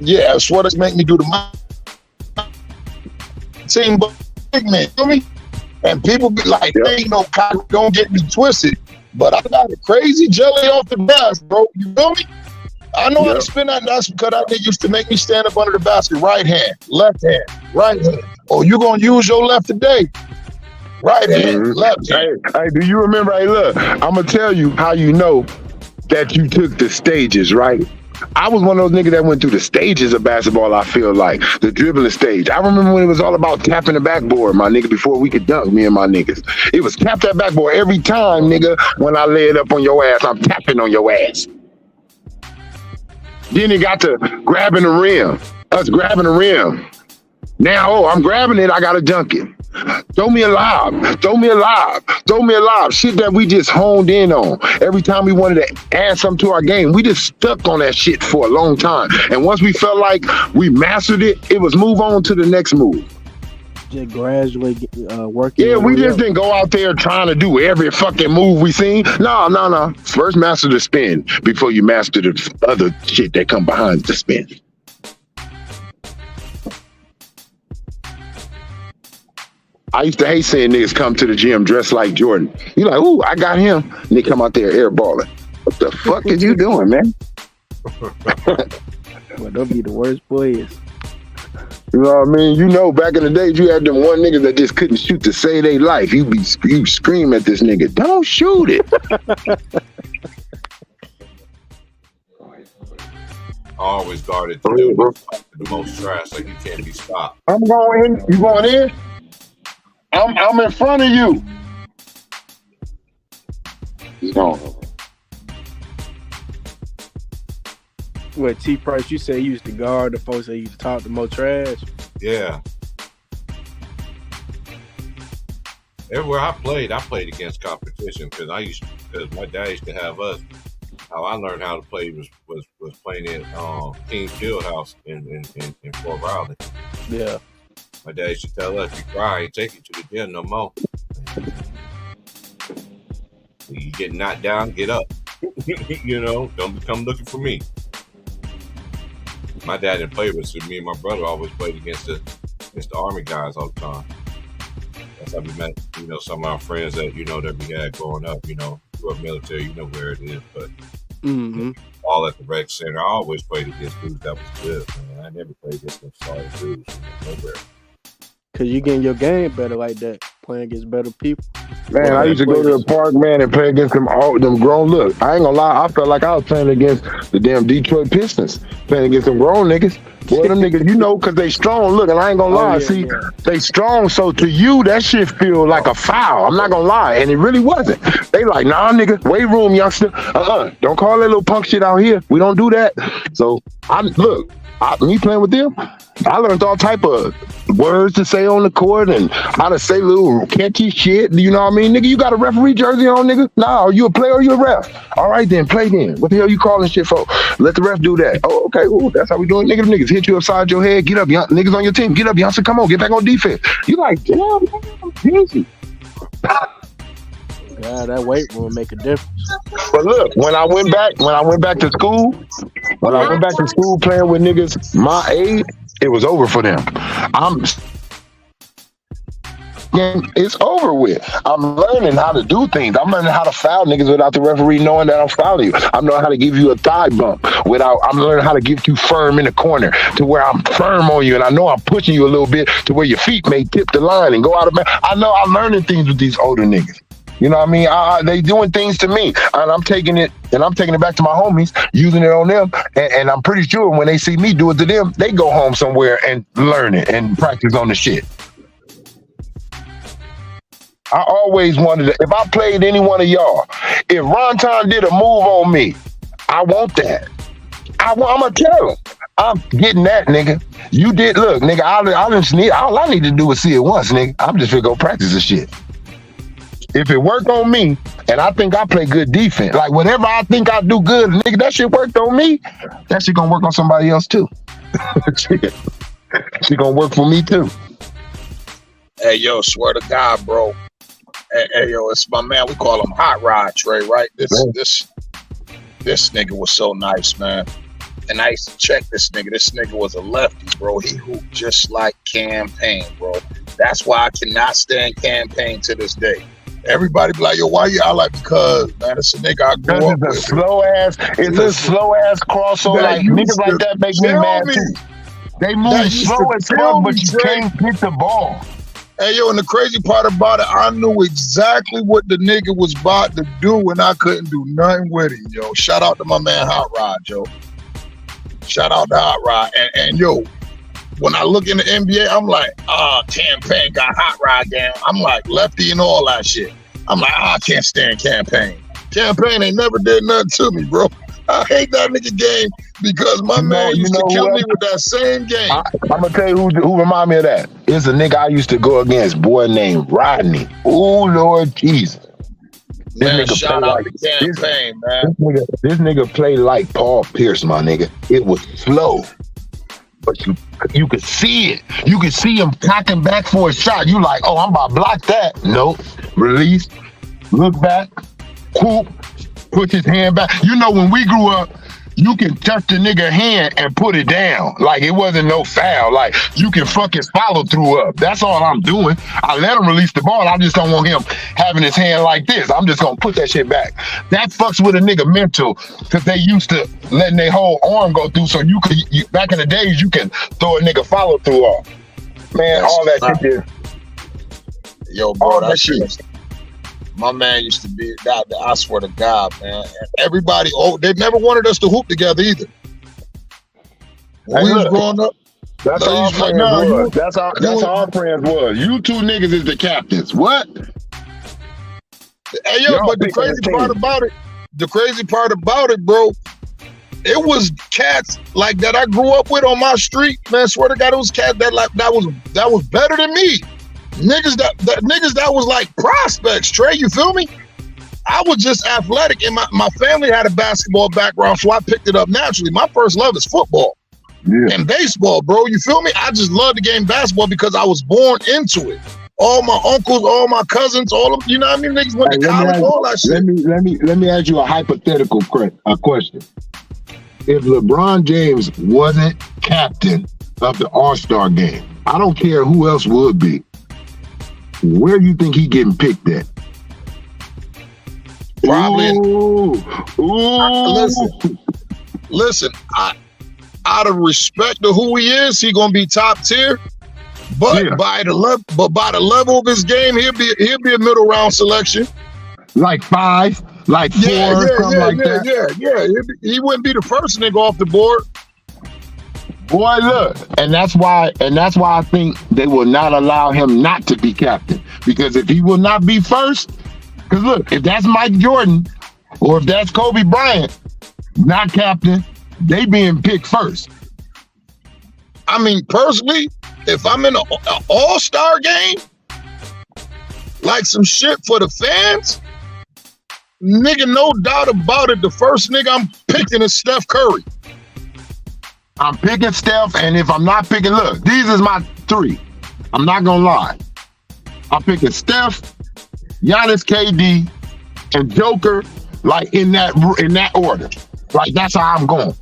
Yeah, that's what it make me do the team big man, feel me? And people be like, they ain't no cotton, don't get me twisted. But I got a crazy jelly off the basket, bro. You feel me? I know how to spin that. That's because that nigga used to make me stand up under the basket. Right hand, left hand, right hand. Oh, you gonna use your left today? Right hand, left hand. Hey, do you remember? Hey, look, I'm gonna tell you how you know that you took the stages, right? I was one of those niggas that went through the stages of basketball, I feel like. The dribbling stage. I remember when it was all about tapping the backboard, my nigga, before we could dunk, me and my niggas. It was tap that backboard every time, nigga. When I lay it up on your ass, I'm tapping on your ass. Then it got to grabbing the rim. Us grabbing the rim. Now, I'm grabbing it, I gotta dunk it. Throw me a lob. Throw me a lob. Throw me a lob. Shit that we just honed in on. Every time we wanted to add something to our game, we just stuck on that shit for a long time. And once we felt like we mastered it, it was move on to the next move. Just gradually working. Yeah, we just didn't go out there trying to do every fucking move we seen. No. First master the spin before you master the other shit that come behind the spin. I used to hate seeing niggas come to the gym dressed like Jordan. You like, ooh, I got him. And they come out there airballing. What the fuck is you doing, man? Well, they'll be the worst boys. You know what I mean? You know, back in the days, you had them one nigga that just couldn't shoot to save their life. You scream at this nigga, don't shoot it. I always guarded the most trash, like you can't be stopped. I'm going in. You going in? I'm in front of you. He's gone. What, T-Price, you say you used to guard the folks that used to talk the most trash? Yeah. Everywhere I played against competition because my dad used to have us. How I learned how to play was playing in King Fieldhouse in Fort Riley. Yeah. My dad used to tell us, "You cry, I ain't take you to the gym no more. You get knocked down, get up. You know, don't come looking for me." My dad didn't play with us, so me and my brother always played against the Army guys all the time. That's how we met, some of our friends that, that we had growing up, grew up military, you know where it is, but all at the rec center. I always played against dudes that was good, man. I never played against them solid dudes, nowhere. Cause you getting your game better like that, playing against better people. Man, I used to go to the park, man, and play against them grown. Look, I ain't gonna lie, I felt like I was playing against the damn Detroit Pistons, playing against them grown niggas. Boy, them niggas, cause they strong. Look, and I ain't gonna lie. They strong, so to you, that shit feel like a foul. I'm not gonna lie, and it really wasn't. They like, nah, nigga, weight room, youngster. Don't call that little punk shit out here. We don't do that. So, me playing with them, I learned all type of words to say on the court and how to say little catchy shit. You know what I mean? Nigga, you got a referee jersey on, nigga? Nah, are you a player or you a ref? All right then, play then. What the hell you calling shit for? Let the ref do that. Oh, okay, ooh, that's how we doing. Niggas hit you upside your head. Get up, niggas on your team. Get up, youngster. Come on, get back on defense. You like, damn, I'm easy. Yeah, that weight will make a difference. But look, when I went back to school, playing with niggas my age, it was over for them. game, it's over with. I'm learning how to do things. I'm learning how to foul niggas without the referee knowing that I'm fouling you. I'm learning how to give you a thigh bump without. I'm learning how to get you firm in the corner to where I'm firm on you, and I know I'm pushing you a little bit to where your feet may tip the line and go out of. I know I'm learning things with these older niggas. You know what I mean? They doing things to me, and I'm taking it back to my homies, using it on them, and I'm pretty sure when they see me do it to them, they go home somewhere and learn it and practice on the shit. I always wanted to, if I played any one of y'all, if Ronton did a move on me, I want that. I'm gonna tell him, I'm getting that, nigga. You did, look, nigga, all I need to do is see it once, nigga. I'm just gonna go practice the shit. If it worked on me, and I think I play good defense, like whatever I think I do good, nigga, that shit worked on me, that shit gonna work on somebody else too. She gonna work for me too. Hey, yo, swear to God, bro. Hey, yo, it's my man. We call him Hot Rod Trey, right? This nigga was so nice, man. And I used to check this nigga. This nigga was a lefty, bro. He hooped just like Cam Payne, bro. That's why I cannot stand Cam Payne to this day. Everybody be like, yo, why you out? Like, because, man, it's a nigga I grew up with. It's a slow ass crossover. Like, niggas like that make me mad too. They move slow as fuck, but you can't hit the ball. Hey, yo, and the crazy part about it, I knew exactly what the nigga was about to do, and I couldn't do nothing with it, yo. Shout out to my man Hot Rod, yo. Shout out to Hot Rod. And yo, when I look in the NBA, I'm like, Cam Payne got Hot Rod down. I'm like, lefty and all that shit. I'm like, I can't stand Cam Payne. Cam Payne ain't never did nothing to me, bro. I hate that nigga game because my man used to kill me with that same game. I'm going to tell you who remind me of that. It's a nigga I used to go against, boy named Rodney. Oh, Lord Jesus. Man, shout out to Cam Payne, man. This nigga played like Paul Pierce, my nigga. It was slow. But you could see it. You could see him cocking back for a shot. You like, oh, I'm about to block that. Nope. Release. Look back. Whoop. Put his hand back. You know, when we grew up, you can touch the nigga hand and put it down. Like, it wasn't no foul. Like, you can fuck his follow through up. That's all I'm doing. I let him release the ball. I just don't want him having his hand like this. I'm just going to put that shit back. That fucks with a nigga mental because they used to letting their whole arm go through. So you could, back in the days, you can throw a nigga follow through off. Man, all that shit is. Yo, bro, that shit. My man used to be that. I swear to God, man. And everybody, they never wanted us to hoop together either. When we was growing up, that's how our friends was. That's how our friends was. You two niggas is the captains. What? Hey, yo, but the crazy part about it, bro, it was cats like that I grew up with on my street. Man, swear to God, it was cats that was better than me. Niggas that was like prospects, Trey, you feel me? I was just athletic, and my family had a basketball background, so I picked it up naturally. My first love is football and baseball, bro. You feel me? I just love the game basketball because I was born into it. All my uncles, all my cousins, all of them, you know what I mean? Niggas went to college, all that shit. Let me ask you a hypothetical question. If LeBron James wasn't captain of the All-Star game, I don't care who else would be. Where do you think he getting picked at? Probably. Ooh. Listen. Out of respect to who he is, he gonna be top tier. But by the level of his game, he'll be a middle round selection. Like 5, like 4, something like that. Yeah. He wouldn't be the first nigga off the board. Boy, look, and that's why I think they will not allow him not to be captain. Because if he will not be first, because look, if that's Mike Jordan or if that's Kobe Bryant, not captain, they being picked first. I mean, personally, if I'm in an all-star game, like some shit for the fans, nigga, no doubt about it, the first nigga I'm picking is Steph Curry. I'm picking Steph, and if I'm not picking, look, these is my 3. I'm not gonna lie. I'm picking Steph, Giannis, KD, and Joker, like in that order. Like that's how I'm going.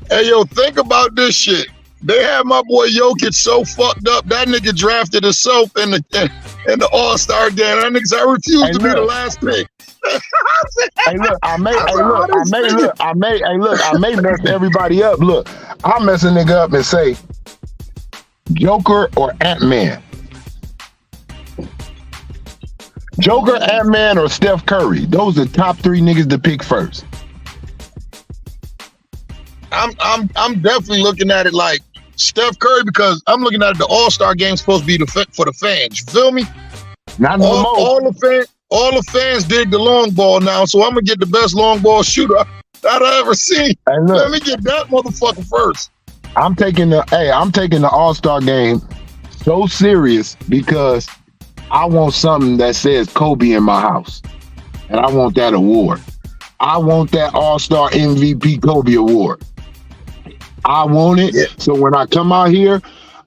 Hey, yo, think about this shit. They had my boy Jokic so fucked up. That nigga drafted himself in the All-Star game. That nigga said, I refuse to be the last pick. Hey, look, I may mess everybody up. Look, I'll mess a nigga up and say Joker or Ant-Man. Joker, Ant-Man, or Steph Curry. Those are top 3 niggas to pick first. I'm definitely looking at it like Steph Curry because I'm looking at it, the All-Star game supposed to be for the fans. You feel me? Not no more. All the fans dig the long ball now, so I'm gonna get the best long ball shooter that I ever seen. Hey, look, let me get that motherfucker first. I'm taking the All-Star game so serious because I want something that says Kobe in my house. And I want that award. I want that All-Star MVP Kobe award. I want it. Yeah. So when I come out here,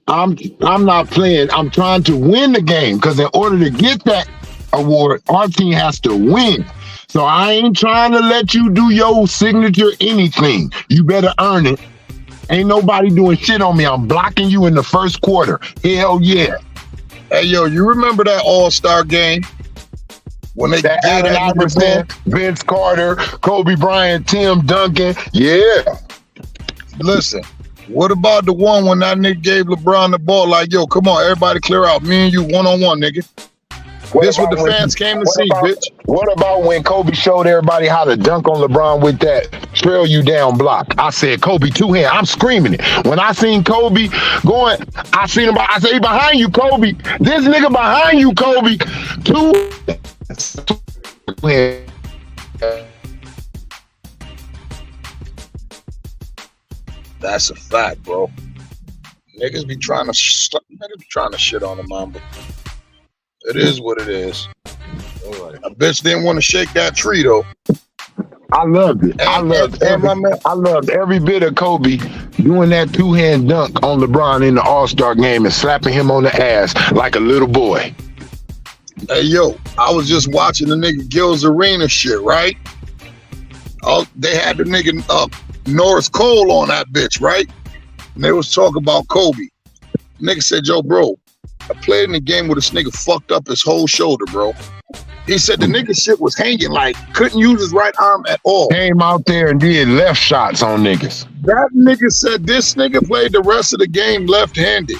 I'm not playing. I'm trying to win the game because in order to get that award, our team has to win. So I ain't trying to let you do your signature anything. You better earn it. Ain't nobody doing shit on me. I'm blocking you in the first quarter. Hell yeah. Hey, yo, you remember that All-Star game? When they that Allen Iverson, Vince Carter, Kobe Bryant, Tim Duncan. Yeah. Listen, what about the one when that nigga gave LeBron the ball like, yo, come on, everybody clear out. Me and you one-on-one, nigga. This what the fans came to see, bitch. What about when Kobe showed everybody how to dunk on LeBron with that trail you down block? I said, Kobe, 2-hand. I'm screaming it. When I seen Kobe going, I seen him. I said, he behind you, Kobe. This nigga behind you, Kobe. 2 That's a fact, bro. Niggas be trying to shit on the Mamba. It is what it is. A bitch didn't want to shake that tree though. I loved it. I loved every bit of Kobe doing that 2-hand dunk on LeBron in the All-Star game and slapping him on the ass like a little boy. Hey yo, I was just watching the nigga Gil's Arena shit, right? Oh, they had the nigga Norris Cole on that bitch, right? And they was talking about Kobe. Nigga said, yo, bro, I played in the game where this nigga fucked up his whole shoulder, bro. He said the nigga shit was hanging, like couldn't use his right arm at all. Came out there and did left shots on niggas. That nigga said this nigga played the rest of the game left-handed.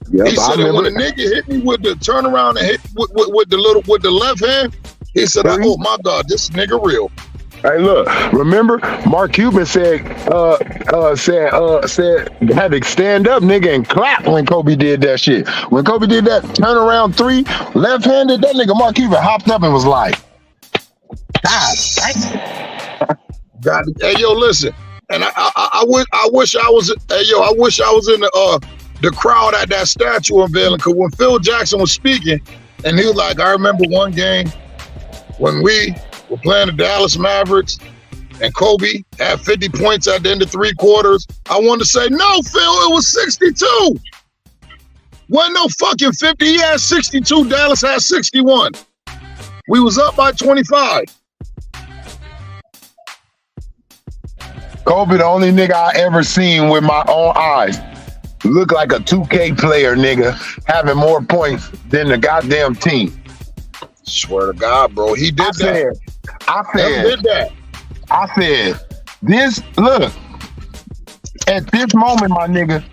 Yep, he said that when a nigga hit me with the turnaround and hit with the left hand, he said, oh my God, this nigga real. Hey, look, remember Mark Cuban said had to stand up, nigga, and clap when Kobe did that shit. When Kobe did that turnaround 3, left-handed, that nigga Mark Cuban hopped up and was like, God, hey yo, listen, and I wish I was in the crowd at that statue unveiling, because when Phil Jackson was speaking, and he was like, I remember one game when we were playing the Dallas Mavericks and Kobe had 50 points at the end of 3 quarters. I wanted to say, no, Phil, it was 62. Wasn't no fucking 50. He had 62. Dallas had 61. We was up by 25. Kobe, the only nigga I ever seen with my own eyes, look like a 2K player, nigga, having more points than the goddamn team. Swear to God, bro, he did that. I said, this, look, at this moment, my nigga,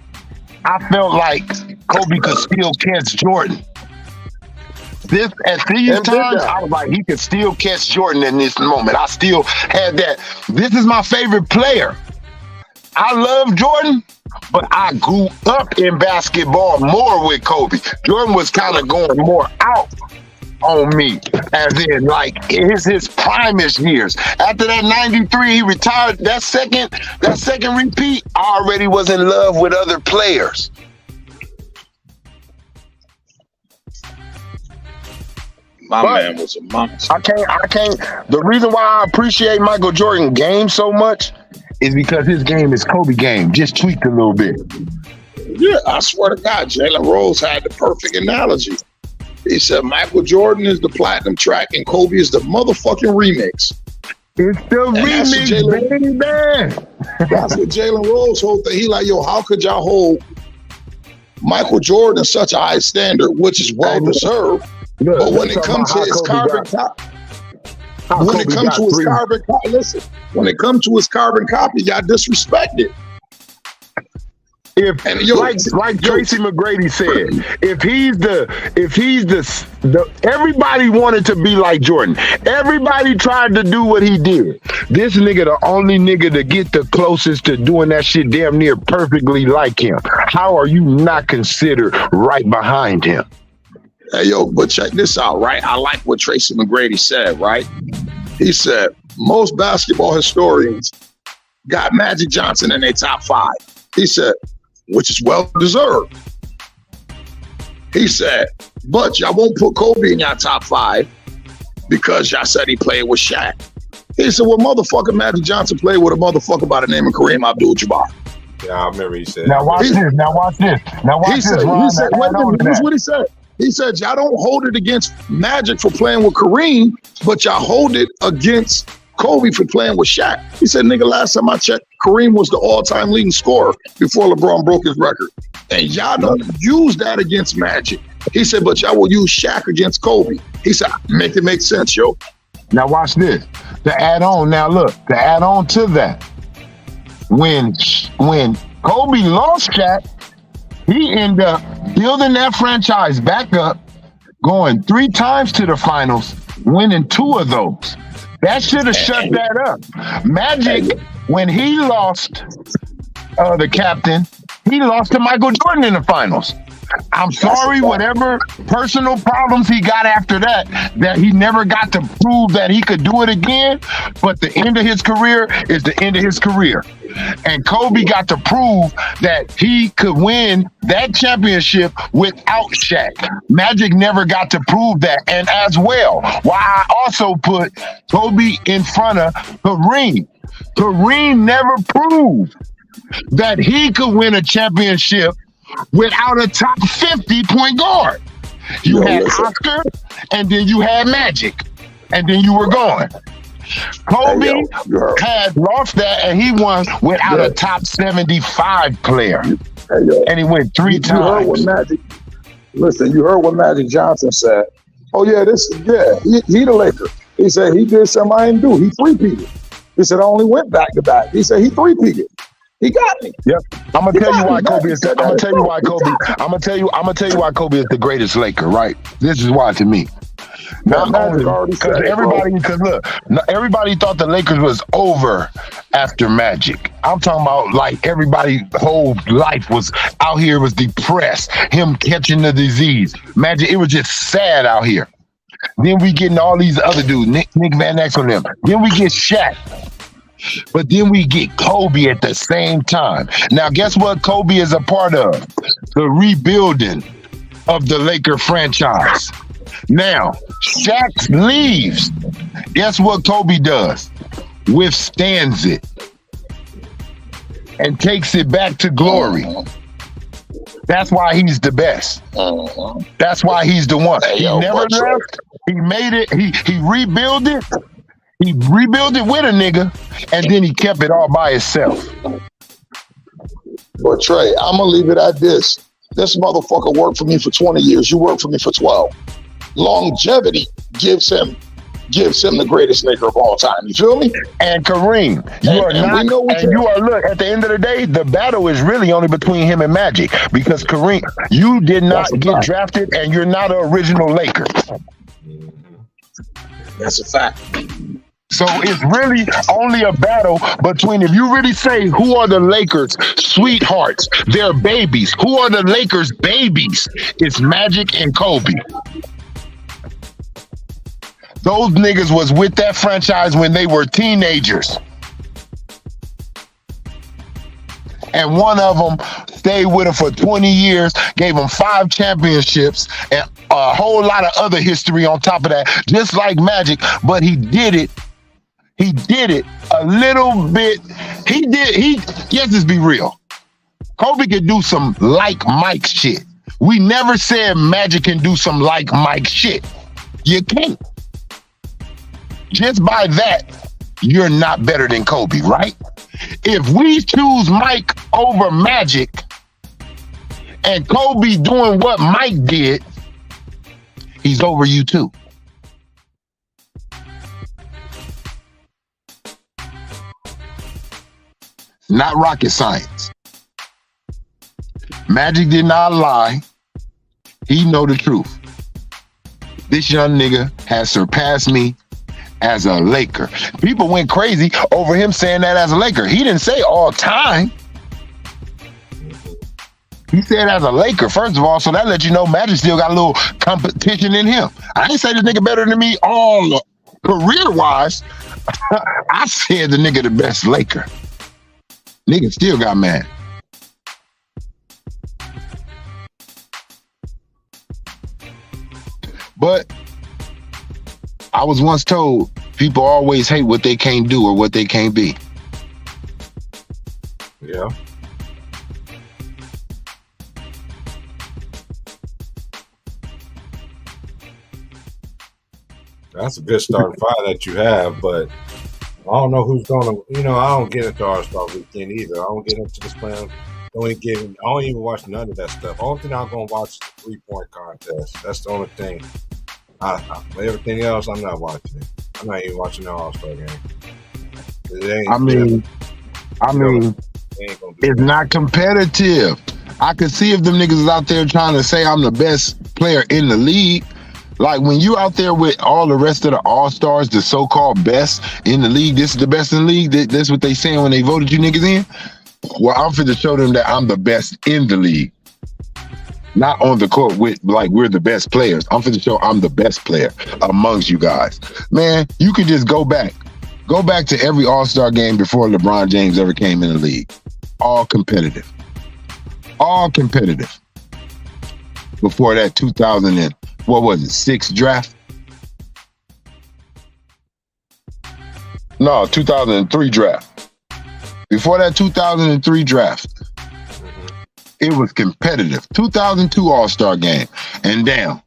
I felt like Kobe could still catch Jordan. At these times, I was like, he could still catch Jordan in this moment. I still had that. This is my favorite player. I love Jordan, but I grew up in basketball more with Kobe. Jordan was kind of going more out on me, as in like his primest years. After that 93, he retired. That second repeat, I already was in love with other players. My man was a monster. I can't. The reason why I appreciate Michael Jordan's game so much is because his game is Kobe game, just tweaked a little bit. Yeah, I swear to God, Jalen Rose had the perfect analogy. He said Michael Jordan is the platinum track and Kobe is the motherfucking remix. It's the And that's what remix, Jalen. baby. That's what Jalen Rose whole thing. He like, yo, how could y'all hold Michael Jordan such a high standard, which is well deserved, Look, but when let's it talk comes about to his how carbon Kobe got, copy, how when it Kobe comes got to his three. carbon copy, listen, when it comes to his carbon copy, y'all disrespect it. If And yo, like Tracy McGrady said, if he's the everybody wanted to be like Jordan. Everybody tried to do what he did. This nigga the only nigga to get the closest to doing that shit damn near perfectly like him. How are you not considered right behind him? hey, yo, but check this out, right? I like what Tracy McGrady said, right? He said most basketball historians got Magic Johnson in their top 5. He said, which is well deserved. He said, but y'all won't put Kobe in y'all top 5 because y'all said he played with Shaq. He said, well, motherfucker, Magic Johnson played with a motherfucker by the name of Kareem Abdul-Jabbar. Yeah, I remember he said. Now watch He- this. Now watch this. Now watch He this. said, Ron, wait to a add on minute, to here's that. what he said. He said, y'all don't hold it against Magic for playing with Kareem, but y'all hold it against Kobe for playing with Shaq. He said, nigga, last time I checked, Kareem was the all-time leading scorer before LeBron broke his record. And y'all don't use that against Magic. He said, but y'all will use Shaq against Kobe. He said, make it make sense, yo. Now watch this. To add on, now look, to add on to that, when Kobe lost Shaq, he ended up building that franchise back up, going 3 times to the finals, winning 2 of those. That should have shut that up. Magic, when he lost the captain, he lost to Michael Jordan in the finals. I'm sorry, whatever personal problems he got after that he never got to prove that he could do it again. But the end of his career is the end of his career. And Kobe got to prove that he could win that championship without Shaq. Magic never got to prove that. And as well, why I also put Kobe in front of Kareem. Kareem never proved that he could win a championship without a top 50 point guard. You had Oscar, and then you had Magic, and then you were gone. Kobe had lost that, and he won without a top 75 player. And he went 3 You heard what times. Magic, listen, you heard what Magic Johnson said. Oh, yeah, he the Laker. He said he did something I didn't do. He three-peated. He said I only went back-to-back. He said he three-peated. He got me. Yep. I'm gonna tell you why Kobe is. He I'm got gonna me. tell you why Kobe. I'm gonna tell you why Kobe is the greatest Laker. Right. This is why to me. Not Magic only already because said it, everybody, because look, everybody thought the Lakers was over after Magic. I'm talking about like everybody's whole life was out here was depressed. Him catching the disease. Magic, it was just sad out here. Then we getting all these other dudes, Nick Van Exel and them. Then we get Shaq. But then we get Kobe at the same time. Now, guess what Kobe is a part of? The rebuilding of the Laker franchise. Now, Shaq leaves. Guess what Kobe does? Withstands it and takes it back to glory. That's why he's the best. That's why he's the one. He never left. He made it. He rebuilt it. He rebuilt it with a nigga, and then he kept it all by himself. But Trey, I'm gonna leave it at this. This motherfucker worked for me for 20 years. You worked for me for 12. Longevity gives him the greatest Laker of all time. You feel me? And Kareem, you are look, at the end of the day, the battle is really only between him and Magic, because Kareem, you did not get drafted and you're not an original Laker. That's a fact. So it's really only a battle between, if you really say who are the Lakers' sweethearts, their babies, who are the Lakers' babies, it's Magic and Kobe. Those niggas was with that franchise when they were teenagers. And one of them stayed with him for 20 years, gave him 5 championships, and a whole lot of other history on top of that, just like Magic, but he did it a little bit. Let's be real. Kobe could do some like Mike shit. We never said Magic can do some like Mike shit. You can't. Just by that, you're not better than Kobe, right? If we choose Mike over Magic and Kobe doing what Mike did, he's over you too. Not rocket science. Magic did not lie. He know the truth. This young nigga has surpassed me as a Laker. People went crazy over him saying that as a Laker. He didn't say all time. He said as a Laker, first of all, so that lets you know Magic still got a little competition in him. I ain't say this nigga better than me all career-wise. I said the nigga the best Laker. Nigga still got mad. But I was once told people always hate what they can't do or what they can't be. Yeah. That's a good starting five that you have, but I don't know who's gonna. I don't get into All-Star Weekend either. I don't get into this plan. I don't even watch none of that stuff. Only thing I'm gonna watch is the 3-point contest. That's the only thing. But everything else, I'm not watching it. I'm not even watching the All-Star game. It's not competitive. I can see if them niggas is out there trying to say I'm the best player in the league. Like when you out there with all the rest of the all-stars, the so-called best in the league, this is the best in the league. That's what they saying when they voted you niggas in. Well, I'm finna show them that I'm the best in the league. Not on the court with like we're the best players. I'm finna show I'm the best player amongst you guys. Man, you can just go back. Go back to every all-star game before LeBron James ever came in the league. All competitive. All competitive. Before that 6 draft? No, 2003 draft. Before that 2003 draft, it was competitive. 2002 All-Star game. And damn,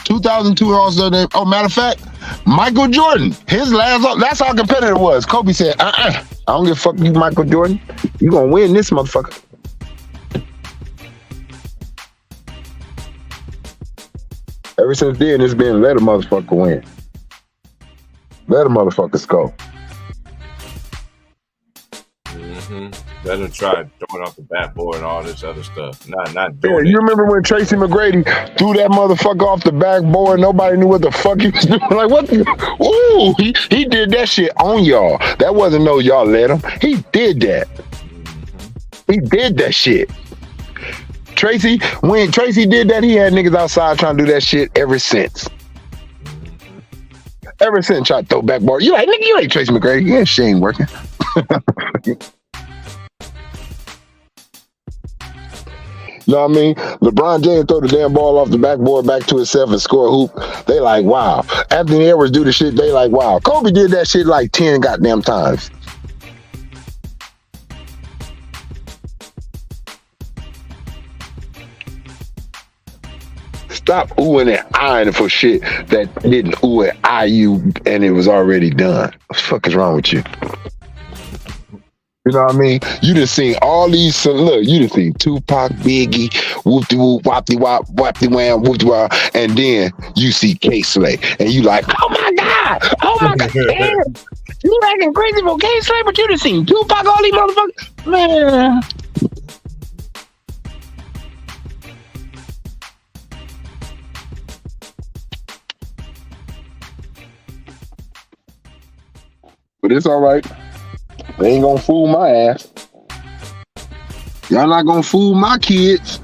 2002 All-Star game. Oh, matter of fact, Michael Jordan, his last, that's how competitive it was. Kobe said, I don't give a fuck you, Michael Jordan. You gonna win this motherfucker. Ever since then, it's been let a motherfucker win. Let a motherfucker score. Let him try throwing off the backboard and all this other stuff. Not Yeah, doing you it. remember when Tracy McGrady threw that motherfucker off the backboard? Nobody knew what the fuck he was doing. Like, what the? Ooh, he did that shit on y'all. That wasn't no y'all let him. He did that. He did that shit. When Tracy did that, he had niggas outside trying to do that shit ever since. Ever since tried to throw backboard. You like, nigga, you ain't Tracy McGrady. Yeah, she ain't working. You know what I mean? LeBron James throw the damn ball off the backboard back to himself and score a hoop. They like, wow. Anthony Edwards do the shit, they like, wow. Kobe did that shit like 10 goddamn times. Stop oohing and eyeing for shit that didn't ooh and eye you and it was already done. What the fuck is wrong with you? You know what I mean? You just seen all these, look, you just seen Tupac, Biggie, whoop-de-whoop, wop-de-wop, wop-de-wham, whoop-de-wop, and then you see K-Slay, and you like, oh my God, damn. You acting crazy for K-Slay, but you just seen Tupac, all these motherfuckers, man. But it's all right. They ain't gonna fool my ass. Y'all not gonna fool my kids.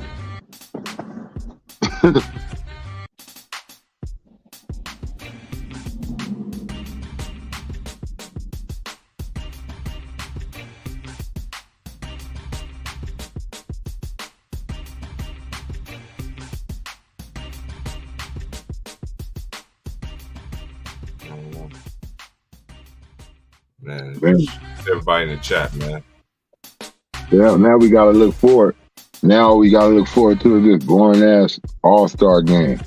Man, everybody in the chat, man. Yeah, now we gotta look forward. Now we gotta look forward to this boring ass All-Star game.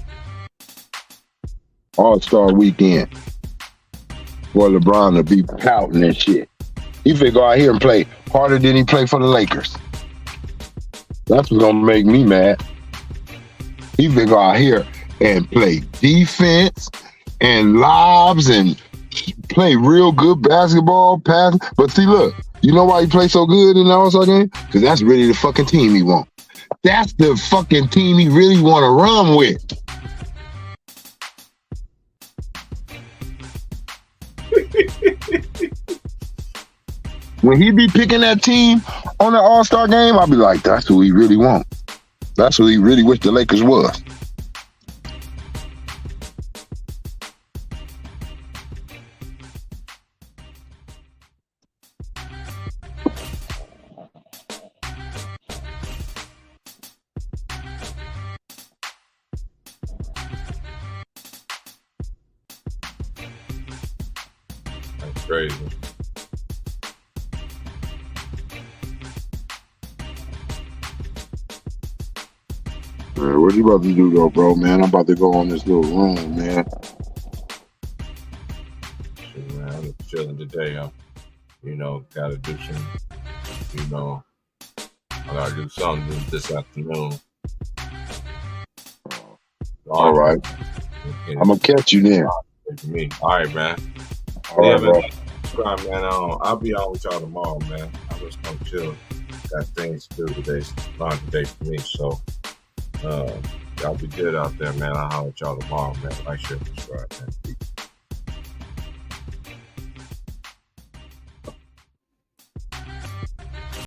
All-Star weekend. for LeBron to be pouting and shit. He finna go out here and play harder than he played for the Lakers. That's what's gonna make me mad. He finna go out here and play defense and lobs and play real good basketball, pass. But see, look, you know why he plays so good in the All-Star game? Because that's really the fucking team he wants. That's the fucking team he really want to run with. When he be picking that team on the All-Star game, I'll be like, that's who he really want. That's who he really wish the Lakers was. That's crazy. Man, what you about to do though, bro, man? I'm about to go on this little room, man. Shit, man, I'm just chilling today. Gotta do some, I gotta do something this afternoon. All right. I'm gonna catch you then. Me. All right, man. All right, bro. Man, I'll be out with y'all tomorrow, man. I'm just gonna chill. Got things to do today. It's a long day for me, so y'all be good out there, man. I'll holler at y'all tomorrow, man. Like, share, subscribe, man. Peace.